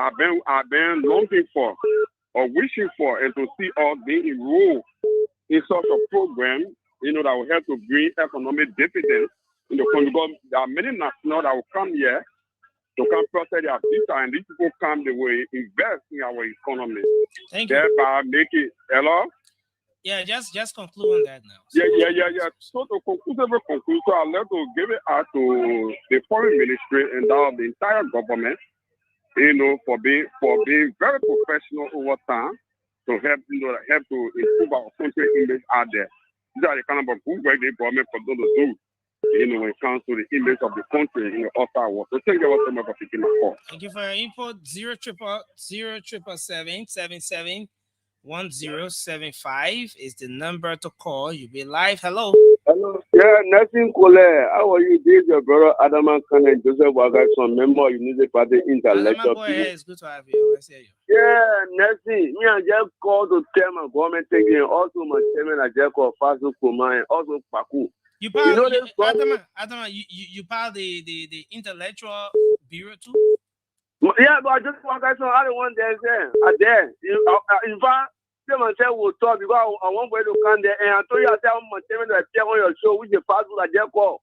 I've been longing for or wishing for is to see us being enrolled in such a program, that will help to bring economic dividends in the country. Because there are many nationals that will come here to come process their visa, and these people come, they will invest in our economy. Thank you. Thereby make it, hello? Yeah, just conclude on that now. Yeah. So to conclude, so I'd like to give it out to the foreign ministry and now the entire government, for being very professional over time to help, help to improve our country image out there. These are the kind of good work the government for them to do, when it comes to the image of the country in the outside world. So thank you so much for taking my call. Thank you for your input. 07777 is the number to call. You'll be live. Hello. Hello. Yeah, nothing cool. How are you? This is your brother Adam Khan and Joseph Wagason, member of Unity Party Intellectual. Go ahead. It's good to have you. Let's hear you. Yeah, nothing. Me, I just called to tell my government again. Also, my chairman, I just called Fasu Kuma and also Paku. You part, Adama, you part of the intellectual bureau too? Yeah, but I just want to say, I don't want there. I there. In fact, someone said we'll talk because I want to come there. And I told you, I said, I'm going to appear on your show, which is Fasu I just called.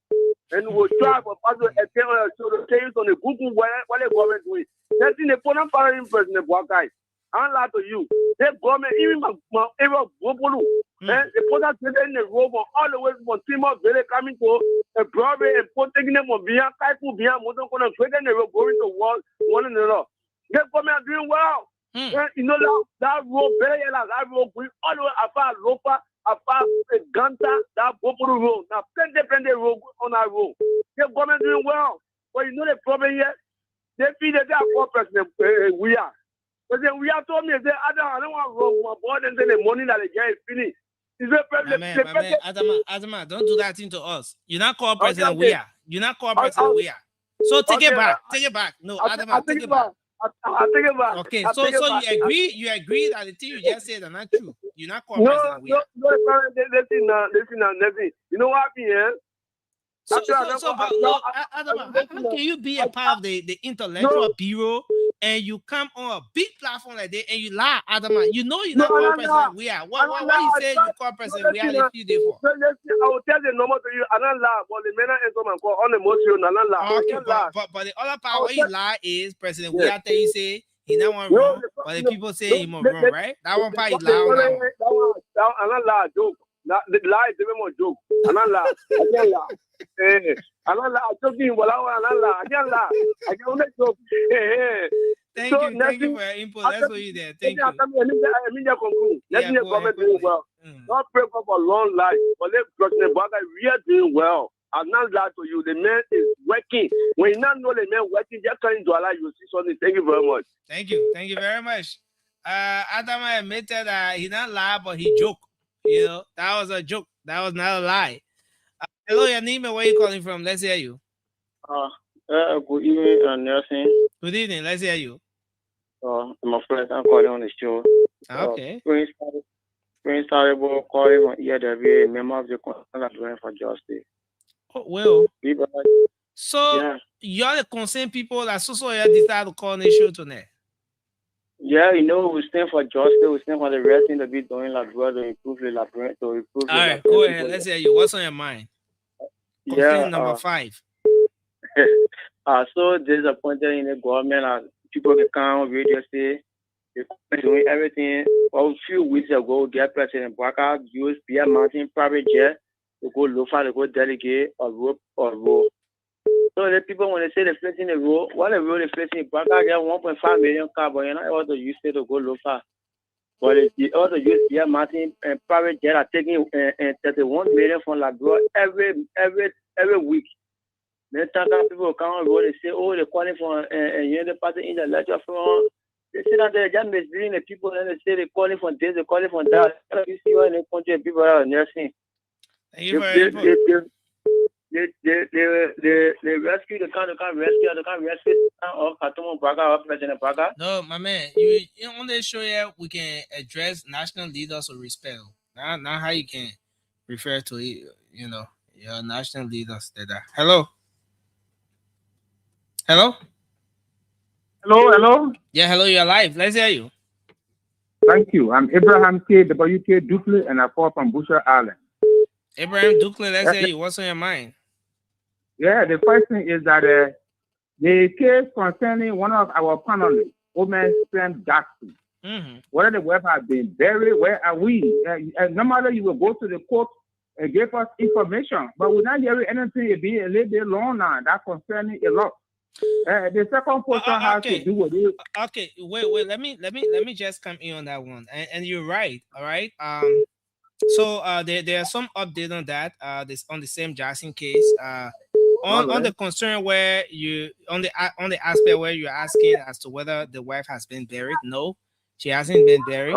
And we'll try for Fasu to appear on your show to tell you on the Google what the government doing. That's in the point of foreign person, the black guy. I'm like to you. The government, even my area of Bobolu, the product in the road all the way from Timor Valley coming to a Broadway and taking them on Bia, Kaifu Bia, Moton, creating the road going to war, one another. The government are doing well. That road, very that road going all the way afar Lopa, afar Ganta, that Bobolu road. Now, plenty road on that road. The government doing well. But the problem here, they feel that they are poor president. We are. But then we have told me that I don't want to run my board and then the money that they get is finished. Adama, don't do that thing to us. You're not called President We are. You're not called President We are. So take it back. Take it back. No, Adama, take it back. I'll take it back. Okay, so you agree that the thing you just said are not true. You're not called President We are. Listen. You know what happened here? Adama, how can you be a part of the intellectual bureau and you come on a big platform like that and you lie, Adama? You know you're not called President We are. What you say you call President We are a few days for? I will tell the number to you. I don't lie, but the men are going to call on emotion. I don't lie. Okay, but the other part where you lie is President We are. You say he not one wrong, but the people say he more wrong, right? That one part you lie on that one. I don't lie, joke. The lie is even more joke. I don't lie. I can't lie. I don't lie. I'm joking, but I don't lie. I can't lie. I can't make joke. Thank you for your input. That's what you did. Thank you. Let me comment doing well. Not pray for long life, but let President Baga we are doing well. I'm not lie to you. The man is working. When you not know the man working, just come into our life, you see something. Thank you very much. Thank you very much. Adama admitted that he not lie, but he joked. That was a joke. That was not a lie. Hello, your name and where you calling from? Let's hear you. Good evening, Nelson. Good evening. Let's hear you. My friend, I'm calling on the show. Okay. Prince Terrible calling on ERW, a member of the Concerned Advocates for Justice. Oh, well. So, yeah. You're the concerned people that so you decide to call on the show tonight. Yeah, we stand for justice. We stand for the rest thing to be doing like well to improve the labyrinth. All right, go ahead. Let's hear you. What's on your mind? Complaint number 5. So disappointed in the government. People can come radio say they're doing everything. A few weeks ago, get President Baka used Pierre Martin private jet to go look for, to go delegate or road. So the people, when they say they're facing the road, what the road is facing, Baka get 1.5 million car, but you're not able to use it to go look for. But they also use Pierre Martin and private jet are taking 31 million from Labrador every week. Then people come on road and say, oh, they're calling for the party in the lecture from. They say that they're just misleading the people, and they say they're calling for this, they're calling for that. You see why in the country people are nursing. Thank you very much. They rescue the kind of rescue or Katumo Braga or President Braga. No, my man, you on this show here we can address national leaders with respect. Not how you can refer to it, your national leaders that are. Hello. Hello. Yeah, hello, you're live. Let's hear you. Thank you. I'm Abraham K. W.K. Dukley, and I call from Busher Island. Abraham Dukley, let's hear you. What's on your mind? Yeah, the first thing is that the case concerning one of our panelists, Woman Sam Jackson, whether the wife has been buried, where are we? Normally, you will go to the court and give us information, but we're not hearing anything. It be a little bit long now. That concerning a lot. The second portion has to do with it. Okay, wait. Let me just come in on that one. And you're right. All right. So there are some update on that. This on the Sam Jackson case. On the concern where you on the aspect where you're asking as to whether the wife has been buried. No, she hasn't been buried.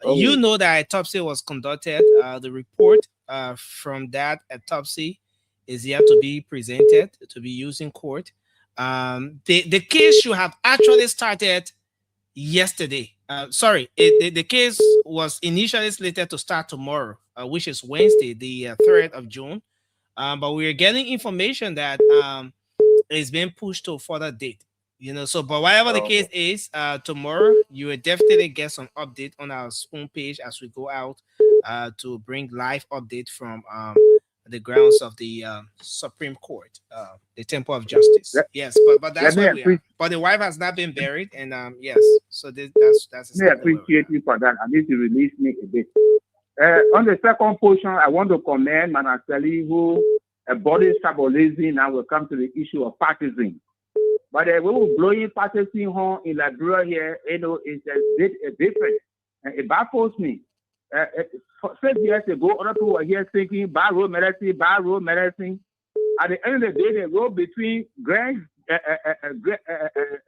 You know that autopsy was conducted. The report from that autopsy is yet to be presented to be used in court. The case should have actually started yesterday. The case was initially slated to start tomorrow, which is Wednesday, the 3rd of June. But we're getting information that it's being pushed to a further date. But whatever the case is, tomorrow you will definitely get some update on our homepage as we go out to bring live update from the grounds of the Supreme Court, the Temple of Justice. Yes, but that's where we are. But the wife has not been buried, and yes, so that's. I appreciate you for that. I need to release me a bit. On the second portion, I want to commend Manaseli, who embodies tribalism. Now we'll come to the issue of partisan. But we will blowing partisan horn in Liberia here, it's a bit different. And it baffles me. 6 years ago, other people were here thinking bad road medicine. At the end of the day, the road between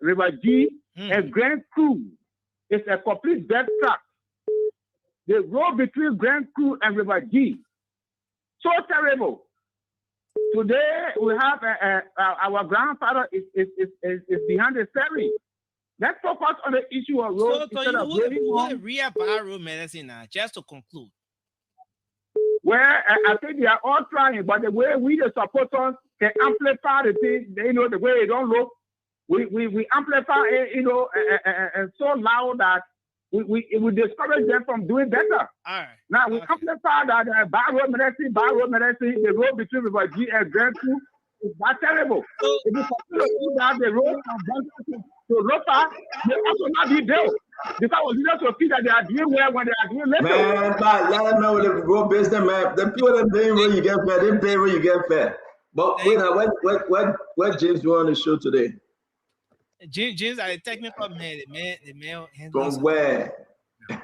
River G and Grand Cru is a complete death trap. The road between Grand Cru and River G, so terrible. Today we have our grandfather is behind the steering. Let's focus on the issue of road. So you real bad road medicine now, just to conclude. Well, I think they are all trying, but the way we the supporters can amplify the thing, the way they don't look, we amplify it, and so loud that we discourage them from doing better. All right. Now we amplify that bad road medicine, the road between River G and Grand Cru is that terrible. If you continue to do that, the road from Bantu to Ropa, they also not be built. Because we just to feel that they are doing well when they are doing little. Man, let them know the road business, man. The people that pay where you get fed, they pay where you get fed. But wait, what James do on the show today? James are the technical man. The male from where?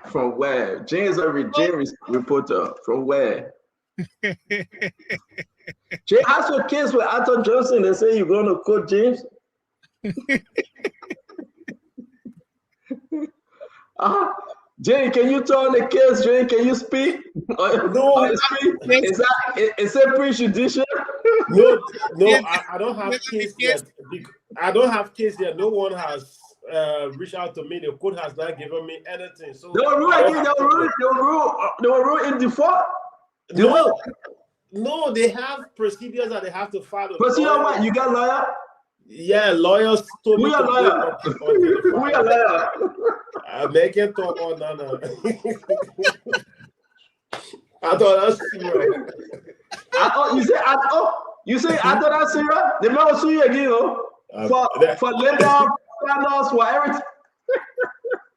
From where? James are a James reporter. From where? James has your case with Arthur Johnson and say you're going to quote James. Jay, can you turn the case? Jay, can you speak? No, is that prejudicial? No, I don't have case yet. I don't have case yet. No one has reached out to me. The court has not given me anything. So they were ruled in default. No, they have procedures that they have to follow. Procedure what? You got lawyer? Yeah, lawyers told me. We are lawyer. We are lawyer. I'm making talk on no. I thought that's serious. You say I thought that's serious? The man will sue you again, for labor, for everything.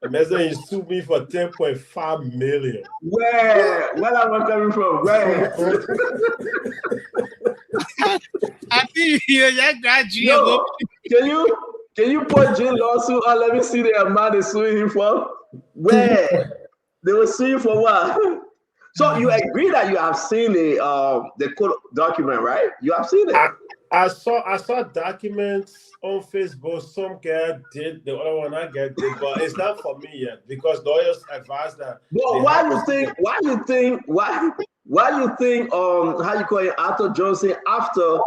Imagine you sued me for 10.5 million. Where am I coming from? Where? I think you just graduated. Can you put Jay lawsuit on? Let me see the amount they're suing him for. Where? They were suing for what? So you agree that you have seen the court document, right? You have seen it. I saw documents on Facebook. Some guy did, the other one I get did, but it's not for me yet because lawyers advise that. Well, why you think how you call it Arthur Johnson after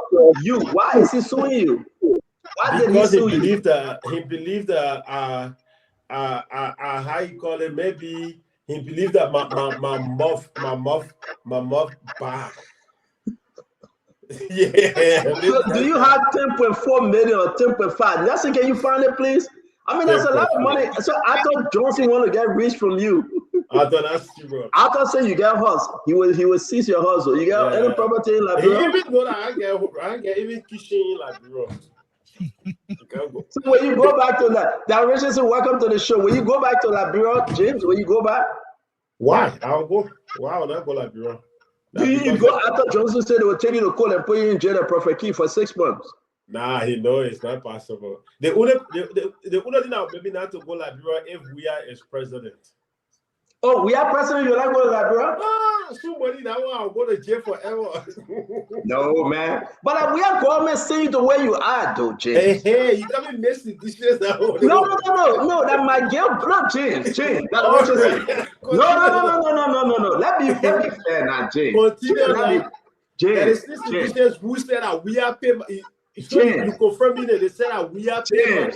you? Why is he suing you? Why did because he sue you? He believed that how you call it, maybe he believed that my muff back. Yeah. So do you have 10.4 million or 10.5? Nelson, can you find it, please? I mean, that's a lot of money. So I thought Johnson want to get rich from you. I thought that's true. I thought say you get hustle. He will seize your hustle. You got any property in Liberia? Even though I get even kitchen in Liberia. So when you go back to that Richardson, welcome to the show. When you go back to Liberia, James, when you go back? Why? I'll go. Why would I go Liberia? You go. I thought Johnson said they would take you to court and put you in jail at Prophet Key for 6 months. Nah, he know it's not possible. The only thing I'll maybe not to go Liberia if we are as president. Oh, we are president. You're not going to Liberia? Ah, somebody that one I'll go to jail forever. No, man. But we are government saying to where you are, though, James. Hey, you can't be messing this shit now. No. That my girl, no, James. That's what you say. No. Let me fair now, James. Continue. James. Who said that we are paying? You confirm me that they said that we are paying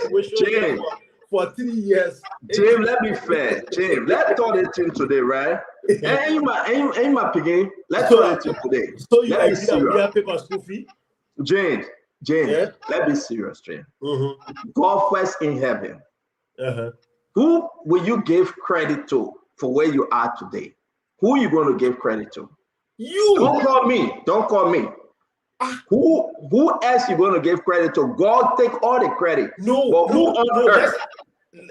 for 3 years. James, let me fair. James, let's talk it in today, right? Ain't my picking. Let's talk it in today. So you agree that we are paying school fee? James, let's be serious, James. God first in heaven. Who will you give credit to for where you are today? Who are you going to give credit to? You. Don't call me. Who else you going to give credit to? God take all the credit. No.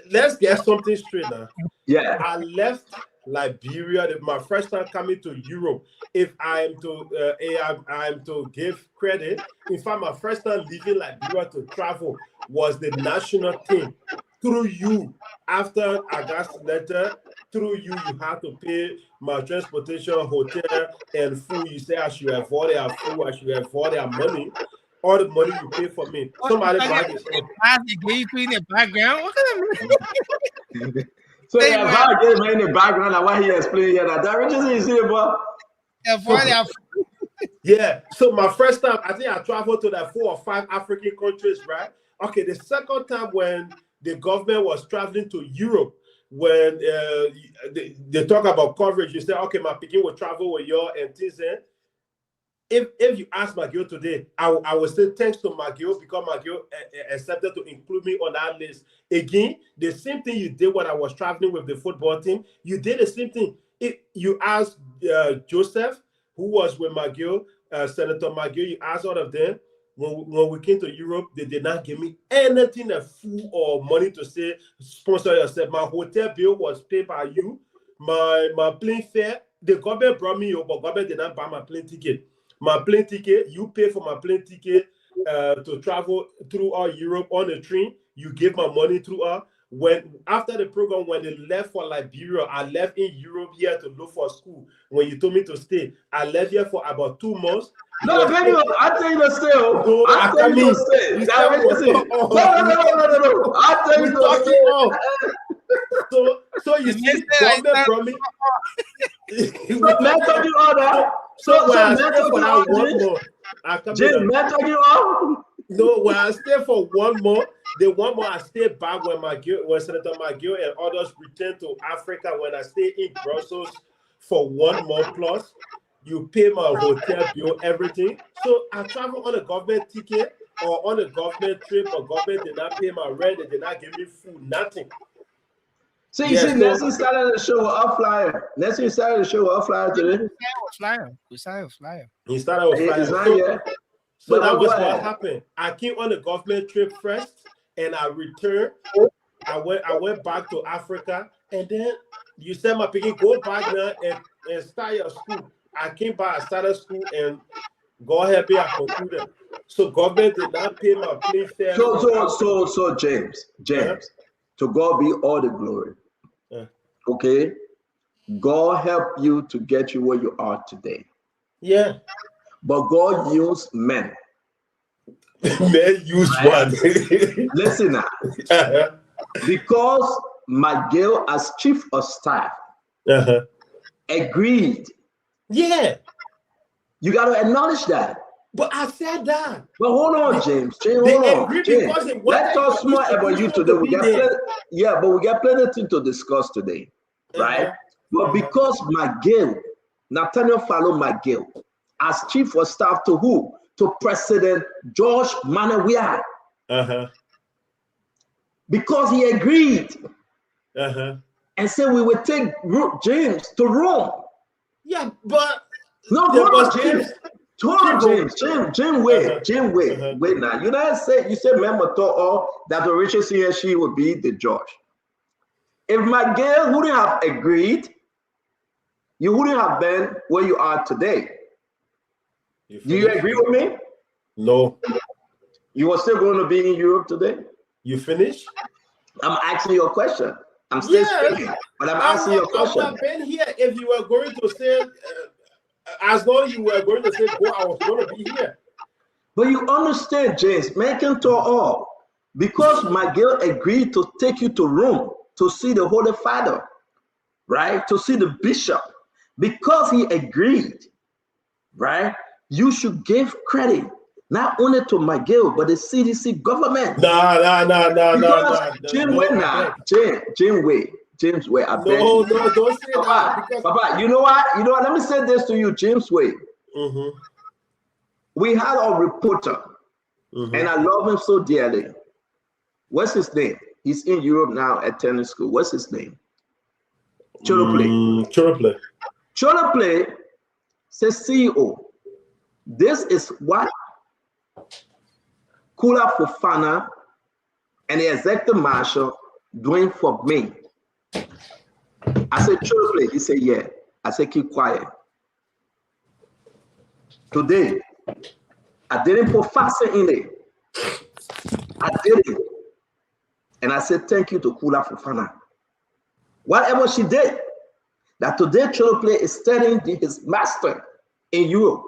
Let's get something straight now. Yeah. I left Liberia my first time coming to Europe. If I am to give credit, in fact, my first time leaving Liberia to travel was the national team. Through you, after I got the letter, through you had to pay my transportation, hotel, and food. You say I should avoid their food, I should avoid their money. All the money you pay for me. Somebody buy this. In the background. What kind of so I get him in the background and why he explained here that Richardson is here, boy. Yeah. So my first time, I think I traveled to like 4 or 5 African countries, right? Okay, the second time when the government was traveling to Europe, when they talk about coverage, you say, okay, my picking will travel with you and things. If you ask McGill today, I will say thanks to McGill because McGill accepted to include me on that list. Again, the same thing you did when I was traveling with the football team, you did the same thing. If you asked Joseph, who was with McGill, Senator McGill, you asked all of them, when we came to Europe, they did not give me anything, a food or money to say, sponsor yourself. My hotel bill was paid by you. My plane fare, the government brought me up, but government did not buy my plane ticket. My plane ticket, you pay for my plane ticket to travel through Europe on the train. You give my money through When after the program, when they left for Liberia, I left in Europe here to look for school. When you told me to stay, I left here for about 2 months. No, I tell you to stay. I tell you to stay. No. I tell you to stay. So you see, government brought me. Man, talk you all that. So when I stay for that 1 month, I come in. Man, talk you all. No, when I stay for 1 month, the 1 month I stayed back when Senator McGill and others returned to Africa. When I stayed in Brussels for 1 month plus, you pay my hotel bill, everything. So I travel on a government ticket or on a government trip, but government did not pay my rent, they did not give me food, nothing. So you see, Nelson started the show with a flyer. Nelson started the show with a flyer today. We started with flyer. He started with flyer. So that was what happened. I came on a government trip first, and I returned. I went back to Africa, and then you said my picking, go back now and start your school. I came back, I started school, and go ahead, I concluded. So government did not pay my plane fare. So James, to God be all the glory. Okay, God help you to get you where you are today. Yeah, but God used men. Men use one. Listen now, because McGill as chief of staff agreed. Yeah, you got to acknowledge that. But I said that. But hold on, James. Hold on. James. Let's talk small about you today. We got plenty of things to discuss today, right? But because McGill, Nathaniel followed McGill as chief of staff to who? to President George Manuel because he agreed and said we would take James to Rome. Yeah, but no, hold on, James. James, wait now. You said member thought that the richest he and she would be the judge. If Miguel wouldn't have agreed, you wouldn't have been where you are today. Do you agree with me? No. You are still going to be in Europe today? You finished? I'm asking you a question. I'm still speaking, but I'm asking you a question. I would have been here if you were going to say, as though you were going to say, go, I was going to be here. But you understand, James, man can talk all. Because Miguel agreed to take you to Rome to see the Holy Father, right? To see the bishop. Because he agreed, right? You should give credit not only to Miguel, but the CDC government. No. James Way, I bet. No, don't say Papa, that. Papa, you know what? Let me say this to you, James Way. We had a reporter, and I love him so dearly. What's his name? He's in Europe now at tennis school. What's his name? Choroplay. Choroplay says, CEO, this is what Kula Fofana and the executive marshal doing for me. I said, Choroplay. He said, yeah. I said, keep quiet. Today, I didn't put fasting in there. I did it. And I said, thank you to Kula Fofana. Whatever she did, that today Choroplay is studying his master in Europe.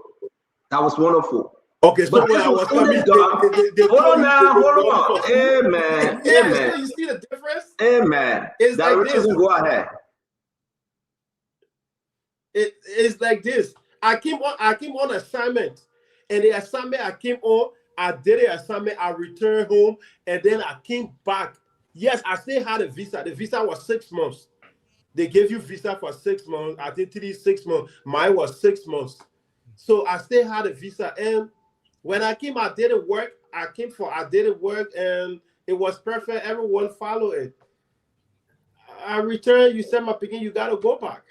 That was wonderful. Okay, so but I was coming. Hold on. Amen. Amen. You see the difference? Amen. It's that like this. Go ahead. It's like this. I came on assignment, and the assignment I came on, I did the assignment, I returned home, and then I came back. Yes, I still had a visa. The visa was 6 months. They gave you visa for 6 months. I did 6 months. Mine was 6 months. So I still had a visa. And when I came, I did it work. I did it work, and it was perfect. Everyone followed it. I returned. You said, my picking, you got to go back.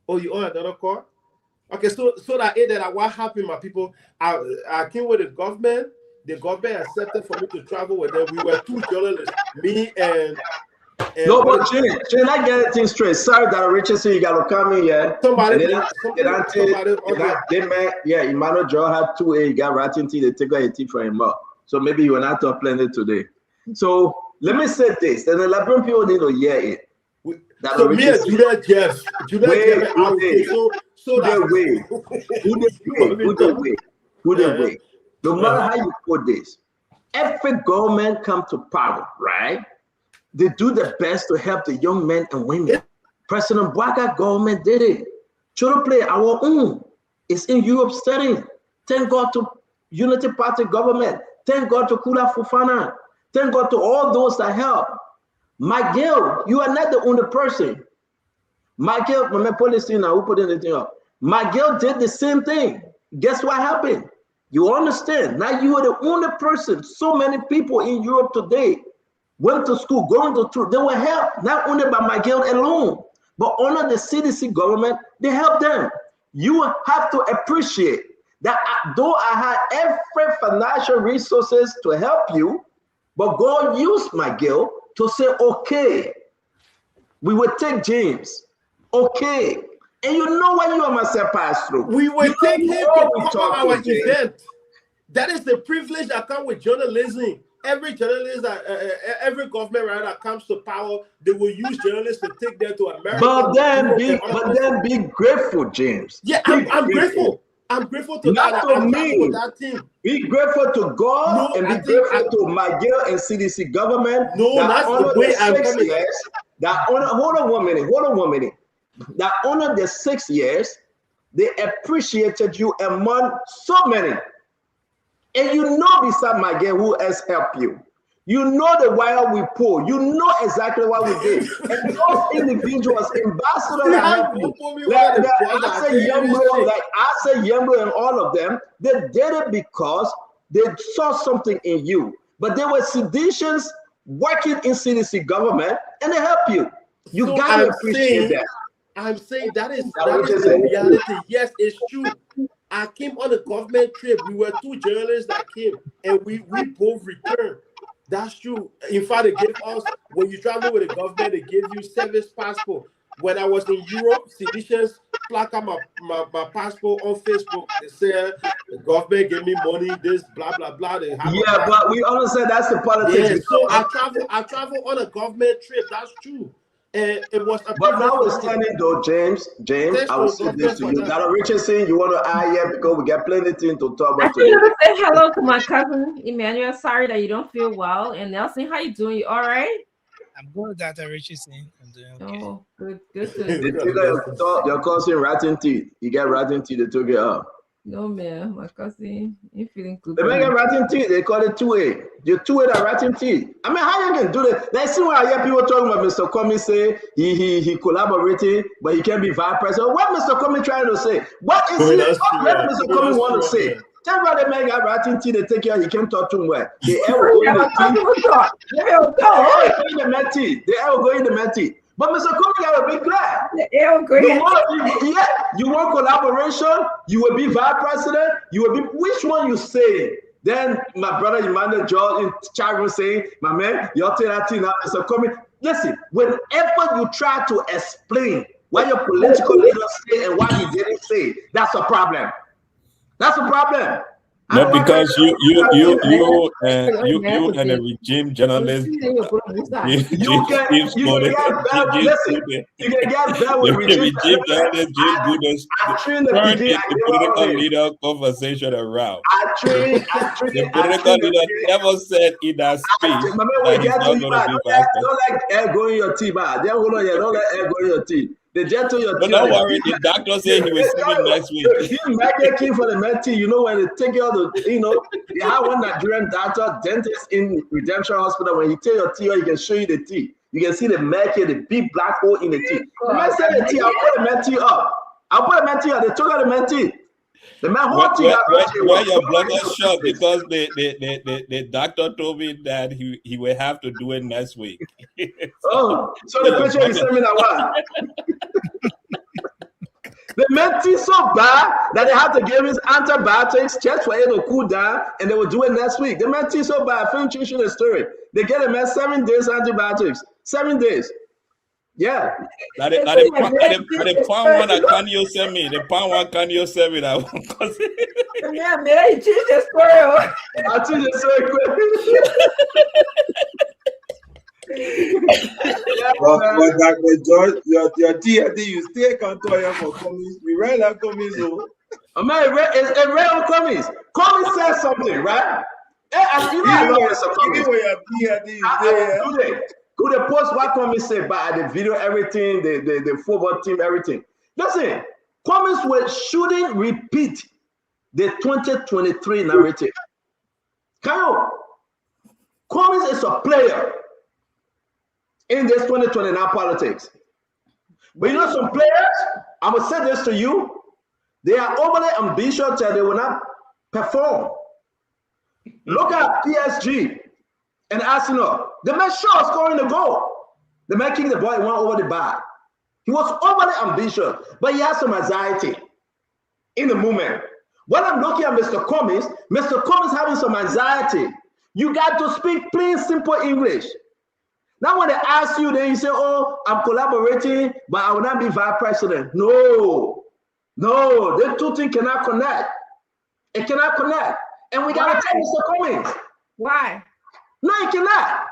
Oh, you own another car? Okay, so that what happened, my people, I came with the government. The government accepted for me to travel with them. We were 2 journalists, me and no, but Jane, I get it things straight. Sorry that Richardson, you got to come in, yeah. Emmanuel Joe had 2A, he got ratting tea, they take a tea for him up. So maybe you will not to plan today. So let me say this, and the Liberian people need to hear it. So me and Judah Jeff, who the way. No matter how you put this, every government come to power, right? They do their best to help the young men and women. President Bouaga government did it. Choroplay, our own, is in Europe studying. Thank God to Unity Party government. Thank God to Kula Fofana. Thank God to all those that help. Miguel, you are not the only person. Miguel, my policy now, who put anything up? Miguel did the same thing. Guess what happened? You understand? Now you are the only person. So many people in Europe today went to school, going to school. They were helped not only by Miguel alone, but under the CDC government, they helped them. You have to appreciate that though I had every financial resources to help you, but God used Miguel to say, okay, we will take James. Okay. And you know what you and myself pass through. We will take him to cover our event. That is the privilege that comes with journalism. Every journalist, every government right that comes to power, they will use journalists to take them to America. But then be grateful, James. Yeah, I'm grateful. I'm grateful to not that. To me. That team. Be grateful to God and be grateful to Miguel and CDC government. No, that's the way I'm coming. Hold on one minute. That under the 6 years, they appreciated you among so many. And you know beside Miguel who else helped you. You know the wire we pull. You know exactly what we did. And those individuals, ambassadors that help you, like I say Yembo and all of them, they did it because they saw something in you. But they were seditious working in CDC government, and they help you. You gotta appreciate that. I'm saying that is the reality. Yes, it's true. I came on a government trip. We were 2 journalists that came, and we both returned. That's true. In fact, they gave us, when you travel with the government, they give you service passport. When I was in Europe, Seditious placard my passport on Facebook. They said the government gave me money, this, blah, blah, blah. Yeah, but we understand that's the politics. Yeah, so I travel on a government trip. That's true. And it was a but notwithstanding though, James, I will say this to you. Dr. Richardson, you want to add here because we got plenty of things to talk about today. I want to say hello to my cousin Emmanuel. Sorry that you don't feel well. And Nelson, how you doing? You all right? I'm good, Dr. Richardson. I'm doing okay. Oh, good. They took your cousin rotten teeth. You get rotten teeth, they took it out. No, man, my cousin ain't feeling good. They make a rotten teeth, they call it 2A. You're 2A that rotten teeth. I mean, how you can do that? Like, see when I hear people talking about Mr. Comey say he collaborated, but he can't be vice president. What Mr. Comey trying to say? What is it? What Mr. Comey want to say? Tell me they make a rotten teeth, they take care, he can't talk to him well. The air will go in the teeth. The air will go in the teeth. But Mr. Comey, I will be glad. You want collaboration? You will be vice president? You will be, which one you say? Then my brother Emmanuel George in chat room saying, my man, you're telling that thing now, Mr. Comey. Listen, whenever you try to explain what your political leader say and what he didn't say, that's a problem. That's a problem. Not because you and a regime journalist. You can get bad with regime journalist, Jim Goodness, turn the political leader conversation around. The political leader never said in that speech that he's not going to be back. Don't let air go in your teeth, man. Don't let air go in your teeth. The jet to your teeth. Don't worry, the doctor said he will see me next week. You might get key for the med teeth. You know, when they take you out of, they have one Nigerian doctor, dentist in Redemption Hospital. When he take your teeth, he can show you the teeth. You can see the mercury, the big black hole in the teeth. The man said the teeth, I'll put the med teeth up. They took out the med teeth. The man why your blood is short because the doctor told me that he will have to do it next week. Oh, so the patient is telling me that what? The man teeth so bad that they had to give his antibiotics just for it to cool down, and they will do it next week. The man teeth so bad. Film changing the story. They get a man 7 days antibiotics. 7 days. Yeah. The pound one that can you send me? The pound one can you send me that one? Yeah, man, you change the story. I'll change the story quick. But Dr. George, your TRD, you stay control for Cummings. We read that Cummings. I mean, it's a real Cummings. Cummings says something, right? Could they post what Cummings said about the video, everything, the football team, everything? Listen, Cummings shouldn't repeat the 2023 narrative. Cummings is a player in this 2029 politics. But you know some players, I'm going to say this to you, they are overly ambitious that they will not perform. Look at PSG and Arsenal. The man sure scoring the goal. The man kicked the ball and went over the bar. He was overly ambitious, but he has some anxiety in the moment. When I'm looking at Mr. Cummings having some anxiety. You got to speak plain, simple English. Now when they ask you, then you say, oh, I'm collaborating, but I will not be vice president. No, the two things cannot connect. It cannot connect. And we got to tell Mr. Cummings. Why? No, it cannot.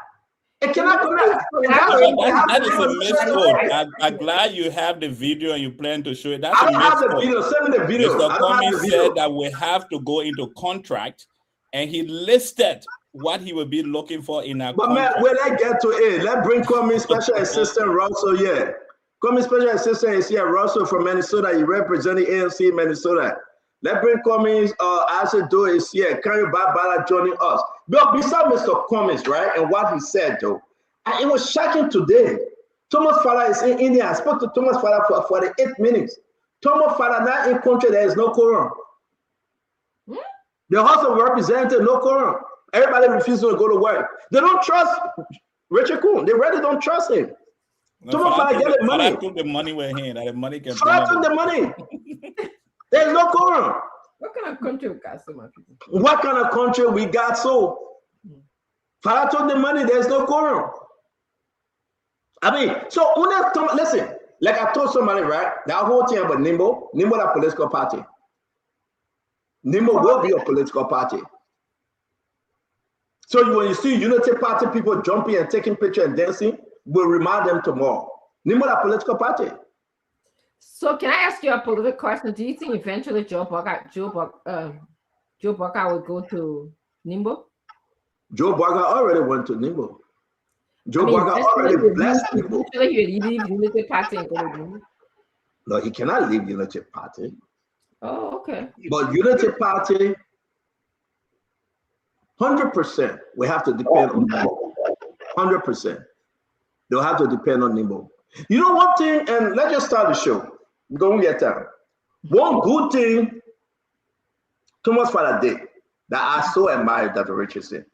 It cannot connect. That is a misquote. I'm glad you have the video and you plan to show it. That's I don't have the video. Send me the video. Mr. Cummings said that we have to go into contract, and he listed what he will be looking for in a contract. Man, when I get to it, let's bring Cummings Special Assistant Russell here. Cummings Special Assistant is here, Russell from Minnesota. He represented ANC Minnesota. Let's bring Cummings. Asado is here. Kanye Bala joining us. But besides Mr. Cummings, right, and what he said, though, it was shocking today. Thomas Fala is in India. I spoke to Thomas Fala for 48 minutes. Thomas Fala now in country there is no quorum. The House of Representatives, no quorum. Everybody refuses to go to work. They don't trust Richard Coon. They really don't trust him. No, Thomas Fala get the money. Took the money with him. That the money can. Fala took the money. There's no quorum. What kind of country we got so much? What kind of country we got so? Fala took the money. There's no quorum. I mean, so listen, like I told somebody, right? That whole thing about Nimbo that political party. Nimbo will be a political party. So when you see Unity Party people jumping and taking pictures and dancing, we'll remind them tomorrow. Nimbo that political party. So can I ask you a political question? Do you think eventually Joe Burger will go to Nimbo? Joe Burger already went to Nimbo. Joe Burger already blessed people. Eventually he will leave Unity Party and go to Nimbo? No, he cannot leave Unity Party. Oh, okay. But Unity Party, 100% we have to depend on Nimbo. 100%. They'll have to depend on Nimbo. You know one thing, and let's just start the show. Don't get time. One good thing Thomas Fala did that I so admire Dr. Richardson.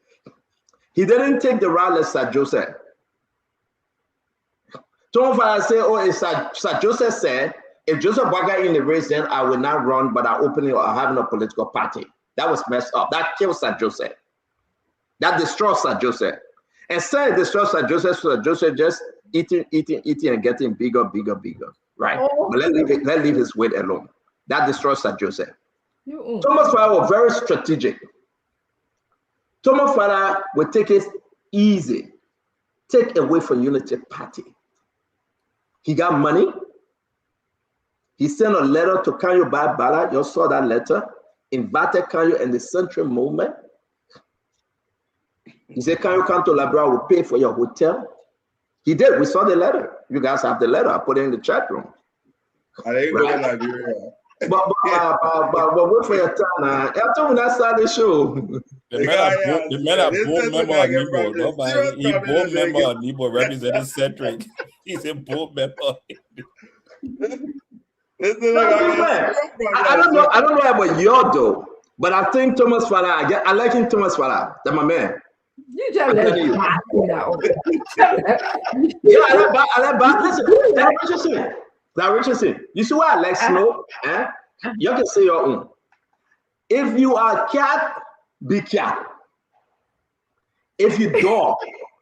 He didn't take the route like Sir Joseph. Thomas Fala said, oh, if Sir Joseph said, if Joseph Boakai in the race, then I will not run, but I'm opening or having a political party. That was messed up. That killed Sir Joseph. That destroyed Sir Joseph. Instead, it destroyed Sir Joseph, so Joseph just eating, and getting bigger. Right? Oh. But let's leave his weight alone. That destroys Sir Joseph. Thomas Fala was very strategic. Thomas Fala will take it easy. Take away from Unity Party. He got money. He sent a letter to Kanyo Bala. You saw that letter. Invited Kanyo and the Central Movement. He said, Kanyo come to Labra, will pay for your hotel. He did. We saw the letter. You guys have the letter. I put it in the chat room. I didn't go to Liberia. But wait for your time now. After when I started the show. The man are board member of Nibo. He board member of Nibo representing Cedric. He's a board member. I don't know about y'all though, but I think Thomas Fala, I like him, Thomas Fala. That's my man. You just let him Listen, Richardson, you see why I like Snow? You can say your own. If you are cat, be cat. If you dog,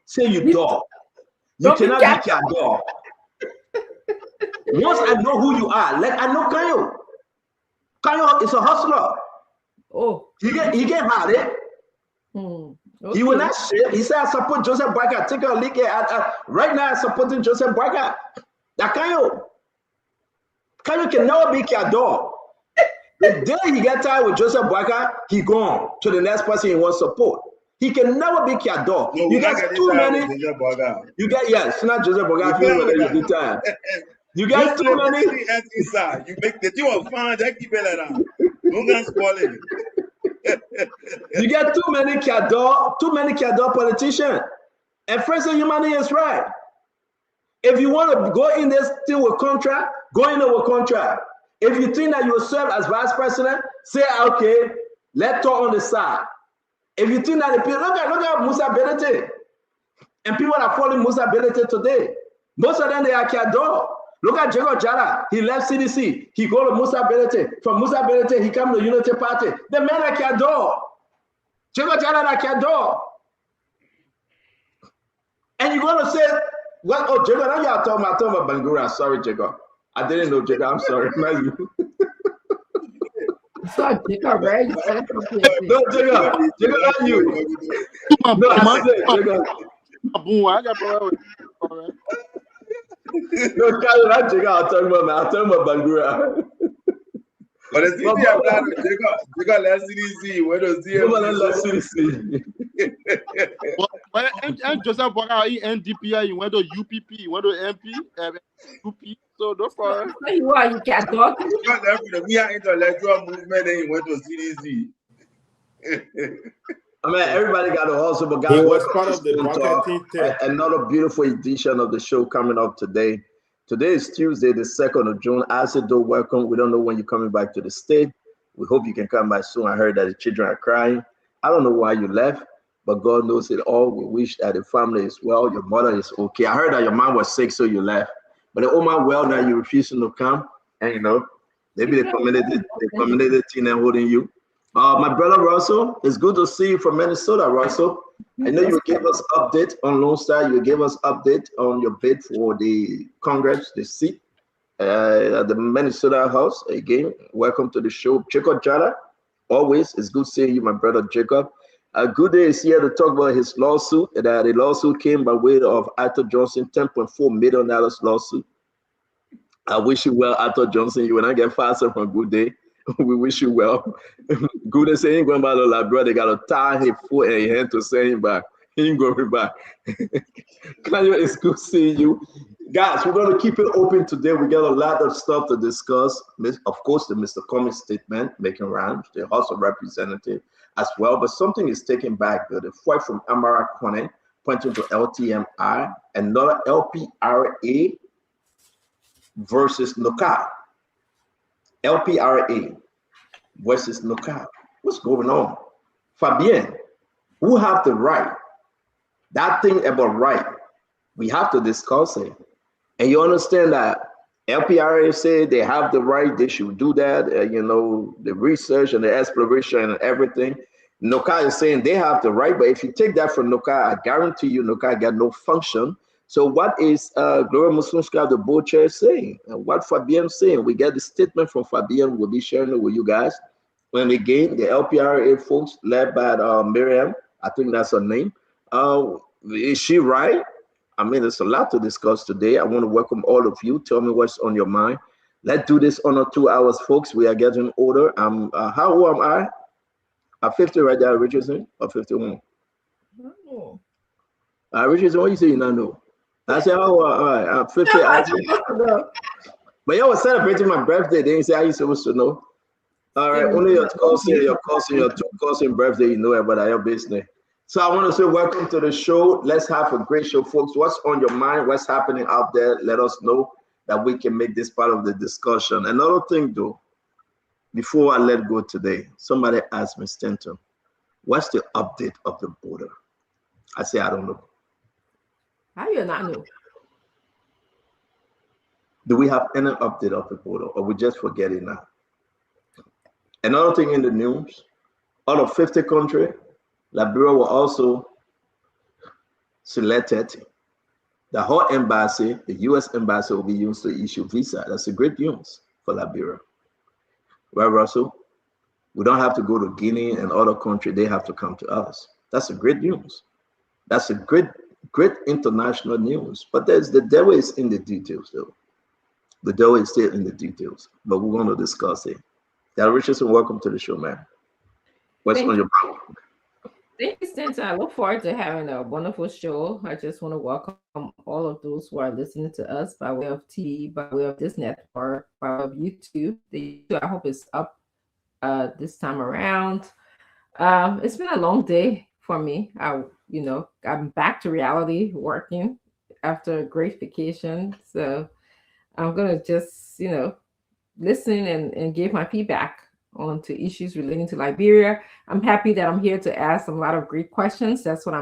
say you dog. You cannot be cat dog. Once I know who you are, like I know Kanyo. Kanyo is a hustler. Oh, he get hard, eh? Okay. He will not shit. He said, I support Joseph Boakai. Take a look at right now. I'm supporting Joseph Boakai. That Kanyo can never be a dog. The day he get tired with Joseph Boakai, he gone to the next person he wants support. He can never be a dog. No, you got too many. You got it's not Joseph Boakai. You get tired. You got too many. You make the two of fun. That keep it around. Don't get spoiled. You get too many Cador politicians. And Fraser Humani is right. If you want to go in this thing with contract, go in with contract. If you think that you will serve as vice president, say okay, let's talk on the side. If you think that the people look at Musa Belete, and people are following Musa Belete today. Most of them they are Cador. Look at Jacob Jara. He left CDC. He go to Musa Belete. From Musa Belete, he come to Unity Party. The man are Cador. Jacob Jara are Cador. And you're going to say, well, oh, Jacob, now you are talking about Bangura. Sorry, Jacob. I didn't know, Jacob. I'm sorry. Not you. Sorry, Jacob, right? No, Jacob. Jacob, not you. No, I said, Jacob. I got problem. No, not Jacob. I'm talking about Bangura. But the city of Jacob left CDC. Where does he left CDC? And Joseph Boakai, NDP, you went to UPP, you went to MP, UP. so no problem. You are, you can't talk. We are intellectual movement and he went to CDC. I mean, everybody got to hustle, but He guys, was welcome part to of the Spoon Talk. marketing team. Another beautiful edition of the show coming up today. Today is Tuesday, the 2nd of June. I said, though, welcome. We don't know when you're coming back to the state. We hope you can come back soon. I heard that the children are crying. I don't know why you left, but God knows it all. We wish that the family is well. Your mother is okay. I heard that your mom was sick, so you left. But the woman well now you're refusing to come, and you know, maybe the community team are holding you. My brother Russell, it's good to see you from Minnesota, Russell. I know you gave us update on Lone Star. You gave us update on your bid for the Congress, the seat at the Minnesota House. Again, welcome to the show, Jacob Jada. Always, it's good seeing you, my brother Jacob. Good Day is here to talk about his lawsuit. The lawsuit came by way of Arthur Johnson, $10.4 million lawsuit. I wish you well, Arthur Johnson. You will not get faster from Good Day. We wish you well. Good Day saying going back to Labrador, they got to tie his foot and his hand to send him back. He ain't going back. Kanye, it's good seeing you. Guys, we're going to keep it open today. We got a lot of stuff to discuss. Of course, the Mr. Cummings statement, making rounds, the House of Representatives as well. But something is taken back. The fight from Amara Kone pointing to LTMI, another LPRA versus NOCA. LPRA versus NOCA. What's going on? Fabien, who have the right? That thing about right, we have to discuss it. And you understand that LPRA say they have the right, they should do that, you know, the research and the exploration and everything. NOCA is saying they have the right, but if you take that from NOCA, I guarantee you NOCA got no function. So what is Gloria Muslimska, the board chair, saying? And what Fabien saying? We get the statement from Fabien. We'll be sharing it with you guys. And again, the LPRA folks led by Miriam, I think that's her name. Is she right? I mean, there's a lot to discuss today. I want to welcome all of you. Tell me what's on your mind. Let's do this under 2 hours, folks. We are getting older. How old am I? I'm 50 right there, Richardson, or 51? No. Richardson, what you say you not know? I said, oh, all right, I'm 50. But you was celebrating my birthday. They didn't say, how you supposed to know? All right, only your two cousin birthday, you know about your business. So I want to say welcome to the show. Let's have a great show, folks. What's on your mind? What's happening out there? Let us know that we can make this part of the discussion. Another thing, though, before I let go today, somebody asked me, Stanton, what's the update of the border? I say, I don't know. How do you not know? Do we have any update of the border, or we just forget it now? Another thing in the news, out of 50 countries, Liberia were also selected. The whole embassy, the U.S. embassy, will be used to issue visa. That's a great news for Liberia. Well, Russell, we don't have to go to Guinea and other countries. They have to come to us. That's a great news. That's a great international news. But the devil is in the details, though. The devil is still in the details. But we're going to discuss it. Dad Richardson, welcome to the show, man. What's on your mind? Thank you, Stanton. I look forward to having a wonderful show. I just want to welcome all of those who are listening to us by way of TV, by way of this network, by way of YouTube. I hope it's up this time around. It's been a long day for me. I'm back to reality, working after a great vacation. So I'm gonna just, listen and give my feedback on to issues relating to Liberia. I'm happy that I'm here to ask a lot of great questions. That's what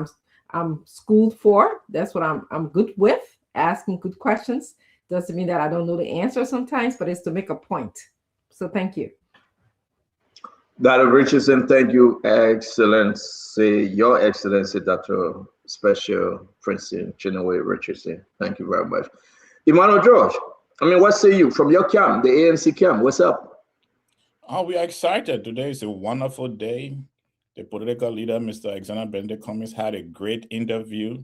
I'm schooled for. That's what I'm good with, asking good questions. Doesn't mean that I don't know the answer sometimes, but it's to make a point. So thank you. Dr. Richardson, thank you, Excellency, Your Excellency, Dr. Special Princeton Chinua Richardson. Thank you very much. Emmanuel George, what say you from your camp, the ANC camp? What's up? Oh, we are excited. Today is a wonderful day. The political leader, Mr. Alexander Benedict Cummings, had a great interview.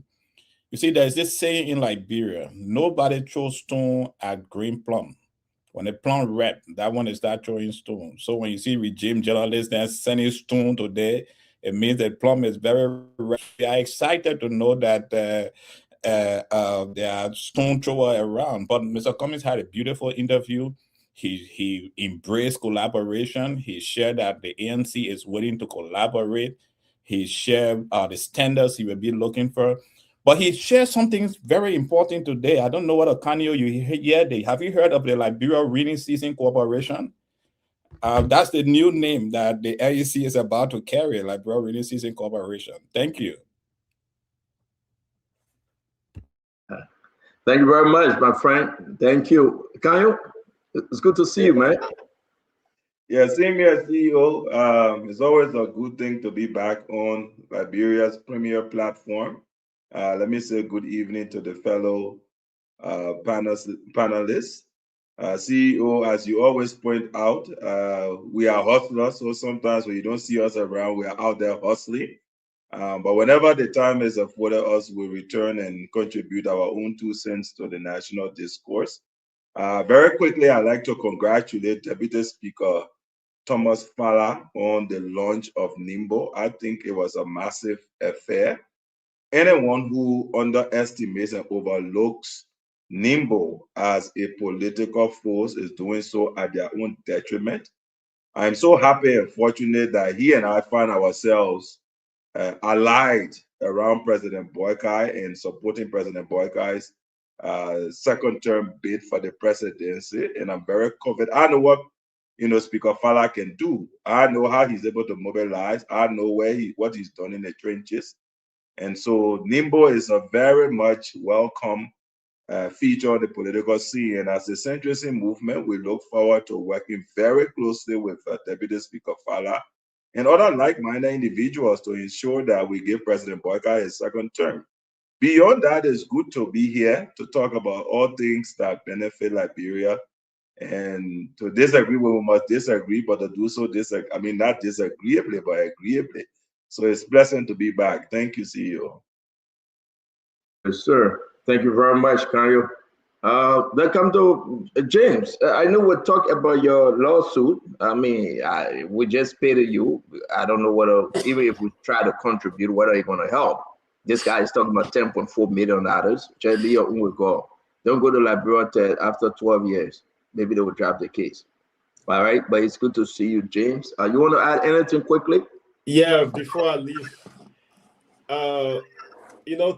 You see, there's this saying in Liberia, nobody throws stone at green plum. When a plum red, that one is start throwing stone. So when you see regime journalists then sending stone today, it means that plum is very red. We are excited to know that they are stone thrower around. But Mr. Cummings had a beautiful interview. He embraced collaboration. He shared that the ANC is willing to collaborate. He shared the standards he will be looking for. But he shared something very important today. I don't know what Kanyo you hear. Have you heard of the Liberia Reading Season Corporation? That's the new name that the LEC is about to carry, Liberia Reading Season Corporation. Thank you. Thank you very much, my friend. Thank you. Kanyo, it's good to see you, man. Yeah, same here, CEO. It's always a good thing to be back on Liberia's premier platform. Let me say good evening to the fellow panelists. CEO, as you always point out, we are hustlers, so sometimes when you don't see us around, we are out there hustling. But whenever the time is afforded us, we return and contribute our own 2 cents to the national discourse. Very quickly, I'd like to congratulate Deputy Speaker Thomas Fala on the launch of NIMBO. I think it was a massive affair. Anyone who underestimates and overlooks NIMBO as a political force is doing so at their own detriment. I'm so happy and fortunate that he and I find ourselves allied around President Boakai and supporting President Boakai's second-term bid for the presidency. And I'm very confident. I know what Speaker Fala can do. I know how he's able to mobilize. I know what he's done in the trenches. And so NIMBO is a very much welcome feature on the political scene. And as the centrist movement, we look forward to working very closely with Deputy Speaker Fala and other like-minded individuals to ensure that we give President Boakai his second term. Beyond that, it's good to be here to talk about all things that benefit Liberia. And to disagree, we must disagree, but to do so, not disagreeably, but agreeably. So it's pleasant to be back. Thank you, CEO. Yes, sir. Thank you very much, Kanyo. Then come to James. I know we'll talk about your lawsuit. We just paid you. I don't know whether, even if we try to contribute, whether you're going to help. This guy is talking about $10.4 million. Just be your own call. Don't go to Liberia after 12 years. Maybe they will drop the case. All right, but it's good to see you, James. You want to add anything quickly? Yeah, before I leave,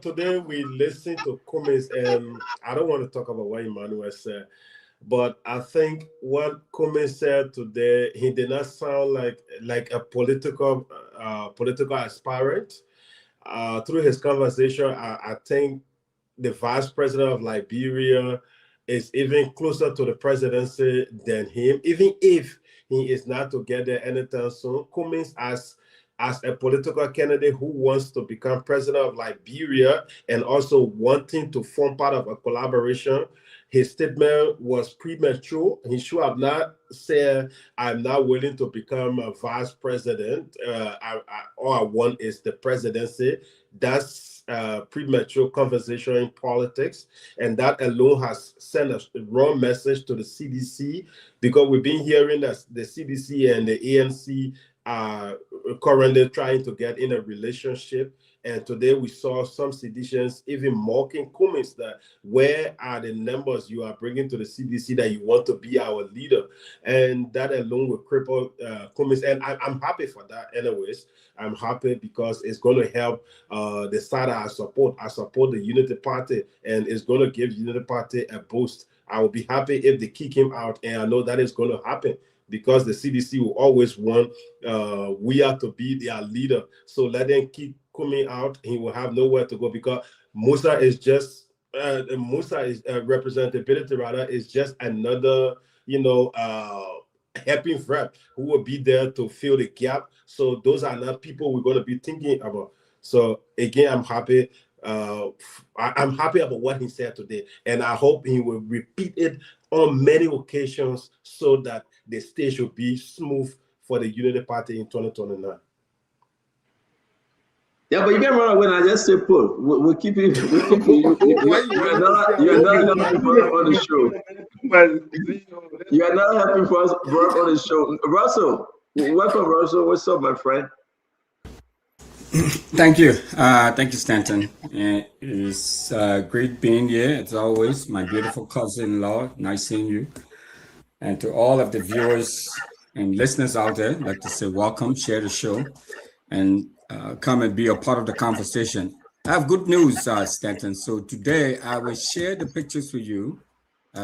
today we listened to Cummings, and I don't want to talk about what Emmanuel said, but I think what Cummings said today, he did not sound like a political aspirant. Through his conversation, I think the vice president of Liberia is even closer to the presidency than him, even if he is not to get there anytime soon. Cummings, as a political candidate who wants to become president of Liberia and also wanting to form part of a collaboration, his statement was premature. He should have not said, I'm not willing to become a vice president. All I want is the presidency. That's premature conversation in politics. And that alone has sent a wrong message to the CDC, because we've been hearing that the CDC and the ANC are currently trying to get in a relationship. And today we saw some seditionists even mocking Cummings that where are the numbers you are bringing to the CDC that you want to be our leader? And that alone will cripple Cummings. And I'm happy for that anyways. I'm happy because it's going to help the side I support. I support the Unity Party, and it's going to give Unity Party a boost. I will be happy if they kick him out, and I know that is going to happen, because the CDC will always want we have to be their leader. So let them keep coming out. He will have nowhere to go, because Musa is just representability rather is just another helping rep who will be there to fill the gap. So those are not people we're going to be thinking about. So again, I'm happy. I'm happy about what he said today, and I hope he will repeat it on many occasions so that the stage will be smooth for the Unity Party in 2029. Yeah, but you can run away and just say, Paul, we'll keep you. You're not helping for us on the show. You are not helping for us on the show. Russell, welcome, Russell. What's up, my friend? Thank you. Thank you, Stanton. It's great being here, as always. My beautiful cousin-in-law, nice seeing you. And to all of the viewers and listeners out there, I'd like to say welcome, share the show, and come and be a part of the conversation. I have good news, Stanton. So today I will share the pictures with you.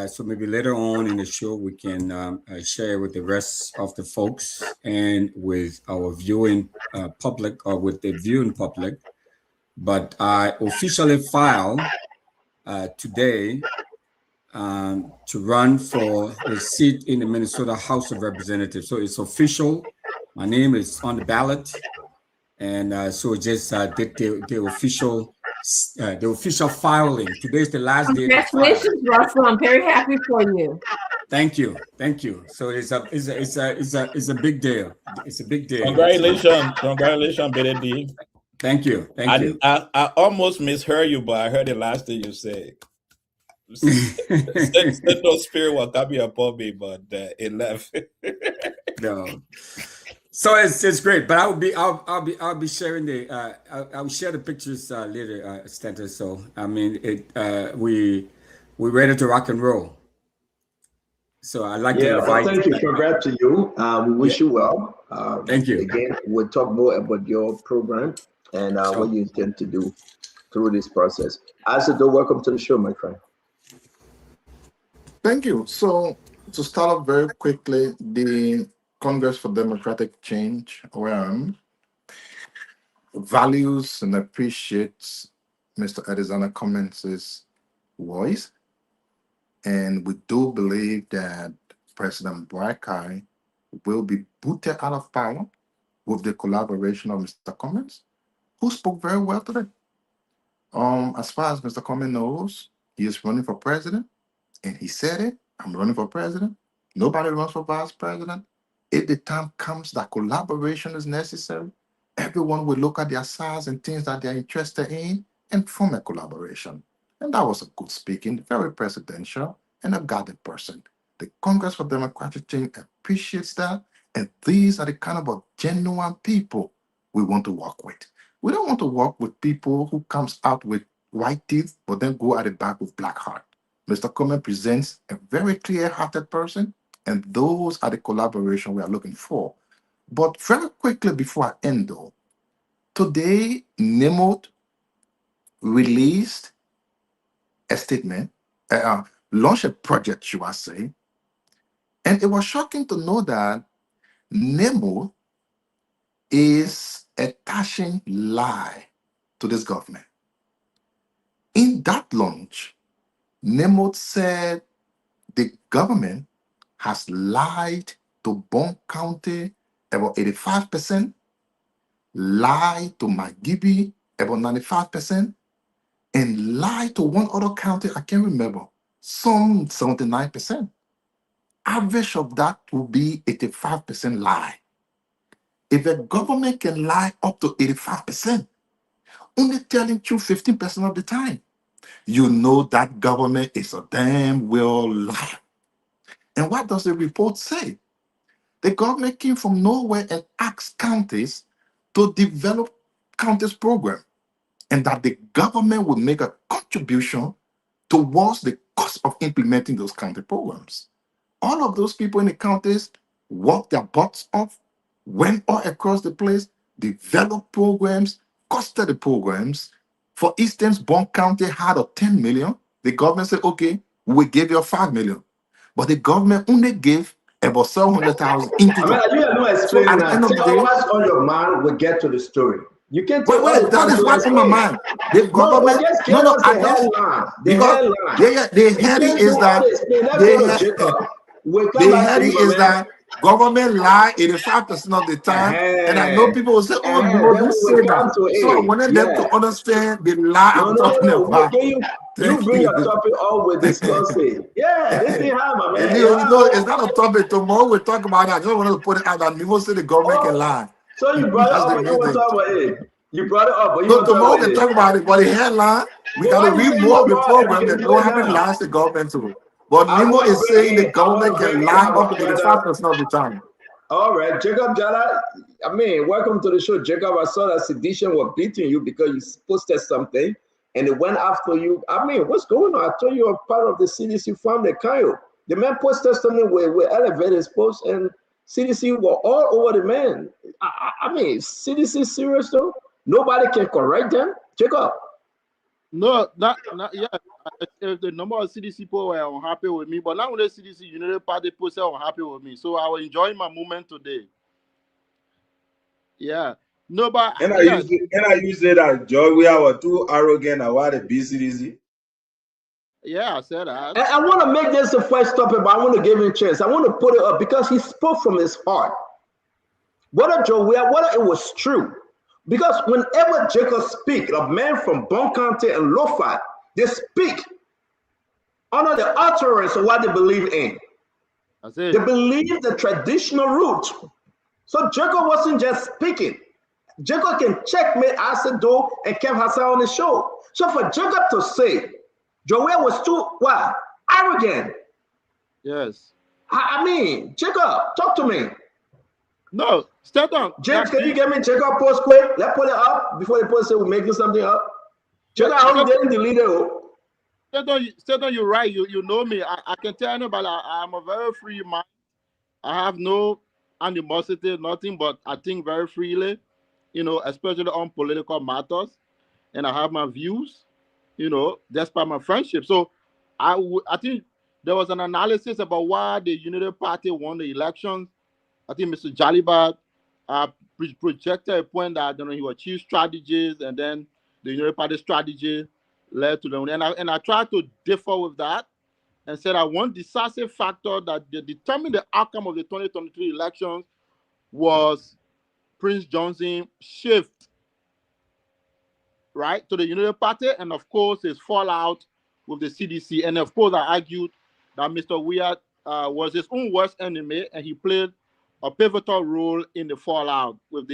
So maybe later on in the show, we can share with the rest of the folks and with our viewing public or with the viewing public. But I officially filed today to run for a seat in the Minnesota House of Representatives. So it's official. My name is on the ballot. And so just did the official filing. Today's the last day. Congratulations, Russell. I'm very happy for you. Thank you. So it's a big deal. It's a big deal. Congratulations, baby. Thank you. I almost misheard you, but I heard the last thing you said. Central spirit will come upon me, but it left. No. So it's great, but I'll be sharing I'll share the pictures later, Stanton. So I mean we're ready to rock and roll. So I'd like to invite. Thank you. Congrats to you. We wish you well. Thank you. Again, we'll talk more about your program and what you intend to do through this process. Asado, welcome to the show, my friend. Thank you. So to start off very quickly, the Congress for Democratic Change values and appreciates Mr. Adesanya Cummins' voice. And we do believe that President Boakai will be booted out of power with the collaboration of Mr. Cummins, who spoke very well today. As far as Mr. Cummins knows, he is running for president, and he said it, I'm running for president. Nobody runs for vice president. If the time comes that collaboration is necessary, everyone will look at their sides and things that they're interested in and form a collaboration. And that was a good speaking, very presidential, and a guarded person. The Congress for Democratic Change appreciates that, and these are the kind of genuine people we want to work with. We don't want to work with people who comes out with white teeth, but then go at the back with black heart. Mr. Cummins presents a very clear-hearted person, and those are the collaboration we are looking for. But very quickly before I end though, today NEMOT released a statement, launched a project, should I say, and it was shocking to know that NEMOT is attaching lie to this government. In that launch, NEMOT said the government has lied to Bond County about 85%, lied to Magibi about 95%, and lied to one other county, I can't remember, some 79%. Average of that will be 85% lie. If a government can lie up to 85%, only telling truth 15% of the time, you know that government is a damn well liar. And what does the report say? The government came from nowhere and asked counties to develop counties program, and that the government would make a contribution towards the cost of implementing those county programs. All of those people in the counties worked their butts off, went all across the place, developed programs, costed the programs. For instance, Bond County had a 10 million. The government said, okay, we give you 5 million. But the government only gave about 700,000 into I mean, you are not explaining that. What's on your mind, we'll get to the story. You can't tell wait, that is what's in my mind. The government, the heading is that government lie 85% of the time, and I know people will say, "Oh, no, don't say that." So I wanted them to understand the lie I'm talking about. You bring your topic all we're discussing. This thing hard, man. It's not a topic. Tomorrow we'll talk about that. I just wanted to put it out that people say the government can lie. So you brought it up, but you want to talk about it. You brought it up, but you want to tomorrow we talk about it. But the headline, we got to read more of the program that don't have lies the government to. But Nemo is saying the government can lie up to 85% of the time. All right, Jacob Jala. I mean, welcome to the show, Jacob. I saw that Sedition was beating you because you posted something and it went after you. I mean, what's going on? I told you you're part of the CDC family, Kayo. The man posted something with elevated posts and CDC were all over the man. I mean, CDC serious though? Nobody can correct them? Jacob. No, not yeah. If the number of CDC people were unhappy with me, but now when the CDC United Party people say unhappy with me, so I was enjoying my moment today. Yeah, no, but and I use it that Joy, we are too arrogant about the BCDC. Yeah, I said that. I want to make this the first topic, but I want to give him a chance. I want to put it up because he spoke from his heart. Whether it was true. Because whenever Jacob speak, a man from Bon County and Lofat, they speak under the utterance of what they believe in. That's it. They believe the traditional route. So Jacob wasn't just speaking. Jacob can checkmate Asido and Kev Hassan on the show. So for Jacob to say, Joel was too, what? Arrogant. Yes. I mean, Jacob, talk to me. No, step down. James, can you get me Jacob post quick? Let's put it up before the post say we're making something up. Jacob, I hope you didn't delete it. Step down, you're right. You know me. I can tell anybody I'm a very free mind. I have no animosity, nothing, but I think very freely, especially on political matters. And I have my views, despite my friendship. So I think there was an analysis about why the Unity Party won the elections. I think Mr. Jalibat projected a point that he would achieve strategies, and then the Unity Party strategy led to them. And I tried to differ with that and said that one decisive factor that determined the outcome of the 2023 elections was Prince Johnson shift, right, to the Unity Party, and of course his fallout with the CDC. And of course I argued that Mr. Weah was his own worst enemy, and he played a pivotal role in the fallout with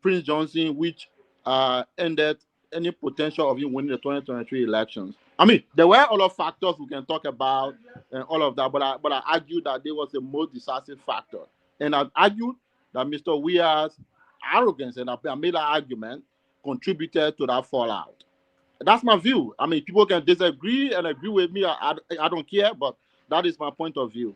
Prince Johnson, which ended any potential of him winning the 2023 elections. I mean, there were a lot of factors we can talk about and all of that, but I argued that there was the most decisive factor. And I argued that Mr. Weah's arrogance, and I made that argument, contributed to that fallout. That's my view. I mean, people can disagree and agree with me. I don't care, but that is my point of view.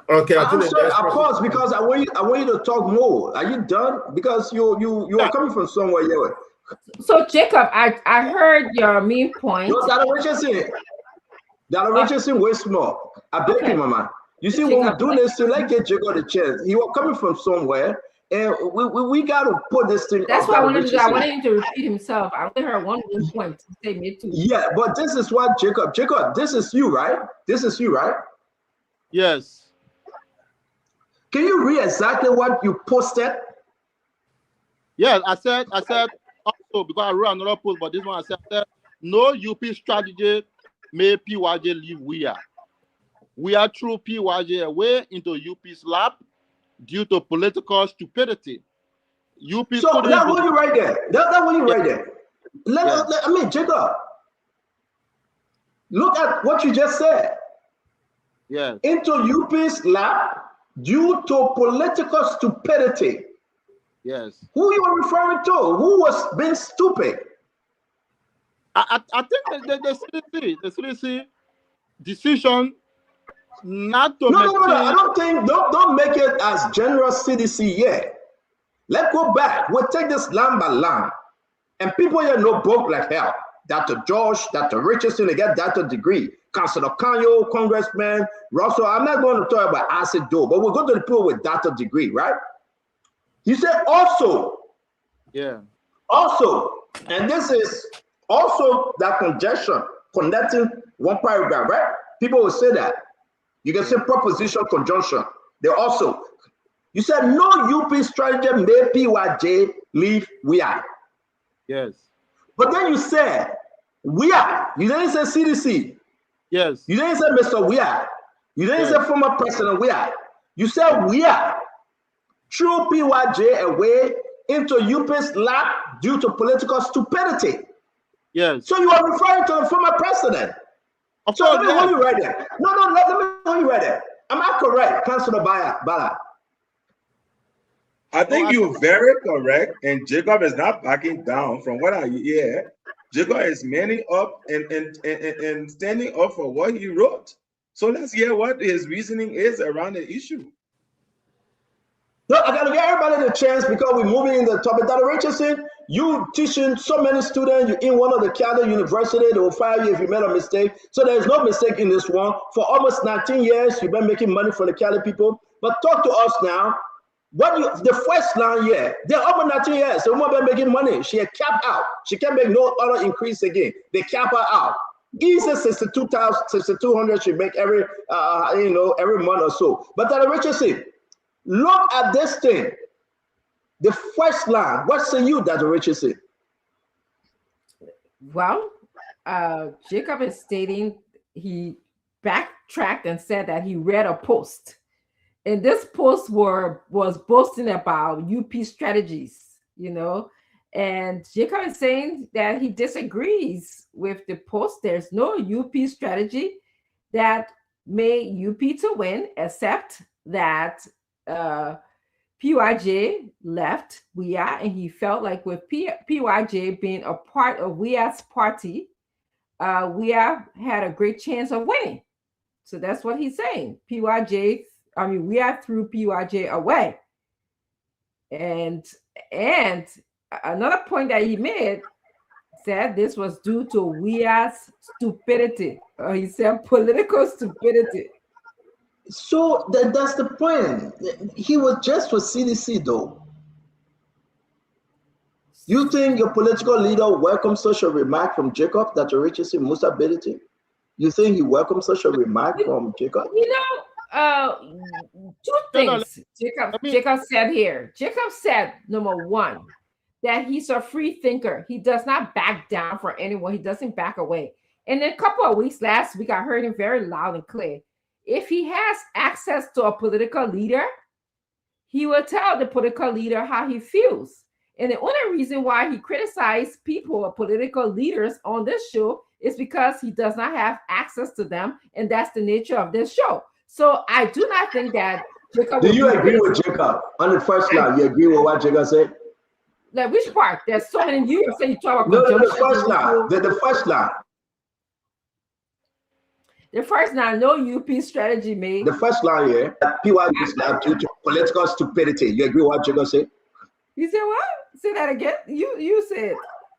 Okay, I'm sorry, I paused because I want you to talk more. Are you done? Because you are coming from somewhere, yeah. So Jacob, I heard your main point. No, Dr. Richardson, way small. I beg you, Mama. You see, when we do this, let's get Jacob the chance. He was coming from somewhere, and we got to put this thing. That's what I wanted to do. I wanted him to repeat himself. I only heard one point to say me too. Yeah, but this is what Jacob, this is you, right? This is you, right? Yes. Can you read exactly what you posted? Yes, I said also, because I wrote another post, but this one I said no UP strategy made PYJ leave Weah. Weah threw PYJ away into UP's lap due to political stupidity. UP. So that one you right there. That one you right there. I mean, Jacob, look at what you just said. Yes. Into UP's lap due to political stupidity. Yes. Who you are referring to? Who was being stupid? I think the CDC decision not to No, I don't think, don't make it as general CDC yet. Let's go back. We'll take this line by line. And people here know both like hell. Dr. Josh, Dr. Richardson, they get Dr. Degree. Councilor Kanyo, Congressman Russell. I'm not going to talk about acid door, but we'll go to the people with Dr. Degree, right? You said also. Yeah. Also, and this is also that conjunction connecting one paragraph, right? People will say that. You can say preposition conjunction. They also. You said no UP strategy made PYJ leave Weah. Yes. But then you said Weah. You didn't say CDC. Yes. You didn't say Mr. Weah. You didn't say former President Weah. You said Weah threw PYJ away into UP's lap due to political stupidity. Yes. So you are referring to the former president. Of So course, let me hold you right there. No, let me hold you right there. Am I correct, Councilor Bala? I think you're very correct, and Jacob is not backing down from what I hear. Jacob is manning up and standing up for what he wrote. So let's hear what his reasoning is around the issue. No, I gotta give everybody the chance because we're moving in the topic. Dr. Richardson, you teaching so many students, you're in one of the Catholic university, they will fire you if you made a mistake. So there's no mistake in this one. For almost 19 years, you've been making money for the Catholic people. But talk to us now. The first line, yeah, they're almost 19 years. The woman been making money. She had capped out. She can't make no other increase again. They cap her out. Jesus 6,200 she make every every month or so. But Dr. Richardson, look at this thing. The first line, what say you, Dr. Richardson? Well, Jacob is stating he backtracked and said that he read a post. And this post was boasting about UP strategies, and Jacob is saying that he disagrees with the post. There's no UP strategy that made UP to win, except that PYJ left WIA, and he felt like with PYJ being a part of WIA's party, WIA had a great chance of winning. So that's what he's saying. WIA threw PYJ away. And another point that he made said this was due to WIA's stupidity. He said political stupidity. So that's the point. He was just for CDC though. You think your political leader welcomes such a remark from Jacob, Dr. Richardson, Musa ability? You think he welcomes such a remark from Jacob? Two things Jacob said here. Jacob said, number one, that he's a free thinker. He does not back down for anyone. He doesn't back away. And then a couple of weeks last week, I heard him very loud and clear. If he has access to a political leader, he will tell the political leader how he feels. And the only reason why he criticized people or political leaders on this show is because he does not have access to them. And that's the nature of this show. So I do not think that Jacob. Do you agree with Jacob on the first line? You agree with what Jacob said? Like which part? There's so many you say you talk about. No, the first line. The first line. The first line, no UP strategy made. The first line, yeah. PYJ is not due to political stupidity. You agree with what Jacob said? You said what? Say that again. You said.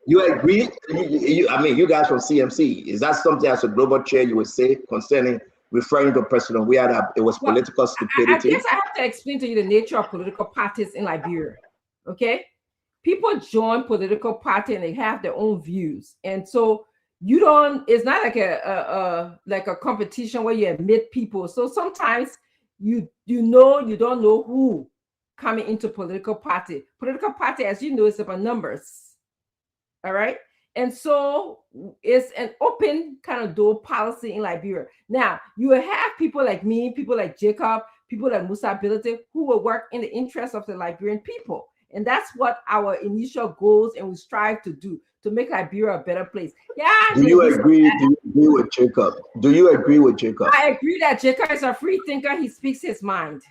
You agree? You guys from CMC. Is that something as a global chair you would say concerning referring to President WIA that it was political stupidity? I guess I have to explain to you the nature of political parties in Liberia. Okay, people join political party and they have their own views, and so you don't. It's not like a competition where you admit people. So sometimes you don't know who coming into political party. Political party, as you know, is about numbers. All right. And so it's an open kind of door policy in Liberia. Now, you will have people like me, people like Jacob, people like Musa Ability, who will work in the interest of the Liberian people. And that's what our initial goals and we strive to do, to make Liberia a better place. Yeah. Do you agree with Jacob? Do you agree with Jacob? I agree that Jacob is a free thinker. He speaks his mind.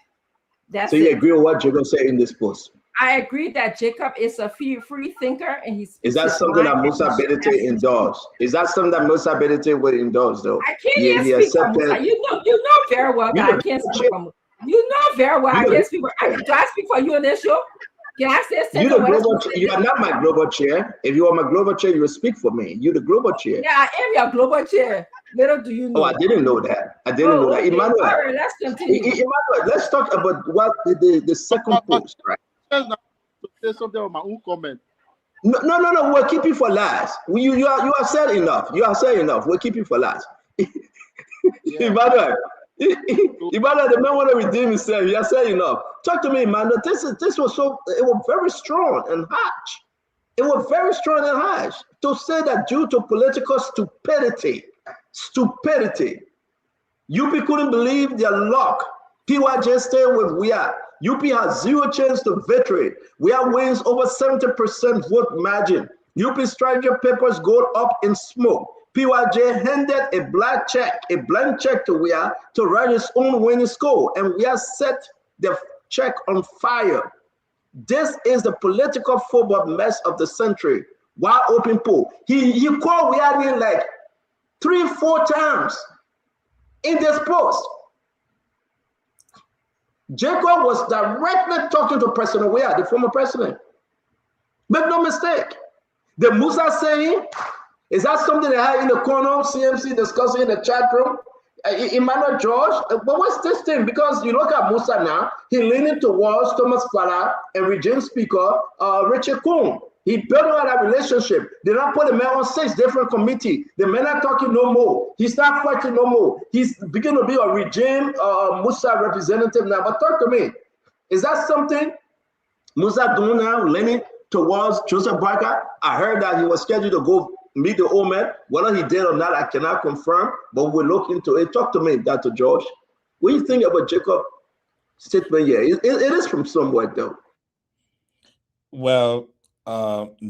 So you agree with what Jacob said in this post? I agree that Jacob is a free thinker, and he's. Is that something that Musa Ability endorse? Is that something that Musa Ability would endorse, though? I can't even speak for Musa. You know very well that I can't speak for Musa. You know very well I can't speak for. Do I speak for you on this show? Can I say something? You are not my global chair. If you are my global chair, you will speak for me. You're the global chair. Yeah, I am your global chair. Little do you know. Oh, I didn't know that. Okay. Emmanuel. All right, let's continue. Emmanuel, let's talk about what the second post, right? Say something on my own comment. No. We'll keep it for last. You are said enough. You are said enough. We'll keep it for last. Emmanuel, the man want to redeem himself. You are said enough. Talk to me, Emmanuel. This was so. It was very strong and harsh. It was very strong and harsh to say that due to political stupidity, UP couldn't believe their luck. PYJ stayed with WIA. UP has zero chance to victory. WIA wins over 70% vote margin. UP strategy papers go up in smoke. PYJ handed a blank check to Weah to write his own winning score, and Weah set the check on fire. This is the political football mess of the century. Wide open poll. He called Weah like 3-4 times in this post. Jacob was directly talking to President Weah, the former president. Make no mistake. The Musa saying, is that something they had in the corner, CMC discussing in the chat room? Emmanuel George, but what's this thing? Because you look at Musa now, he leaning towards Thomas Fala and Regime Speaker Richard Coon. He built on that relationship. They not put the man on 6 different committees. The men are talking no more. He's not fighting no more. He's beginning to be a regime Musa representative now. But talk to me. Is that something Musa doing now, leaning towards Joseph Boakai? I heard that he was scheduled to go meet the old man. Whether he did or not, I cannot confirm, but we'll look into it. Talk to me, Dr. George. What do you think about Jacob's statement here? It is from somewhere, though. Well,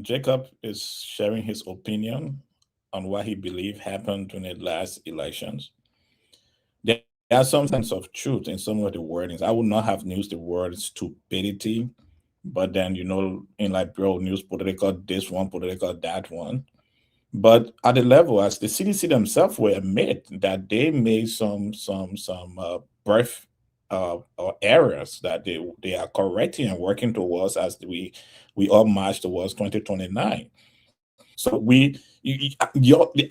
Jacob is sharing his opinion on what he believes happened during the last elections. There are some sense of truth in some of the wordings. I would not have used the word stupidity, but then, you know, in like Bureau News, political this one, political that one. But at the level, as the CDC themselves will admit that they made some birth errors that they are correcting and working towards as we all march towards 2029. So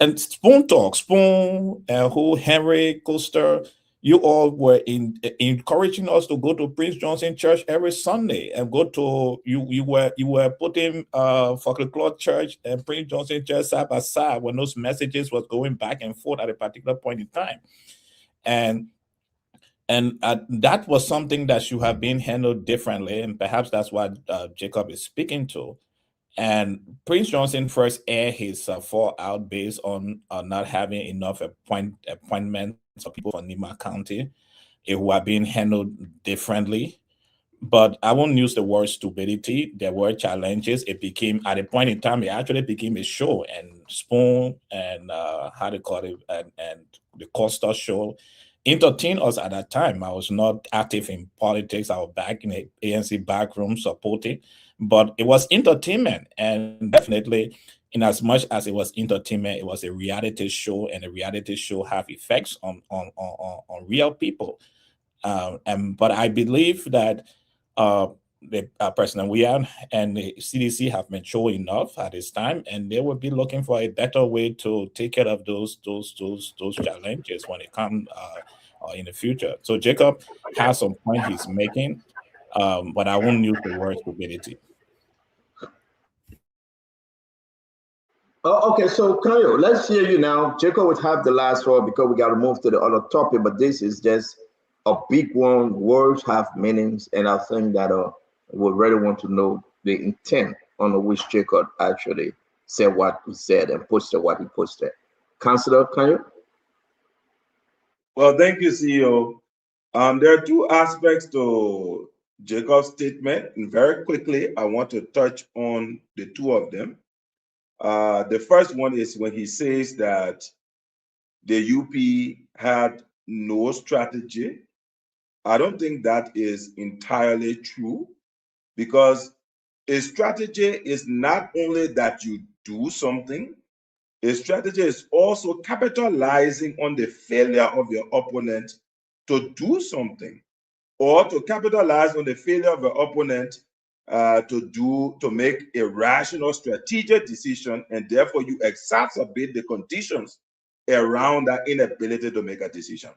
and Spoon Talk, Spoon, who Henry Coaster, you all were encouraging us to go to Prince Johnson Church every Sunday and go to you were putting Folklore Church and Prince Johnson Church side by side when those messages was going back and forth at a particular point in time, and that was something that should have been handled differently, and perhaps that's what Jacob is speaking to. And Prince Johnson first aired his fallout based on not having enough appointments of people from Nima County who are being handled differently. But I won't use the word stupidity. There were challenges. It became, at a point in time, it actually became a show. And Spoon and how they call it, and the Costa show entertained us at that time. I was not active in politics. I was back in the ANC backroom supporting. But it was entertainment, and definitely, in as much as it was entertainment, it was a reality show, and a reality show have effects on real people. But I believe that President Weah and the CDC have matured enough at this time, and they will be looking for a better way to take care of those challenges when it comes in the future. So Jacob has some point he's making, but I won't use the word stupidity. Oh, okay, so Kayo, let's hear you now. Jacob would have the last word because we got to move to the other topic, but this is just a big one. Words have meanings, and I think that we really want to know the intent on which Jacob actually said what he said and posted what he posted. Councillor Kayo? Well, thank you, CEO. There are two aspects to Jacob's statement, and very quickly, I want to touch on the two of them. The first one is when he says that the UP had no strategy. I don't think that is entirely true, because a strategy is not only that you do something, a strategy is also capitalizing on the failure of your opponent to do something, or to capitalize on the failure of your opponent to make a rational strategic decision, and therefore you exacerbate the conditions around that inability to make a decision.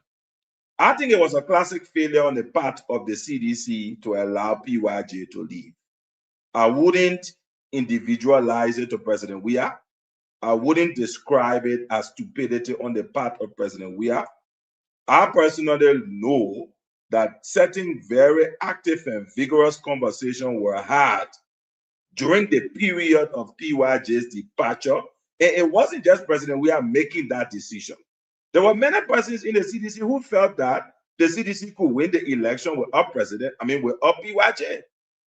I think it was a classic failure on the part of the CDC to allow PYJ to leave. I wouldn't individualize it to President Weah. I wouldn't describe it as stupidity on the part of President Weah. I personally know that certain very active and vigorous conversations were had during the period of PYJ's departure. It wasn't just President Weah making that decision. There were many persons in the CDC who felt that the CDC could win the election without PYJ.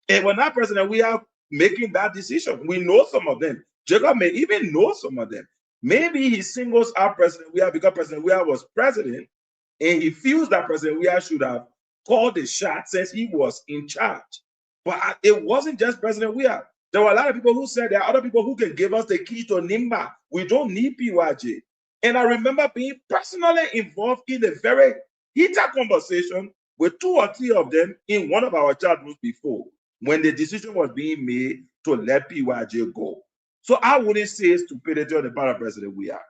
It was not President Weah making that decision. We know some of them. Jacob may even know some of them. Maybe he singles out President Weah because President Weah was president, and he feels that President Weah should have called the shot since he was in charge. But it wasn't just President Weah. There were a lot of people who said there are other people who can give us the key to NIMBA. We don't need PYJ. And I remember being personally involved in a very heated conversation with 2 or 3 of them in one of our chat rooms before, when the decision was being made to let PYJ go. So I wouldn't say stupidity on the part of President Weah.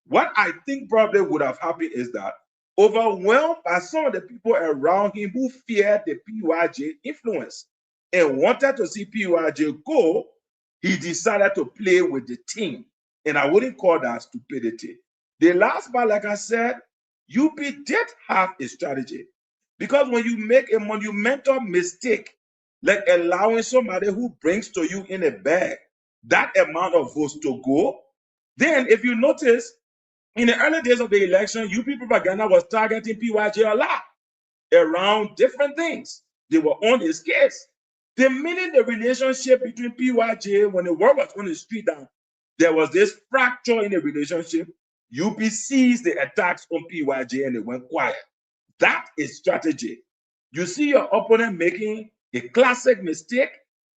What I think probably would have happened is that, overwhelmed by some of the people around him who feared the PYJ influence and wanted to see PYJ go, he decided to play with the team. And I wouldn't call that stupidity. The last part, like I said, UP did have a strategy. Because when you make a monumental mistake, like allowing somebody who brings to you in a bag that amount of votes to go, then if you notice, in the early days of the election, UP propaganda was targeting PYJ a lot around different things. They were on his case. The minute the relationship between PYJ, when the war was on the street down, there was this fracture in the relationship. UP seized the attacks on PYJ and they went quiet. That is strategy. You see your opponent making a classic mistake,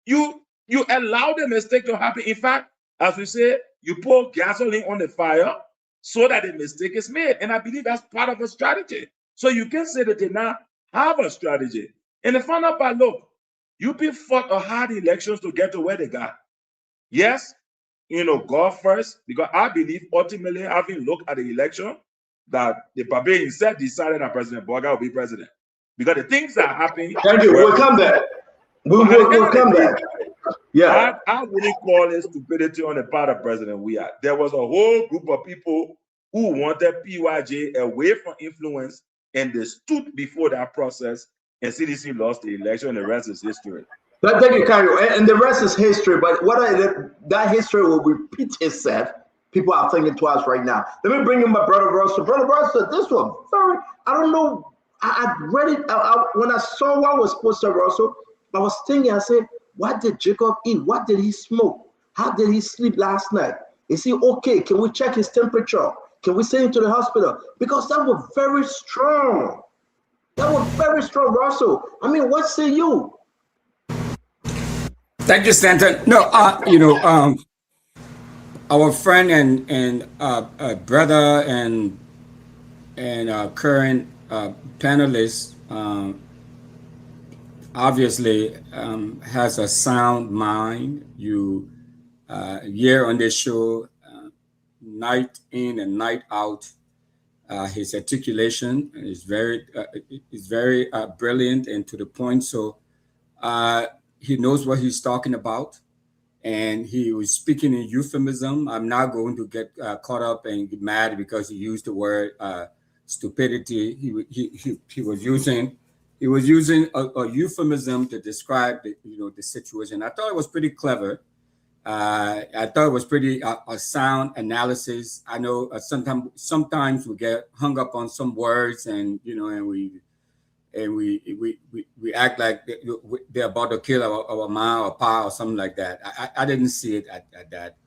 you allow the mistake to happen. In fact, as we say, you pour gasoline on the fire so that the mistake is made. And I believe that's part of a strategy. So you can say that they now have a strategy. And the final part, look, UP fought a hard elections to get to where they got. Yes, God first, because I believe ultimately, having looked at the election, that the Babe himself decided that President Boga will be president. Because the things that happened. Thank you. We'll come back. We'll come back. Yeah. I wouldn't call it stupidity on the part of President Weah. There was a whole group of people who wanted PYJ away from influence, and they stood before that process, and CDC lost the election, and the rest is history. But thank you, Cairo. And the rest is history. But that history will repeat itself. People are thinking twice right now. Let me bring in my brother Russell. Brother Russell, this one, sorry, I don't know. I read it. When I saw what was posted, Russell, I was thinking, I said, what did Jacob eat? What did he smoke? How did he sleep last night? Is he okay? Can we check his temperature? Can we send him to the hospital? Because that was very strong. That was very strong, Russell. I mean, what say you? Thank you, Stanton. No, our friend and brother and current panelist obviously has a sound mind. You hear on this show night in and night out. His articulation is very brilliant and to the point. So he knows what he's talking about, and he was speaking in euphemism. I'm not going to get caught up and get mad because he used the word stupidity. He was using a euphemism to describe the situation. I thought it was pretty clever. I thought it was pretty a sound analysis. I know sometimes we get hung up on some words, and we act like they're about to kill our ma or pa or something like that. I didn't see it at that,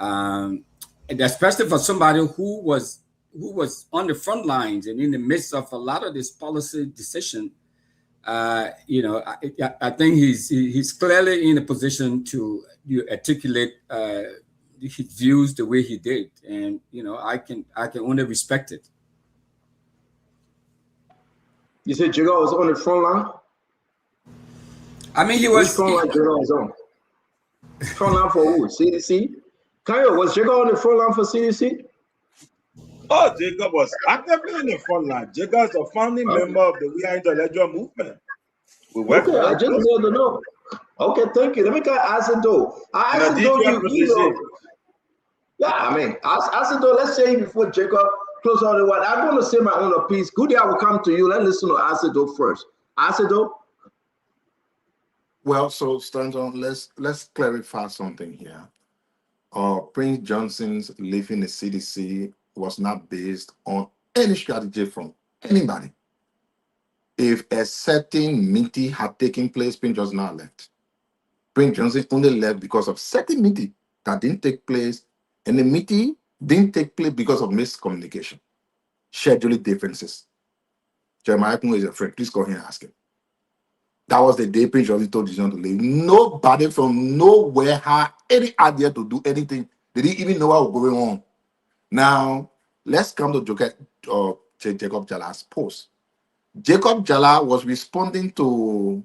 and especially for somebody who was on the front lines and in the midst of a lot of this policy decision. I think he's clearly in a position to articulate his views the way he did, and I can only respect it. You said Jacob was on the front line? I mean, he was. Which front line Jacob was on? Front line for who? CDC? Kyle, was Jacob on the front line for CDC? Oh, Jacob was actively in the front line. Jacob is a founding member of the We Are Intellectual movement. Okay, I just wanted to know. Okay, thank you. Let me ask it though. Yeah, I mean, ask it though. Let's say before Jacob close on the one. I'm going to say my own piece. Good day, I will come to you. Let's listen to Asido first. Asido. Well, so Stanton, let's clarify something here. Prince Johnson's leaving the CDC was not based on any strategy from anybody. If a certain meeting had taken place, Prince Johnson not left. Prince Johnson only left because of certain meeting that didn't take place, and the meeting didn't take place because of miscommunication, scheduling differences. Jeremiah Kung is a friend. Please go ahead and ask him. That was the day Prince Johnson told Dijon to leave. Nobody from nowhere had any idea to do anything. They didn't even know what was going on. Now, let's come to Jacob Jala's post. Jacob Jala was responding to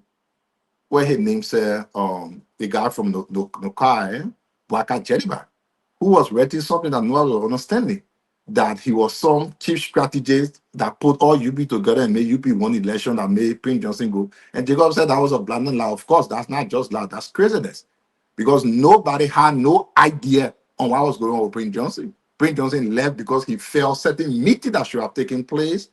what his name said, the guy from Nokai, Bwaka Jeriba, who was writing something that no one was understanding, that he was some chief strategist that put all UP together and made UP one election that made Prince Johnson go. And Jacob said that was a blatant lie. Of course, that's not just lie, that's craziness. Because nobody had no idea on what was going on with Prince Johnson. Prince Johnson left because he felt certain meeting that should have taken place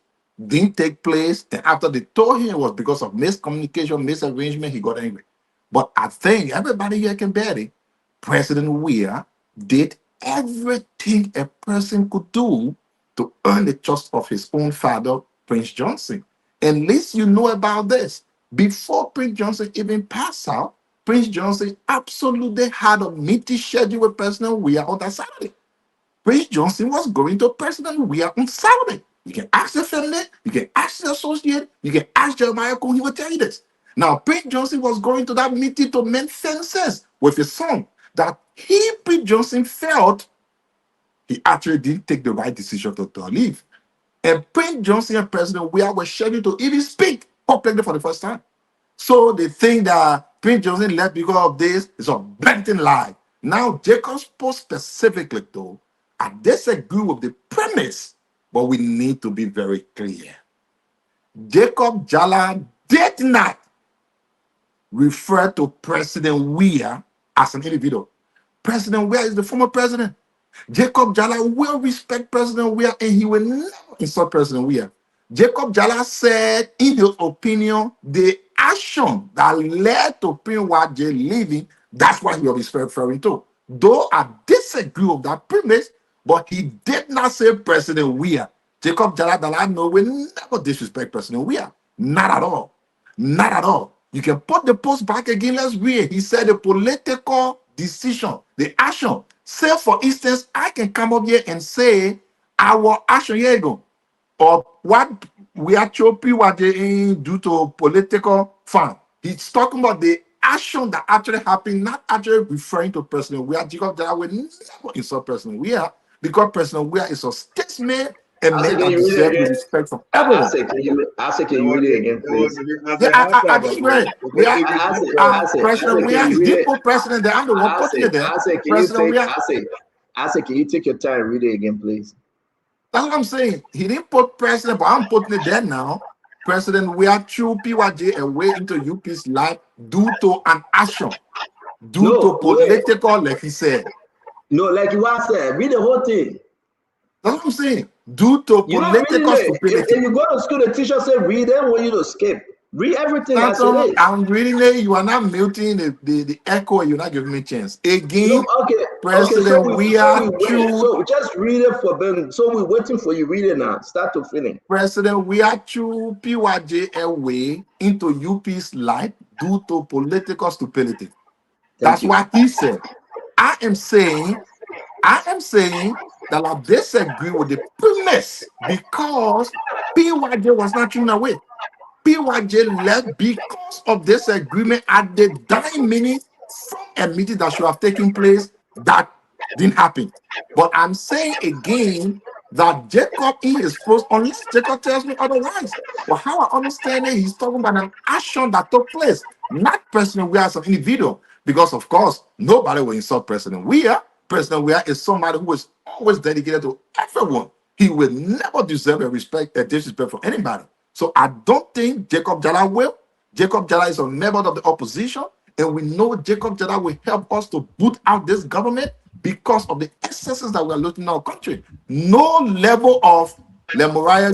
didn't take place, and after they told him it was because of miscommunication, misarrangement, he got angry. But I think everybody here can bear it. President Weah did everything a person could do to earn the trust of his own father, Prince Johnson. And at least you know about this. Before Prince Johnson even passed out, Prince Johnson absolutely had a meeting scheduled with President Weah on that Saturday. Prince Johnson was going to President Weah on Saturday. You can ask the family, you can ask the associate, you can ask Jeremiah Kung, he will tell you this. Now, Prince Johnson was going to that meeting to mend fences with his son that Prince Johnson felt he actually didn't take the right decision to leave. And Prince Johnson and President Weah were scheduled to even speak publicly for the first time. So they think that Prince Johnson left because of this is a blatant lie. Now, Jacob's post specifically, though, I disagree with the premise, but we need to be very clear. Jacob Jala did not refer to President Weah as an individual. President Weah is the former president. Jacob Jala will respect President Weah and he will never insult President Weah. Jacob Jala said, in his opinion, the action that led to Prince Wajay leaving, that's what he was referring to. Though I disagree with that premise, but he did not say President Weah. Jacob Jala that I know will never disrespect President Weah. Not at all. Not at all. You can put the post back again. Let's read. He said the political decision, the action. Say, for instance, I can come up here and say our action, here you go, or what we actually were due to political fund. He's talking about the action that actually happened, not actually referring to President Weah. Jacob Jala will never insult President Weah because President Weah is a statesman and man that deserves respect from everyone. I say, can you read it again, please? Yeah, I just read it. President Weah, he did put President there. I'm the one putting it there. I say, can you take your time and read it again, please? That's what I'm saying. He didn't put President, but I'm putting it there now. President Weah threw PYJ away into UP's life due to an action, due to political, like he said. No, like you said, read the whole thing. That's what I'm saying. Due to political stupidity. If you go to school, the teacher said read them, want you to skip. Read everything. I'm reading it. You are not muting the echo, and you're not giving me a chance. Again, President Weah. So just read it for them. So we're waiting for you. Read it now, start to finish. President Weah threw PYJ away into UP's life due to political stupidity. That's what he said. I am saying that I disagree with the premise because PYJ was not thrown away. PYJ left because of this agreement at the dying minute from a meeting that should have taken place that didn't happen. But I'm saying again that Jacob in his post, unless Jacob tells me otherwise, but how I understand it, he's talking about an action that took place, not President Weah as an individual. Because of course, nobody will insult President Weah. President Weah is somebody who is always dedicated to everyone. He will never deserve a disrespect from anybody. So I don't think Jacob Jala will. Jacob Jala is a member of the opposition, and we know Jacob Jala will help us to boot out this government because of the excesses that we are looking in our country. No level of Lemuria,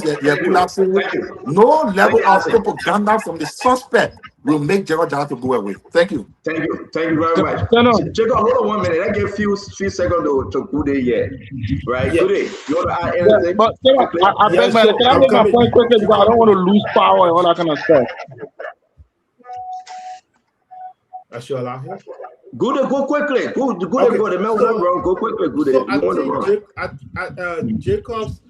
no level of propaganda from the suspect will make Jacob Jala to go away. Thank you. Thank you very much. Jacob, hold on 1 minute. I give few seconds to Gude here. Right? Yeah. Gude, you want to add anything? But I beg my, can I make my point quickly because I don't want to lose power and all that kind of stuff. I should allow him. Good, go quickly. Good, Okay, go. The man went wrong. Go quickly. Good. So You want I think Jacobs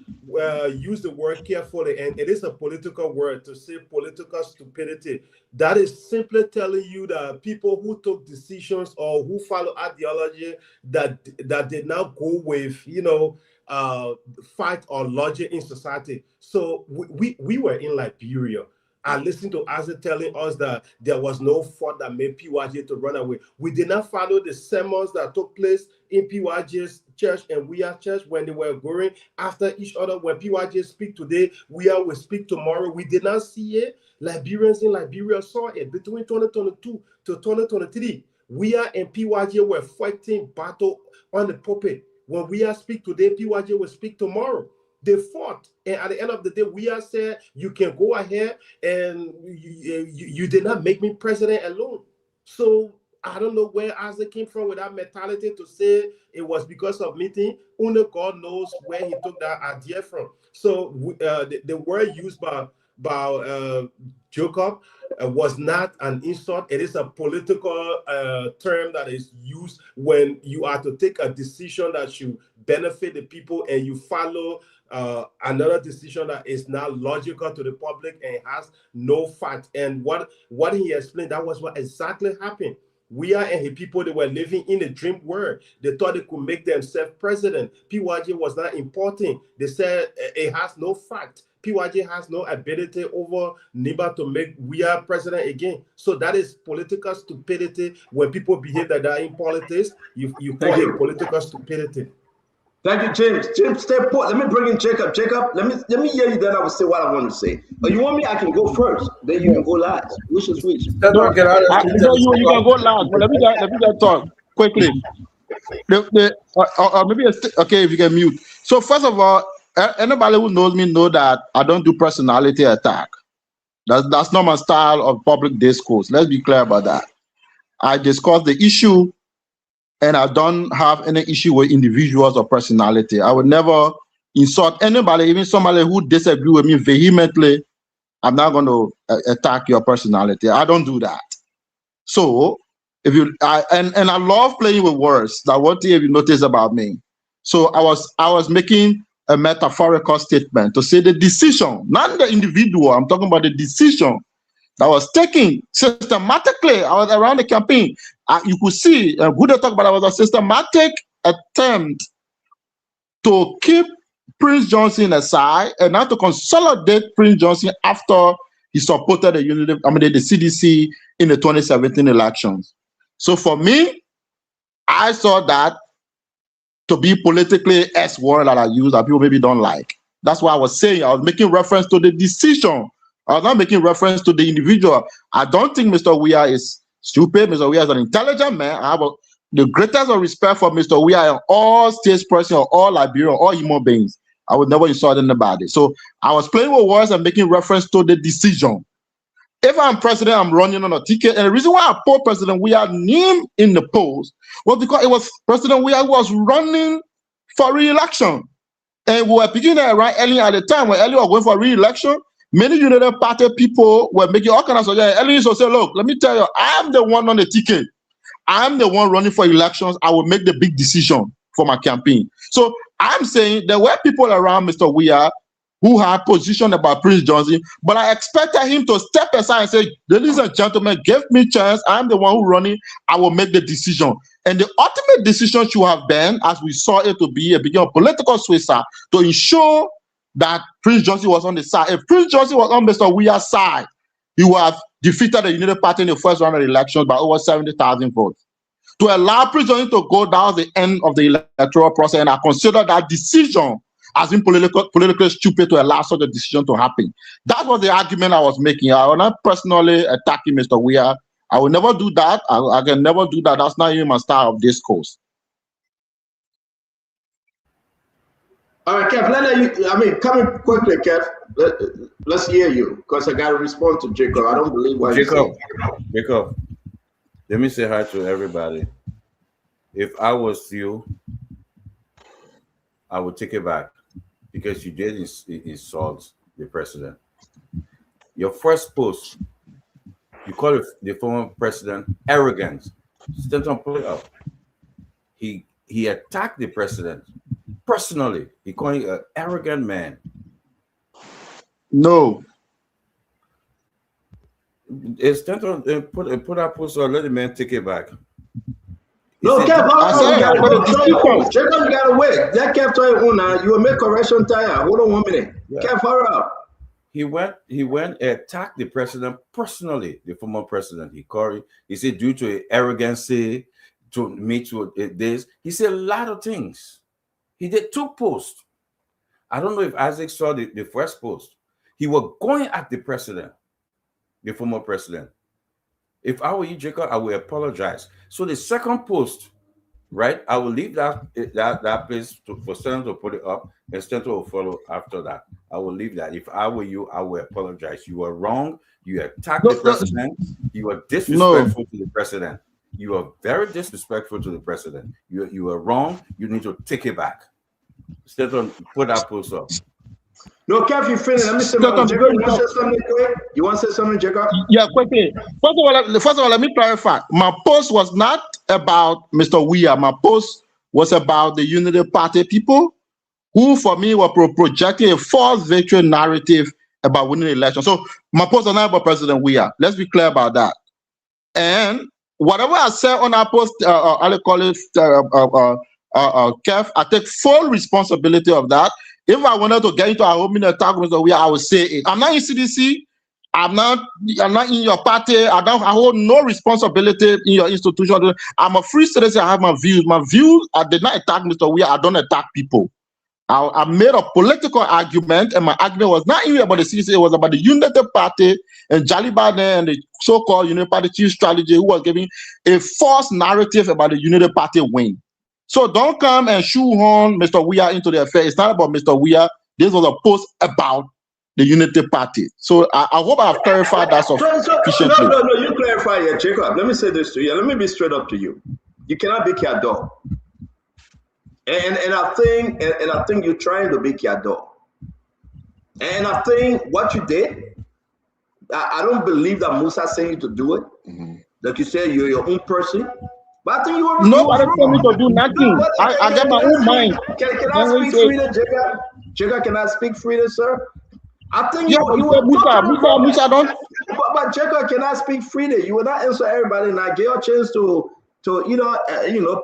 used the word carefully, and it is a political word to say political stupidity. That is simply telling you that people who took decisions or who follow ideology that did not go with, fight or logic in society. So we were in Liberia. I listened to Isaac telling us that there was no fault that made PYJ to run away. We did not follow the sermons that took place in PYJ's church and We Are Church when they were going after each other. When PYJ speak today, We Are will speak tomorrow. We did not see it. Liberians in Liberia saw it. Between 2022 to 2023, We Are and PYJ were fighting battle on the pulpit. When We Are speak today, PYJ will speak tomorrow. They fought, and at the end of the day, We Are said, you can go ahead, and you did not make me president alone. So I don't know where Isaac came from with that mentality to say it was because of meeting. Only God knows where he took that idea from. So the word used by Jacob was not an insult. It is a political term that is used when you are to take a decision that should benefit the people and you follow another decision that is not logical to the public and has no fact. And what he explained, that was what exactly happened. We Are and his people, they were living in a dream world. They thought they could make themselves president. PYJ was not important. They said it has no fact. PYJ has no ability over Niba to make We Are president again. So that is political stupidity. When people behave like that in politics, you call it political stupidity. Thank you, James. James, stay put. Let me bring in Jacob. Jacob, let me hear you. Then I will say what I want to say. But you want me? I can go first. Then you can go last. Which is which? No, you can go last. But let me just talk quickly. Okay, if you can mute. So first of all, anybody who knows me know that I don't do personality attack. That's not my style of public discourse. Let's be clear about that. I discuss the issue, and I don't have any issue with individuals or personality. I would never insult anybody, even somebody who disagree with me vehemently. I'm not going to attack your personality. I don't do that. So if you and I love playing with words. That one thing you notice about me. So I was making a metaphorical statement to say the decision, not the individual. I'm talking about the decision that was taken systematically. I was around the campaign. You could see, who they talk about, it was a systematic attempt to keep Prince Johnson aside and not to consolidate Prince Johnson after he supported the CDC in the 2017 elections. So for me, I saw that to be politically S-word that I use that people maybe don't like. That's why I was saying, I was making reference to the decision. I was not making reference to the individual. I don't think Mr. Weah is stupid. Mr. Weah is an intelligent man. I have the greatest of respect for Mr. Weah and all statespersons, or all Liberian, all human beings. I would never insult anybody. So I was playing with words and making reference to the decision. If I'm president, I'm running on a ticket. And the reason why I put President Weah name in the polls was because it was President Weah who was running for re-election. And we were picking that right early at the time when Ellie was going for re-election. Many United Party people were making all kinds of suggestions. Ellie used to say, look, let me tell you, I'm the one on the ticket. I'm the one running for elections. I will make the big decision for my campaign. So I'm saying there were people around Mr. Weah who had position about Prince Johnson, but I expected him to step aside and say, ladies and gentlemen, give me a chance. I'm the one who running. I will make the decision. And the ultimate decision should have been, as we saw it to be, a beginning of political suicide to ensure that Prince Johnson was on the side. If Prince Johnson was on Mr. Weah's side, he would have defeated the United Party in the first round of the elections by over 70,000 votes. To allow Prince Johnson to go down the end of the electoral process, and I consider that decision as being politically stupid to allow such a decision to happen. That was the argument I was making. I was not personally attacking Mr. Weah. I will never do that. I can never do that. That's not even my style of discourse. All right, Kev, come quickly, Kev. Let's hear you, because I got to respond to Jacob. I don't believe what Jacob, let me say hi to everybody. If I was you, I would take it back, because you did insult the president. Your first post, you call the former president arrogant. Stanton pull it up. He attacked the president personally. He called him an arrogant man. No. Stanton put that post on, let the man take it back. No, Kev, you gotta wait. That Kev told you will make correction tire. Hold on 1 minute. Yeah. Kev, hurry up. He went and attacked the president personally, the former president. He said due to arrogancy, to meet with this. He said a lot of things. He did 2 posts. I don't know if Isaac saw the first post. He was going at the president, the former president. If I were you, Jacob, I would apologize. So the second post, right? I will leave that place for Stanton to put it up, and Stanton will follow after that. I will leave that. If I were you, I will apologize. You were wrong. You attacked the president. You were disrespectful to the president. You are very disrespectful to the president. You are wrong. You need to take it back. Stanton, put that post up. No, Kev, you finish. Let me say something. Jacob, you want to say something quick? You want to say something, Jacob? Yeah, quickly. First of all, let me clarify. My post was not about Mr. Weah. My post was about the Unity Party people who, for me, were projecting a false victory narrative about winning the election. So my post was not about President Weah. Let's be clear about that. And whatever I said on our post, I'll call it Kev, I take full responsibility of that. If I wanted to get into a whole minute attack with Mr. Weah, I would say it. I'm not in CDC. I'm not in your party. I hold no responsibility in your institution. I'm a free citizen. I have my views. My views, I did not attack Mr. Weah. I don't attack people. I made a political argument, and my argument was not even about the CDC. It was about the Unity Party and Jalibane and the so-called Unity Party chief strategy who was giving a false narrative about the Unity Party win. So don't come and shoehorn Mr. Weah into the affair. It's not about Mr. Weah. This was a post about the Unity Party. So I hope I've clarified that sufficiently. No, you clarify here, Jacob. Let me say this to you. Let me be straight up to you. You cannot be your dog. And I think you're trying to be your dog. And I think what you did, I don't believe that Musa sent you to do it. Like you said, you're your own person. But I think you were nobody told me to do nothing. I get my own mind. Can I speak freely, Jacob? Jacob, can I speak freely, sir? I think you were Musa don't. But Jacob, can I speak freely? You will not answer everybody, and I gave a chance to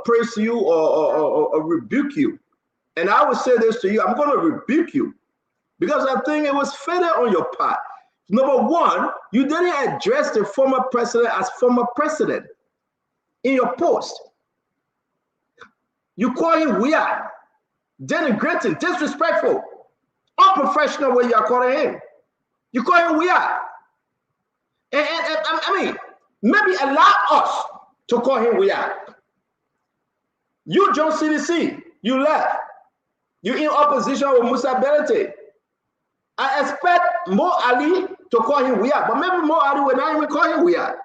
praise you or rebuke you. And I would say this to you: I'm going to rebuke you because I think it was failure on your part. Number one, you didn't address the former president as former president. In your post, you call him weird, denigrating, disrespectful, unprofessional way you are calling him. You call him weird. And I mean, maybe allow us to call him weird. You joined CDC, you left. You're in opposition with Musa Belete. I expect Mo Ali to call him weird, but maybe Mo Ali will not even call him weird.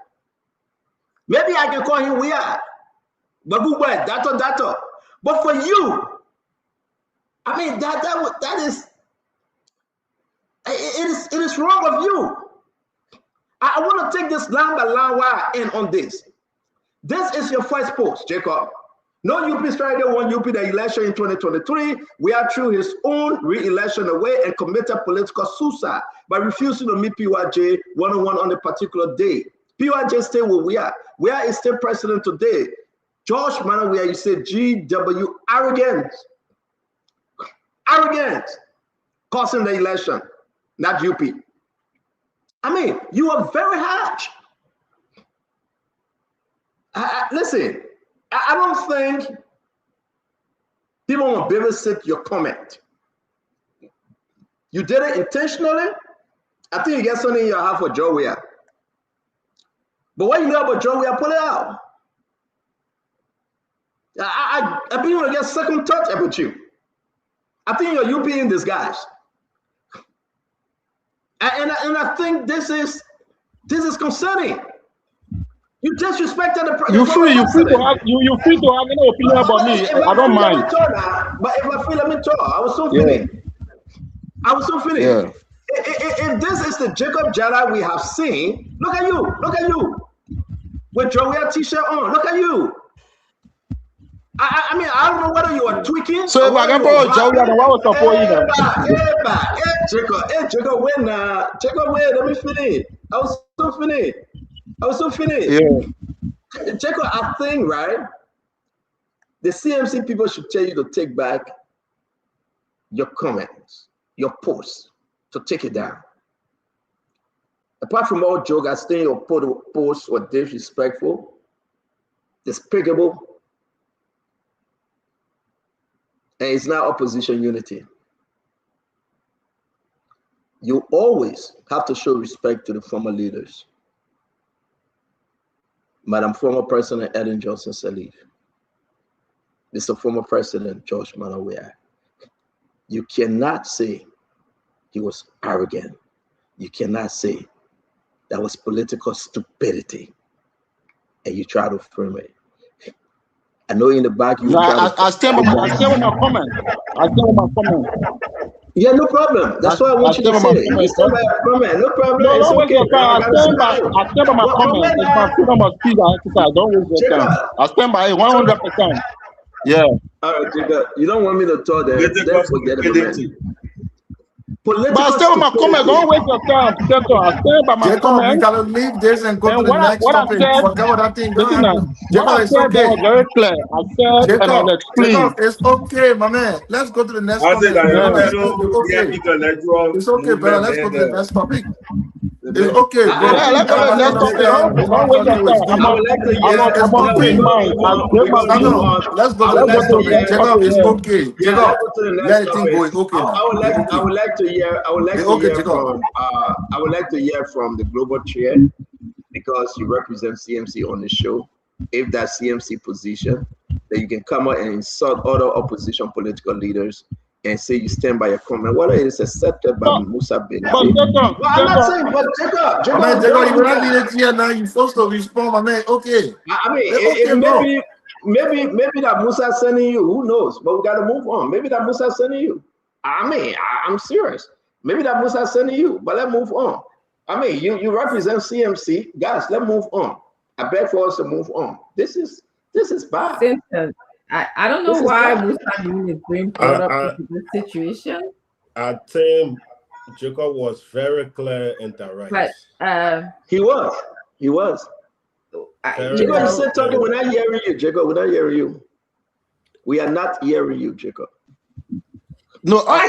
Maybe I can call him weird, but good word, dato. But for you, I mean that is it is wrong of you. I want to take this line by line while I end on this. This is your first post, Jacob. No UP strategy won UP the election in 2023. We are through his own re-election away and committed political suicide by refusing to meet PYJ one-on-one on a particular day. PYJ stay where we are. We are a state president today. George Manawia, you said GW, arrogance, causing the election, not UP. I mean, you are very harsh. Listen, I don't think people want to babysit your comment. You did it intentionally. I think you get something in your heart for Joe Weah. But what you know about Joe Weah, pull it out. I think you're going to get second thought about you. I think you're UP in disguise. And I think this is concerning. You disrespected the president. You're free to have any opinion about me. I don't mind. But if I feel, let me talk. I was so finished. Yeah. If this is the Jacob Jada we have seen, look at you. with Joe Weah t-shirt on. Look at you. I mean, I don't know whether you are tweaking. So if I can borrow Joe Weah, then what was support you then? Jacob, win. Let me finish. I was so finished. Yeah. Jacob, I think, right, the CMC people should tell you to take back your comments, your posts, to take it down. Apart from all joke, I think your posts were disrespectful, despicable, and it's not opposition unity. You always have to show respect to the former leaders. Madam former President Ellen Johnson Sirleaf, Mr. former President George Manneh Weah. You cannot say he was arrogant. You cannot say that was political stupidity, and you try to frame it. I know in the back you. No, I stand with my comment. Yeah, no problem. That's what I want you to say. You stand by your comment. No problem. No, it's don't waste okay. your time. I stand by my comment. It's my freedom of speech and exercise. Don't waste your time. I stand by it 100%. Yeah. All right, Jacob. You don't want me to talk there. Then forget about it. But I stand with my comment. Don't waste your time. I stand by my comment. You gotta leave this and go to the next topic. Forget what that thing Jacob, it's okay. was very clear. I said and I explained. Jacob, it's okay, my man. Let's go to the next topic. It's okay, brother. Let's go to the next topic. It's okay, bro. Yeah, let's go to the next topic. Don't waste your time. Let's go to the next topic. Jacob, it's okay. Jacob, let it go. It's okay now. I would like to hear from the global chair, because you represent CMC on the show. If that CMC position, that you can come out and insult other opposition political leaders and say you stand by your comment, whether it is accepted by Musa Bin. I'm not saying, but Jacob, you're not leading here now. You're supposed to respond, my man. Okay. I mean, maybe that Musa sending you. Who knows? But we got to move on. Maybe that Musa sending you. I mean, I'm serious. Maybe that Musa sending you, but let's move on. I mean, you represent CMC, guys. Let's move on. I beg for us to move on. This is bad. I don't know why Musa is being brought up into this situation. I think Jacob was very clear and direct. But he was. Jacob, you said talking. We're not hearing you, Jacob. We're not hearing you. We are not hearing you, Jacob. No, I